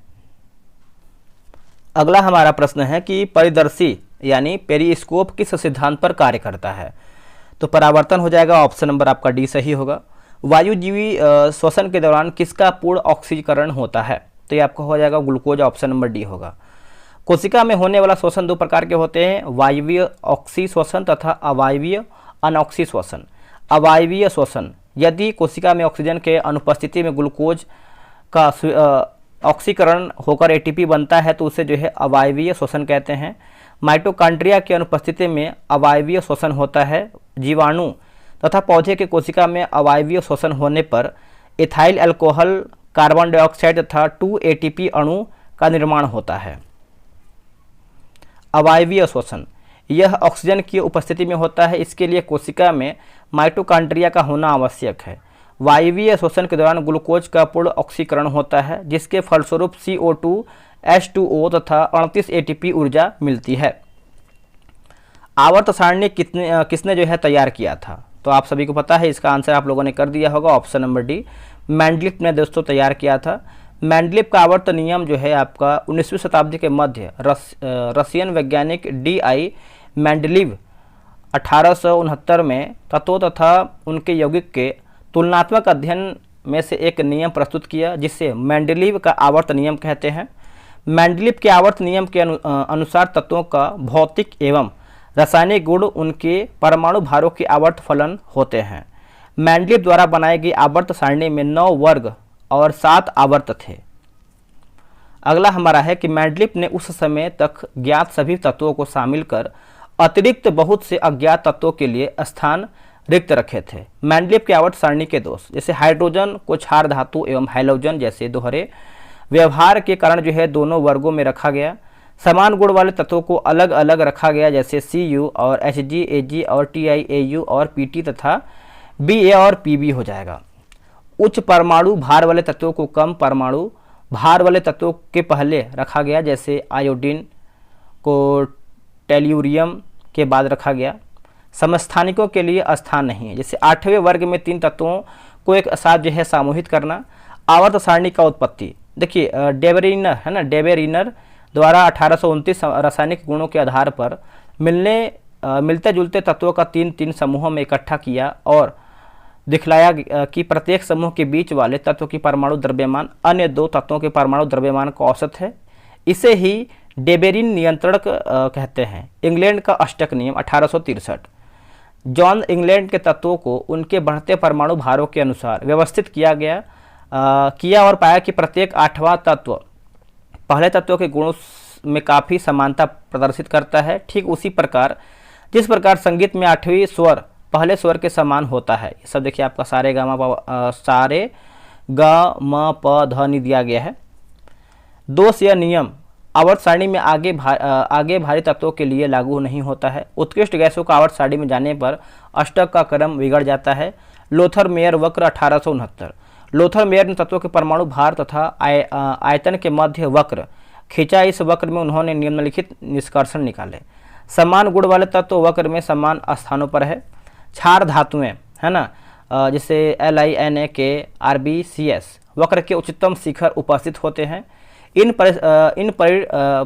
अगला हमारा प्रश्न है कि परिदर्शी यानी पेरिस्कोप किस सिद्धांत पर कार्य करता है, तो परावर्तन हो जाएगा। ऑप्शन नंबर आपका डी सही होगा। वायुजीवी श्वसन के दौरान किसका पूर्ण ऑक्सीकरण होता है, तो ये आपका हो जाएगा ग्लूकोज। ऑप्शन नंबर डी होगा। कोशिका में होने वाला श्वसन 2 प्रकार के होते हैं, वायवीय ऑक्सी श्वसन तथा अवायवीय अनऑक्सी श्वसन। अवायवीय श्वसन, यदि कोशिका में ऑक्सीजन के अनुपस्थिति में ग्लूकोज का ऑक्सीकरण होकर एटीपी बनता है तो उसे जो है अवायवीय श्वसन कहते हैं। माइटोकॉन्ड्रिया की अनुपस्थिति में अवायवीय श्वसन होता है। जीवाणु तथा पौधे के कोशिका में अवायवीय श्वसन होने पर इथाइल अल्कोहल, कार्बन डाइऑक्साइड तथा 2 एटीपी अणु का निर्माण होता है। अवायवीय श्वसन, यह ऑक्सीजन की उपस्थिति में होता है। इसके लिए कोशिका में माइटोकॉन्ड्रिया का होना आवश्यक है। वायवीय श्वसन के दौरान ग्लूकोज का पूर्ण ऑक्सीकरण होता है, जिसके फलस्वरूप CO2, H2O तथा 38 एटीपी ऊर्जा मिलती है। आवर्त सारणी किसने जो है तैयार किया था, तो आप सभी को पता है, इसका आंसर आप लोगों ने कर दिया होगा। ऑप्शन नंबर डी, मेंडलिफ ने दोस्तों तैयार किया था। मेंडलीव का आवर्त नियम जो है आपका 19वीं शताब्दी के मध्य रशियन वैज्ञानिक DI मेंडलीव 1869 में तत्वों तथा उनके यौगिक के तुलनात्मक अध्ययन में से एक नियम प्रस्तुत किया, जिसे मेंडलीव का आवर्त नियम कहते हैं। मेंडलीव के आवर्त नियम के अनुसार तत्वों का भौतिक एवं रासायनिक गुण उनके परमाणु भारों के आवर्त फलन होते हैं। मेंडलीव द्वारा बनाई गई आवर्त सारणी में 9 वर्ग और 7 आवर्त थे। अगला हमारा है कि मेंडलीव ने उस समय तक ज्ञात सभी तत्वों को शामिल कर अतिरिक्त बहुत से अज्ञात तत्वों के लिए स्थान रिक्त रखे थे। मेंडलीव के आवर्त सारणी के दोष, जैसे हाइड्रोजन को क्षार धातु एवं हैलोजन जैसे दोहरे व्यवहार के कारण जो है दोनों वर्गों में रखा गया। समान गुण वाले तत्वों को अलग अलग रखा गया, जैसे Cu और Hg, Ag और Ti, Au और Pt तथा Ba और Pb हो जाएगा। उच्च परमाणु भार वाले तत्वों को कम परमाणु भार वाले तत्वों के पहले रखा गया, जैसे आयोडीन को टेल्यूरियम के बाद रखा गया। समस्थानिकों के लिए स्थान नहीं है, जैसे 8वें वर्ग में 3 तत्वों को एक साथ जो है सामूहित करना। आवर्त सारणी का उत्पत्ति देखिए, डेबेरिनर है ना, डेबेरिनर द्वारा 1829 रासायनिक गुणों के आधार पर मिलते जुलते तत्वों का 3 समूहों में इकट्ठा किया और दिखलाया कि प्रत्येक समूह के बीच वाले तत्व की परमाणु द्रव्यमान अन्य 2 तत्वों के परमाणु द्रव्यमान का औसत है। इसे ही डेबेरिन नियंत्रण कहते हैं। इंग्लैंड का अष्टक नियम 1863, जॉन इंग्लैंड के तत्वों को उनके बढ़ते परमाणु भारों के अनुसार व्यवस्थित किया और पाया कि प्रत्येक 8वां तत्व पहले तत्व के गुणों में काफ़ी समानता प्रदर्शित करता है। ठीक उसी प्रकार जिस प्रकार संगीत में 8वीं स्वर पहले स्वर के समान होता है। ये सब देखिए आपका सारे ग म प ध नि दिया गया है। दोष या नियम आवर्त सारणी में आगे भारी तत्वों के लिए लागू नहीं होता है। उत्कृष्ट गैसों का आवर्त सारणी में जाने पर अष्टक का क्रम बिगड़ जाता है। लोथर मेयर वक्र 1869, लोथर मेयर ने तत्वों के परमाणु भार तथा आयतन के मध्य वक्र खींचा। इस वक्र में उन्होंने निम्नलिखित निष्कर्षण निकाले। समान गुण वाले तत्व वक्र में समान स्थानों पर है। क्षार धातुएं है ना, जैसे LiNa RbCs वक्र के उच्चतम शिखर उपस्थित होते हैं। इन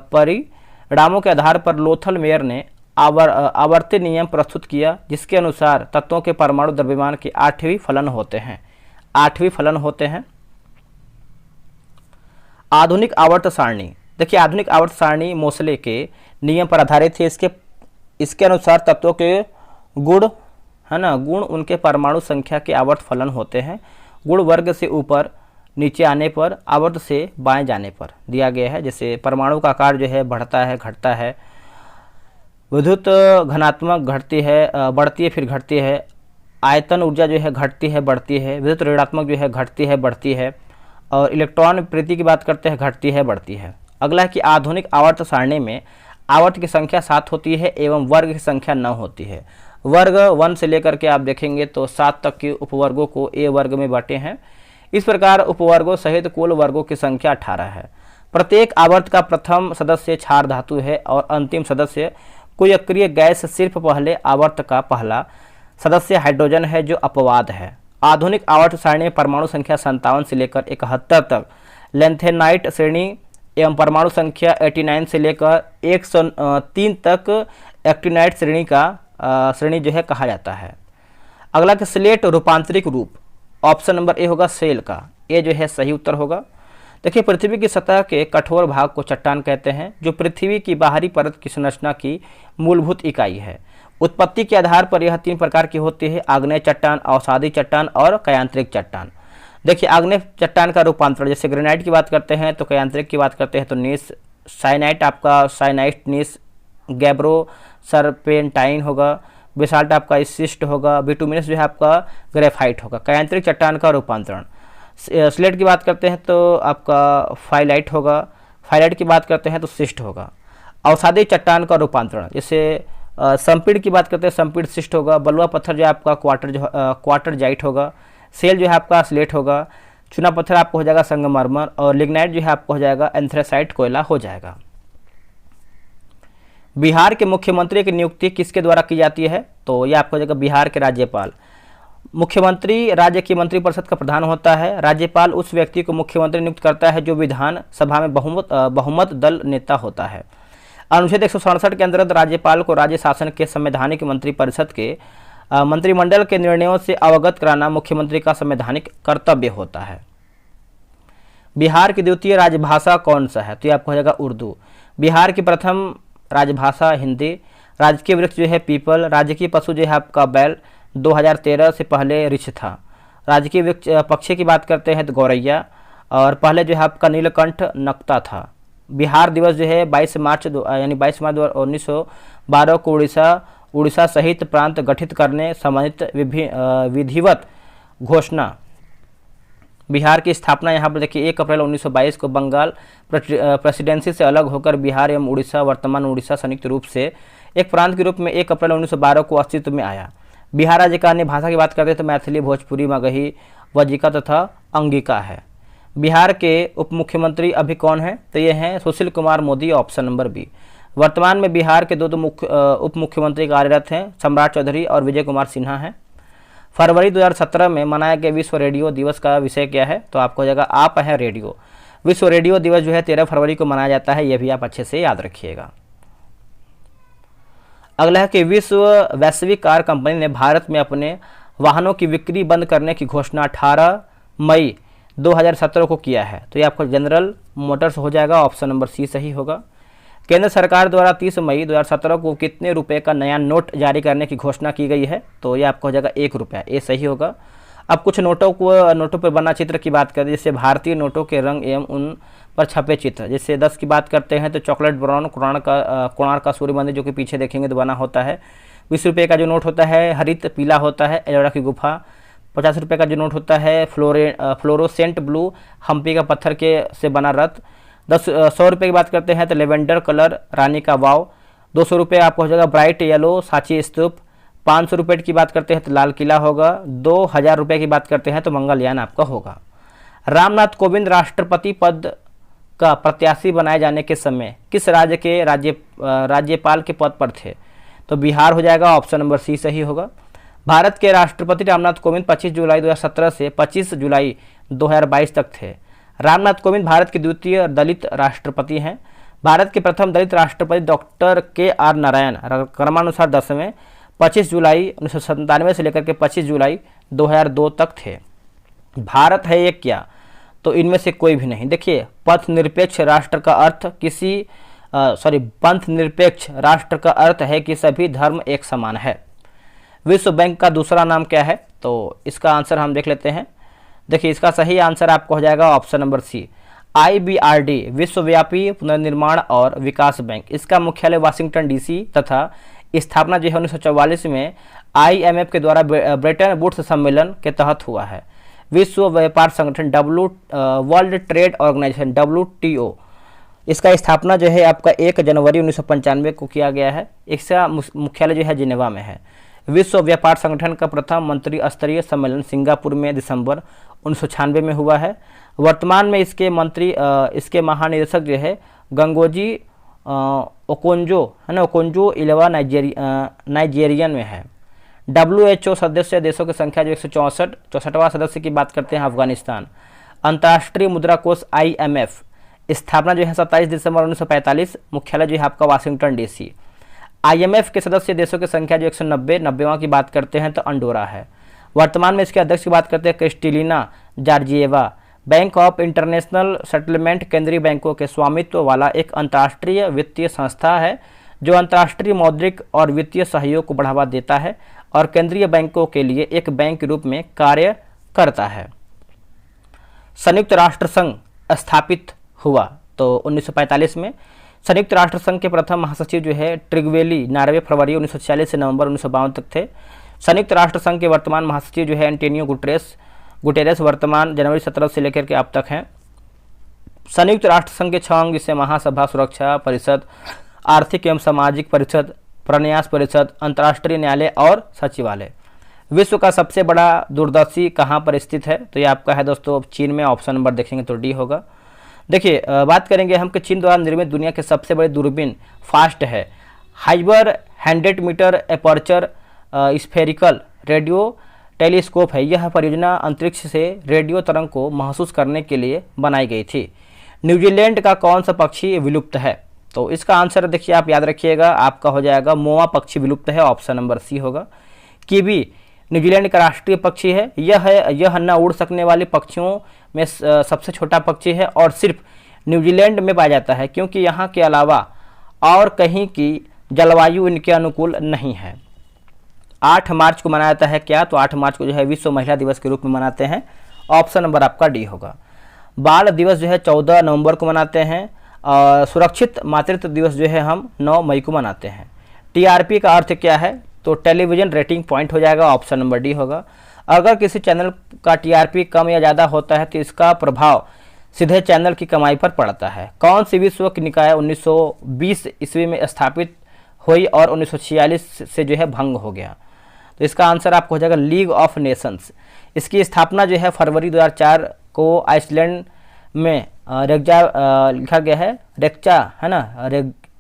परिणामों के आधार पर लोथर मेयर ने आवर्ती नियम प्रस्तुत किया, जिसके अनुसार तत्वों के परमाणु द्रव्यमान के 8वें फलन होते हैं। आधुनिक आवर्त सारणी देखिए, आधुनिक आवर्त सारणी मोसले के नियम पर आधारित है। इसके अनुसार तत्वों के गुण है ना, गुण उनके परमाणु संख्या के आवर्त फलन होते हैं। गुण वर्ग से ऊपर नीचे आने पर, आवर्त से बाएं जाने पर दिया गया है। जैसे परमाणु का आकार जो है बढ़ता है घटता है, विद्युत घनात्मक बढ़ती है फिर घटती है, आयतन ऊर्जा जो है घटती है बढ़ती है, विद्युत ऋणात्मक जो है घटती है बढ़ती है, और इलेक्ट्रॉन प्रीति की बात करते हैं घटती है बढ़ती है। अगला है कि आधुनिक आवर्त सारणी में आवर्त की संख्या 7 होती है एवं वर्ग की संख्या 9 होती है। वर्ग 1 से लेकर के आप देखेंगे तो 7 तक के उपवर्गों को A वर्ग में बांटे हैं। इस प्रकार उपवर्गों सहित कुल वर्गों की संख्या 18 है। प्रत्येक आवर्त का प्रथम सदस्य क्षार धातु है और अंतिम सदस्य कोई अक्रिय गैस। सिर्फ पहले आवर्त का पहला सदस्य हाइड्रोजन है जो अपवाद है। आधुनिक आवर्त सारणी में परमाणु संख्या 57 से लेकर 71 तक लेंथेनाइट श्रेणी एवं परमाणु संख्या 89 से लेकर 103 तक एक्टिनाइट श्रेणी जो है कहा जाता है। अगला कि स्लेट रूपांतरिक रूप, ऑप्शन नंबर ए होगा सेल का, ये जो है सही उत्तर होगा। देखिए, पृथ्वी की सतह के कठोर भाग को चट्टान कहते हैं, जो पृथ्वी की बाहरी परत की संरचना की मूलभूत इकाई है। उत्पत्ति के आधार पर यह 3 प्रकार की होती है: आग्नेय चट्टान, अवसादी चट्टान और कयांतरिक चट्टान। देखिए, आग्नेय चट्टान का रूपांतरण, जैसे ग्रेनाइट की बात करते हैं तो कयांतरिक की बात करते हैं तो नीस, साइनाइट आपका साइनाइट नीस, गैब्रो सरपेंटाइन होगा, बेसाल्ट आपका स्सिस्ट होगा, बिटुमिनस जो है आपका ग्रेफाइट होगा। कयांतरिक चट्टान का रूपांतरण, स्लेट की बात करते हैं तो आपका फाइलाइट होगा, फाइलाइट की बात करते हैं तो सिस्ट होगा। अवसादी चट्टान का रूपांतरण, जैसे संपीड़ की बात करते हैं संपीड़ सिस्ट होगा, बलुआ पत्थर जो है आपका क्वार्टर जाइट होगा, सेल जो है आपका स्लेट होगा, चूना पत्थर आपको हो जाएगा संगमरमर, और लिग्नाइट जो है आपको हो जाएगा एंथ्रेसाइट कोयला हो जाएगा। बिहार के मुख्यमंत्री की नियुक्ति किसके द्वारा की जाती है? तो ये आपको हो जाएगा बिहार के राज्यपाल। मुख्यमंत्री राज्य की मंत्रिपरिषद का प्रधान होता है। राज्यपाल उस व्यक्ति को मुख्यमंत्री नियुक्त करता है जो विधान सभा में बहुमत दल नेता होता है। अनुच्छेद 167 के अंतर्गत राज्यपाल को राज्य शासन के संवैधानिक मंत्रिपरिषद के मंत्रिमंडल के निर्णयों से अवगत कराना मुख्यमंत्री का संवैधानिक कर्तव्य होता है। बिहार की द्वितीय राजभाषा कौन सा है? तो ये आपको हो जाएगा उर्दू। बिहार की प्रथम राजभाषा हिंदी। राजकीय वृक्ष जो है पीपल। राजकीय पशु जो है आपका बैल, 2013 से पहले ऋछ था। राजकीय वृक्ष पक्षी की बात करते हैं तो गौरैया, और पहले जो है आपका नीलकंठ नक्ता था। बिहार दिवस जो है 22 मार्च 1912 को उड़ीसा सहित प्रांत गठित करने संबंधित विधिवत घोषणा। बिहार की स्थापना यहाँ पर देखिए 1 अप्रैल 1922 को बंगाल प्रेसिडेंसी से अलग होकर बिहार एवं उड़ीसा, वर्तमान उड़ीसा, संयुक्त रूप से एक प्रांत के रूप में 1 अप्रैल 1912 को अस्तित्व में आया। बिहार राज्य का अन्य भाषा की बात करते हैं तो मैथिली, भोजपुरी, मगही, वज्जिका तथा अंगिका है। बिहार के उप मुख्यमंत्री अभी कौन है? तो ये हैं Sushil Kumar Modi, option number B. वर्तमान में बिहार के दो उप मुख्यमंत्री कार्यरत हैं, सम्राट चौधरी और विजय कुमार सिन्हा हैं। फरवरी 2017 में मनाया गया विश्व रेडियो दिवस का विषय क्या है? तो आपको हो जाएगा आप है रेडियो। विश्व रेडियो दिवस जो है 13 फरवरी को मनाया जाता है, यह भी आप अच्छे से याद रखिएगा। अगला है कि विश्व वैश्विक कार कंपनी ने भारत में अपने वाहनों की बिक्री बंद करने की घोषणा 18 मई 2017 को किया है। तो ये आपको जनरल मोटर्स हो जाएगा, ऑप्शन नंबर सी सही होगा। केंद्र सरकार द्वारा 30 मई 2017 को कितने रुपए का नया नोट जारी करने की घोषणा की गई है? तो ये आपको हो जाएगा 1 रुपया, ये सही होगा। अब कुछ नोटों पर बना चित्र की बात करें, जैसे भारतीय नोटों के रंग एवं उन पर छपे चित्र। जैसे 10 की बात करते हैं तो चॉकलेट ब्राउन, कोणार्क का सूर्य मंदिर जो कि पीछे देखेंगे तो बना होता है। 20 रुपये का जो नोट होता है हरित पीला होता है, एलोरा की गुफा। 50 रुपये का जो नोट होता है फ्लोरोसेंट ब्लू, हम्पी का पत्थर से बना रथ। 100 रुपये की बात करते हैं तो लेवेंडर कलर, रानी का वाव। 200 रुपये आपको हो जाएगा ब्राइट येलो, सांची स्तूप। 500 रुपये की बात करते हैं तो लाल किला होगा। 2000 रुपये की बात करते हैं तो मंगलयान आपका होगा। रामनाथ कोविंद राष्ट्रपति पद का प्रत्याशी बनाए जाने के समय किस राज्य के राज्यपाल के पद पर थे? तो बिहार हो जाएगा, ऑप्शन नंबर सी सही होगा। भारत के राष्ट्रपति रामनाथ कोविंद 25 जुलाई 2017 से 25 जुलाई 2022 तक थे। रामनाथ कोविंद भारत के द्वितीय दलित राष्ट्रपति हैं। भारत के प्रथम दलित राष्ट्रपति डॉक्टर KR नारायण क्रमानुसार 10वें 25 जुलाई 1997 से लेकर के 25 जुलाई 2002 तक थे। भारत है एक क्या? तो इनमें से कोई भी नहीं। देखिए पंथ निरपेक्ष राष्ट्र का अर्थ है कि सभी धर्म एक समान है। विश्व बैंक का दूसरा नाम क्या है? तो इसका आंसर हम देख लेते हैं। देखिए इसका सही आंसर आपको हो जाएगा ऑप्शन नंबर सी, IBRD, विश्वव्यापी पुनर्निर्माण और विकास बैंक। इसका मुख्यालय वाशिंगटन DC तथा स्थापना जो है 1944 में IMF के द्वारा ब्रेटन वुड्स सम्मेलन के तहत हुआ है। विश्व व्यापार संगठन वर्ल्ड ट्रेड ऑर्गेनाइजेशन WTO, इसका स्थापना जो है आपका 1 जनवरी 1995 को किया गया है। इसका मुख्यालय जो है जिनेवा में है। विश्व व्यापार संगठन का प्रथम मंत्री स्तरीय सम्मेलन सिंगापुर में दिसंबर 1996 में हुआ है। वर्तमान में इसके महानिदेशक जो है गंगोजी ओकोंजो है ना, ओकोंजो इलेवा नाइजेरियन में है। WHO सदस्य देशों की संख्या जो 164वां सदस्य की बात करते हैं अफगानिस्तान। अंतर्राष्ट्रीय मुद्रा कोष IMF, स्थापना जो है 27 दिसंबर 1945, मुख्यालय जो है आपका वाशिंगटन DC। IMF के सदस्य देशों की संख्या जो 190वां की बात करते हैं तो अंडोरा है। वर्तमान में इसके अध्यक्ष की बात करते हैं Kristalina Georgieva. Bank of international settlement केंद्रीय बैंकों के स्वामित्व वाला एक अंतर्राष्ट्रीय वित्तीय संस्था है जो अंतर्राष्ट्रीय मौद्रिक और वित्तीय सहयोग को बढ़ावा देता है और केंद्रीय बैंकों के लिए एक बैंक के रूप में कार्य करता है। संयुक्त राष्ट्र संघ स्थापित हुआ तो 1945 में। संयुक्त राष्ट्र संघ के प्रथम महासचिव जो है ट्रिगवेली नार्वे, फरवरी 1946 से नवंबर 1952 तक थे। संयुक्त राष्ट्र संघ के वर्तमान महासचिव जो है एंटोनियो गुटेरेस, वर्तमान जनवरी 17 से लेकर के अब तक हैं। संयुक्त राष्ट्र संघ के 6 अंग जिससे महासभा, सुरक्षा परिषद, आर्थिक एवं सामाजिक परिषद, प्रन्यास परिषद, अंतर्राष्ट्रीय न्यायालय और सचिवालय। विश्व का सबसे बड़ा दूरदर्शी कहाँ पर स्थित है? तो ये आपका है दोस्तों चीन में, ऑप्शन नंबर देखेंगे तो डी होगा। देखिए बात करेंगे हम कि चीन द्वारा निर्मित दुनिया के सबसे बड़े दूरबीन फास्ट है हाइबर 100 metre aperture spherical radio telescope है। यह परियोजना अंतरिक्ष से रेडियो तरंग को महसूस करने के लिए बनाई गई थी। न्यूजीलैंड का कौन सा पक्षी विलुप्त है? तो इसका आंसर देखिए आप याद रखिएगा, आपका हो जाएगा मोआ पक्षी विलुप्त है, ऑप्शन नंबर सी होगा। कीवी न्यूजीलैंड का राष्ट्रीय पक्षी है। यह न उड़ सकने वाले पक्षियों में सबसे छोटा पक्षी है और सिर्फ न्यूजीलैंड में पाया जाता है, क्योंकि यहाँ के अलावा और कहीं की जलवायु इनके अनुकूल नहीं है। 8 मार्च को मनाया जाता है क्या? तो 8 मार्च को जो है विश्व महिला दिवस के रूप में मनाते हैं, ऑप्शन नंबर आपका डी होगा। बाल दिवस जो है 14 नवंबर को मनाते हैं और सुरक्षित मातृत्व दिवस जो है हम 9 मई को मनाते हैं। टीआरपी का अर्थ क्या है? तो टेलीविजन रेटिंग पॉइंट हो जाएगा, ऑप्शन नंबर डी होगा। अगर किसी चैनल का टीआरपी कम या ज़्यादा होता है तो इसका प्रभाव सीधे चैनल की कमाई पर पड़ता है। कौन सी विश्व निकाय 1920 ईस्वी में स्थापित हुई और 1946 से जो है भंग हो गया? तो इसका आंसर आपको हो जाएगा लीग ऑफ नेशंस। इसकी स्थापना जो है फरवरी 2004 को आइसलैंड में लिखा गया है, रेक्चा है ना,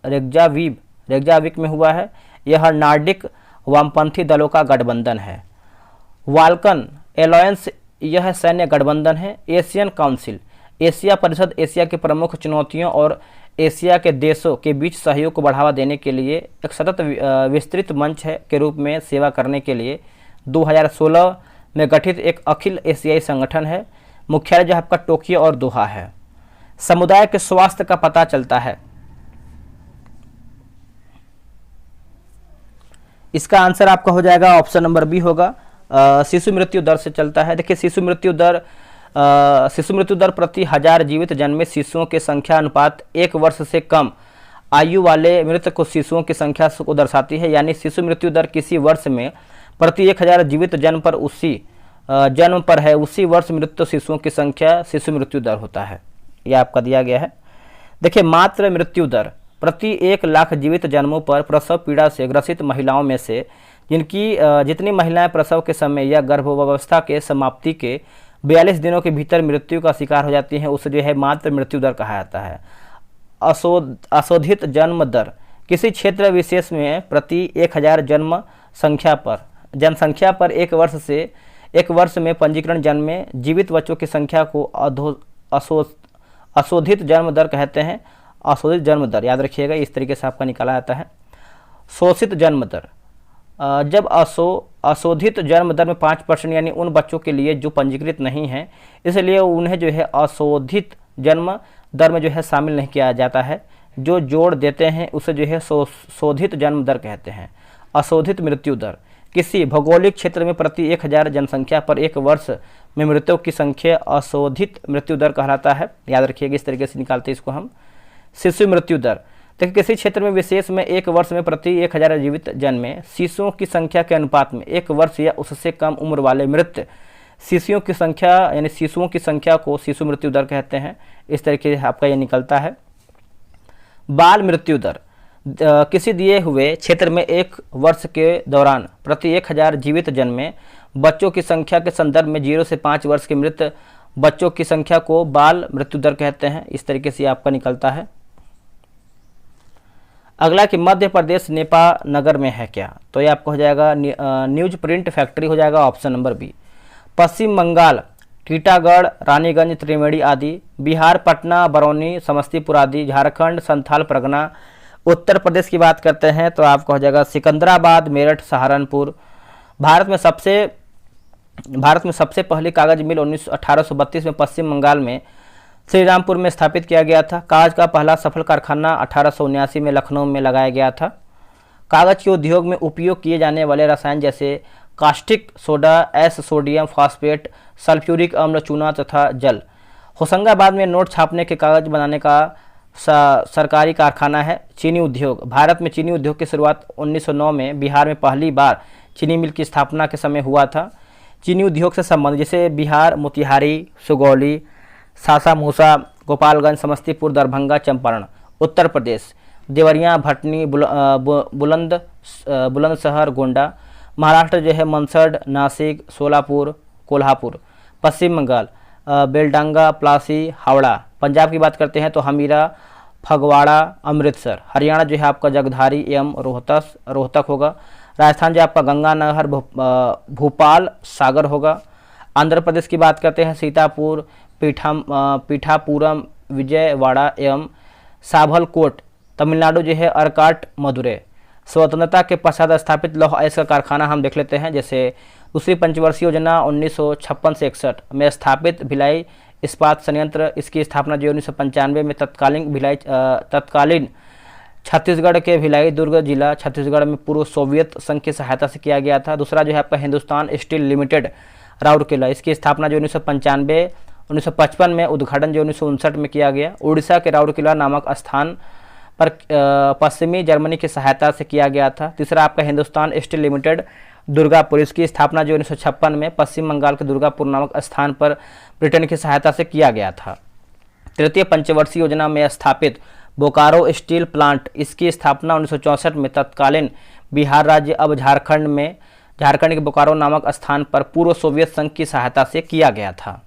रेक्जाविक में हुआ है। यह नार्डिक वामपंथी दलों का गठबंधन है। वाल्कन एलायंस यह सैन्य गठबंधन है। एशियन काउंसिल एशिया परिषद एशिया की प्रमुख चुनौतियों और एशिया के देशों के बीच सहयोग को बढ़ावा देने के लिए एक सतत विस्तृत मंच है के रूप में सेवा करने के लिए 2016 में गठित एक अखिल एशियाई संगठन है। मुख्यालय जो आपका टोक्यो और दोहा है। समुदाय के स्वास्थ्य का पता चलता है। इसका आंसर आपका हो जाएगा ऑप्शन नंबर बी होगा, शिशु मृत्यु दर से चलता है। देखिए शिशु मृत्यु दर प्रति 1000 जीवित जन्मे शिशुओं की संख्या अनुपात 1 वर्ष से कम आयु वाले मृत शिशुओं की संख्या को दर्शाती है। यानी शिशु मृत्यु दर किसी वर्ष में प्रति 1000 जीवित जन्म पर है उसी वर्ष मृत शिशुओं की संख्या शिशु मृत्यु दर होता है। यह आपका दिया गया है। देखिए मातृ मृत्यु दर प्रति 1 लाख जीवित जन्मों पर प्रसव पीड़ा से ग्रसित महिलाओं में से जितनी महिलाएं प्रसव के समय या गर्भावस्था के समाप्ति के 42 दिनों के भीतर मृत्यु का शिकार हो जाती हैं, उसे जो है मातृ मृत्यु दर कहा जाता है। अशोधित जन्म दर किसी क्षेत्र विशेष में प्रति 1000 जनसंख्या पर 1 वर्ष में पंजीकरण जन्मे जीवित बच्चों की संख्या को अशोधित जन्म दर कहते हैं। अशोधित जन्म दर याद रखिएगा, इस तरीके से आपका निकाला जाता है। शोषित जन्म दर जब अशोधित जन्म दर में 5% यानी उन बच्चों के लिए जो पंजीकृत नहीं हैं, इसलिए उन्हें जो है अशोधित जन्म दर में जो है शामिल नहीं किया जाता है। जो जोड़ देते हैं उसे जो है शोधित जन्म दर कहते हैं। अशोधित मृत्यु दर किसी भौगोलिक क्षेत्र में प्रति 1000 जनसंख्या पर 1 वर्ष में मृतकों की संख्या अशोधित मृत्यु दर कहलाता है। याद रखिएगा, इस तरीके से निकालते हैं इसको हम। शिशु मृत्यु दर देखिए किसी क्षेत्र में विशेष में 1 वर्ष में प्रति 1000 जीवित जन्मे शिशुओं की संख्या के अनुपात में 1 वर्ष या उससे कम उम्र वाले मृत शिशुओं की संख्या यानी शिशुओं की संख्या को शिशु मृत्यु दर कहते हैं। इस तरीके से आपका यह निकलता है। बाल मृत्यु दर किसी दिए हुए क्षेत्र में 1 वर्ष के दौरान प्रति 1000 जीवित जन्मे बच्चों की संख्या के संदर्भ में 0 से 5 वर्ष के मृत बच्चों की संख्या को बाल मृत्यु दर कहते हैं। इस तरीके से आपका निकलता है। अगला कि मध्य प्रदेश नेपा नगर में है क्या? तो ये आपको हो जाएगा न्यूज प्रिंट फैक्ट्री हो जाएगा, ऑप्शन नंबर बी। पश्चिम बंगाल टीटागढ़, रानीगंज, त्रिवेणी आदि। बिहार पटना, बरौनी, समस्तीपुर आदि। झारखंड संथाल परगना। उत्तर प्रदेश की बात करते हैं तो आपका हो जाएगा सिकंदराबाद, मेरठ, सहारनपुर। भारत में सबसे पहली कागज मिल 1832 में पश्चिम बंगाल में श्रीरामपुर में स्थापित किया गया था। कागज का पहला सफल कारखाना 1879 में लखनऊ में लगाया गया था। कागज के उद्योग में उपयोग किए जाने वाले रसायन जैसे caustic soda, sodium phosphate, sulphuric अम्ल, चूना तथा जल। होशंगाबाद में नोट छापने के कागज बनाने का सरकारी कारखाना है। चीनी उद्योग भारत में चीनी उद्योग की शुरुआत 1909 में बिहार में पहली बार चीनी मिल की स्थापना के समय हुआ था। चीनी उद्योग से संबंध जैसे बिहार मोतिहारी, सुगौली, सासा मूसा, गोपालगंज, समस्तीपुर, दरभंगा, चंपारण। उत्तर प्रदेश देवरिया, भटनी, बुलंदशहर, गोंडा। महाराष्ट्र जो है मंसड, नासिक, सोलापुर, कोल्हापुर। पश्चिम बंगाल बेलडांगा, प्लासी, हावड़ा। पंजाब की बात करते हैं तो हमीरा, फगवाड़ा, अमृतसर। हरियाणा जो है आपका जगधारी एवं रोहतक होगा। राजस्थान जो आपका गंगानगर, भोपाल, सागर होगा। आंध्र प्रदेश की बात करते हैं सीतापुर, पीठापुरम, विजयवाड़ा एवं साभलकोट। तमिलनाडु जो है अरकाट, मदुरै। स्वतंत्रता के पश्चात स्थापित लौह अयस्क का कारखाना हम देख लेते हैं। जैसे दूसरी पंचवर्षीय योजना 1956 से 61 में स्थापित भिलाई इस्पात संयंत्र, इसकी स्थापना जो 1995 में तत्कालीन छत्तीसगढ़ के भिलाई दुर्ग जिला छत्तीसगढ़ में पूर्व सोवियत संघ की सहायता से किया गया था। दूसरा जो है आपका हिंदुस्तान स्टील लिमिटेड राउरकेला, इसकी स्थापना जो 1955 में, उद्घाटन जो 1959 में किया गया। उड़ीसा के राउरकेला नामक स्थान पर पश्चिमी जर्मनी की सहायता से किया गया था। तीसरा आपका हिंदुस्तान स्टील लिमिटेड दुर्गापुर, इसकी स्थापना जो 1956 में पश्चिम बंगाल के दुर्गापुर नामक स्थान पर ब्रिटेन की सहायता से किया गया था। तृतीय पंचवर्षीय योजना में स्थापित बोकारो स्टील प्लांट, इसकी स्थापना 1964 में तत्कालीन बिहार राज्य अब झारखंड के बोकारो नामक स्थान पर पूर्व सोवियत संघ की सहायता से किया गया था।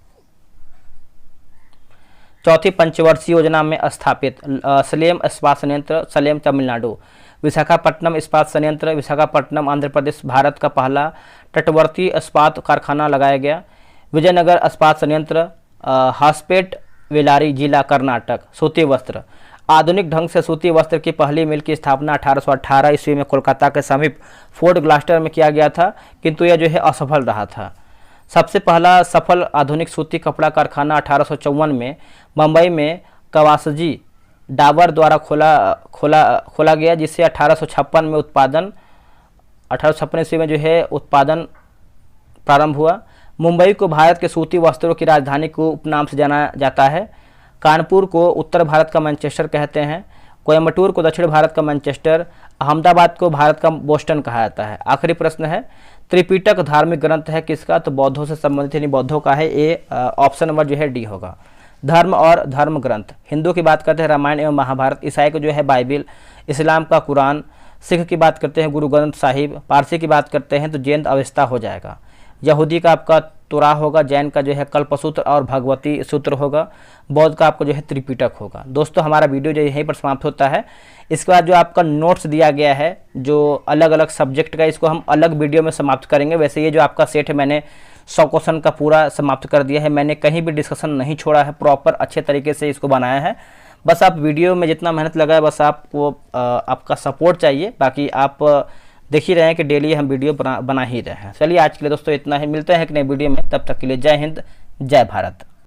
चौथी पंचवर्षीय योजना में स्थापित सलेम इस्पात संयंत्र, सलेम तमिलनाडु। विशाखापट्टनम इस्पात संयंत्र, विशाखापट्टनम आंध्र प्रदेश, भारत का पहला तटवर्ती इस्पात कारखाना लगाया गया। विजयनगर इस्पात संयंत्र, हासपेट, वेलारी जिला, कर्नाटक। सूती वस्त्र, आधुनिक ढंग से सूती वस्त्र की पहली मिल की स्थापना 1818 ईस्वी में कोलकाता के समीप फोर्ट ग्लास्टर में किया गया था, किंतु यह जो है असफल रहा था। सबसे पहला सफल आधुनिक सूती कपड़ा कारखाना 1854 में मुंबई में कवासजी डाबर द्वारा खोला गया, जिससे 1856 में 1856 ईस्वी में जो है उत्पादन प्रारंभ हुआ। मुंबई को भारत के सूती वस्त्रों की राजधानी के उपनाम से जाना जाता है। कानपुर को उत्तर भारत का मैनचेस्टर कहते हैं। कोयम्बटूर को दक्षिण भारत का मैनचेस्टर, अहमदाबाद को भारत का बोस्टन कहा जाता है। आखिरी प्रश्न है, त्रिपिटक धार्मिक ग्रंथ है किसका? तो बौद्धों से संबंधित यानी बौद्धों का है। ये ऑप्शन नंबर जो है डी होगा। धर्म और धर्म ग्रंथ, हिंदू की बात करते हैं रामायण एवं महाभारत, ईसाई को जो है बाइबिल, इस्लाम का कुरान, सिख की बात करते हैं गुरु ग्रंथ साहिब, पारसी की बात करते हैं तो जैन अवेस्ता हो जाएगा। यहूदी का आपका तुरा होगा, जैन का जो है कल्पसूत्र और भगवती सूत्र होगा, बौद्ध का आपको जो है त्रिपिटक होगा। दोस्तों हमारा वीडियो जो यहीं पर समाप्त होता है। इसके बाद जो आपका नोट्स दिया गया है जो अलग अलग सब्जेक्ट का, इसको हम अलग वीडियो में समाप्त करेंगे। वैसे ये जो आपका सेट है मैंने 100 क्वेश्चन का पूरा समाप्त कर दिया है, मैंने कहीं भी डिस्कशन नहीं छोड़ा है, प्रॉपर अच्छे तरीके से इसको बनाया है। बस आप वीडियो में जितना मेहनत लगा है बस आपको आपका सपोर्ट चाहिए, बाकी आप देख ही रहे हैं कि डेली हम वीडियो बना ही रहे हैं। चलिए आज के लिए दोस्तों इतना ही, मिलते हैं एक नए वीडियो में, तब तक के लिए जय हिंद, जय भारत।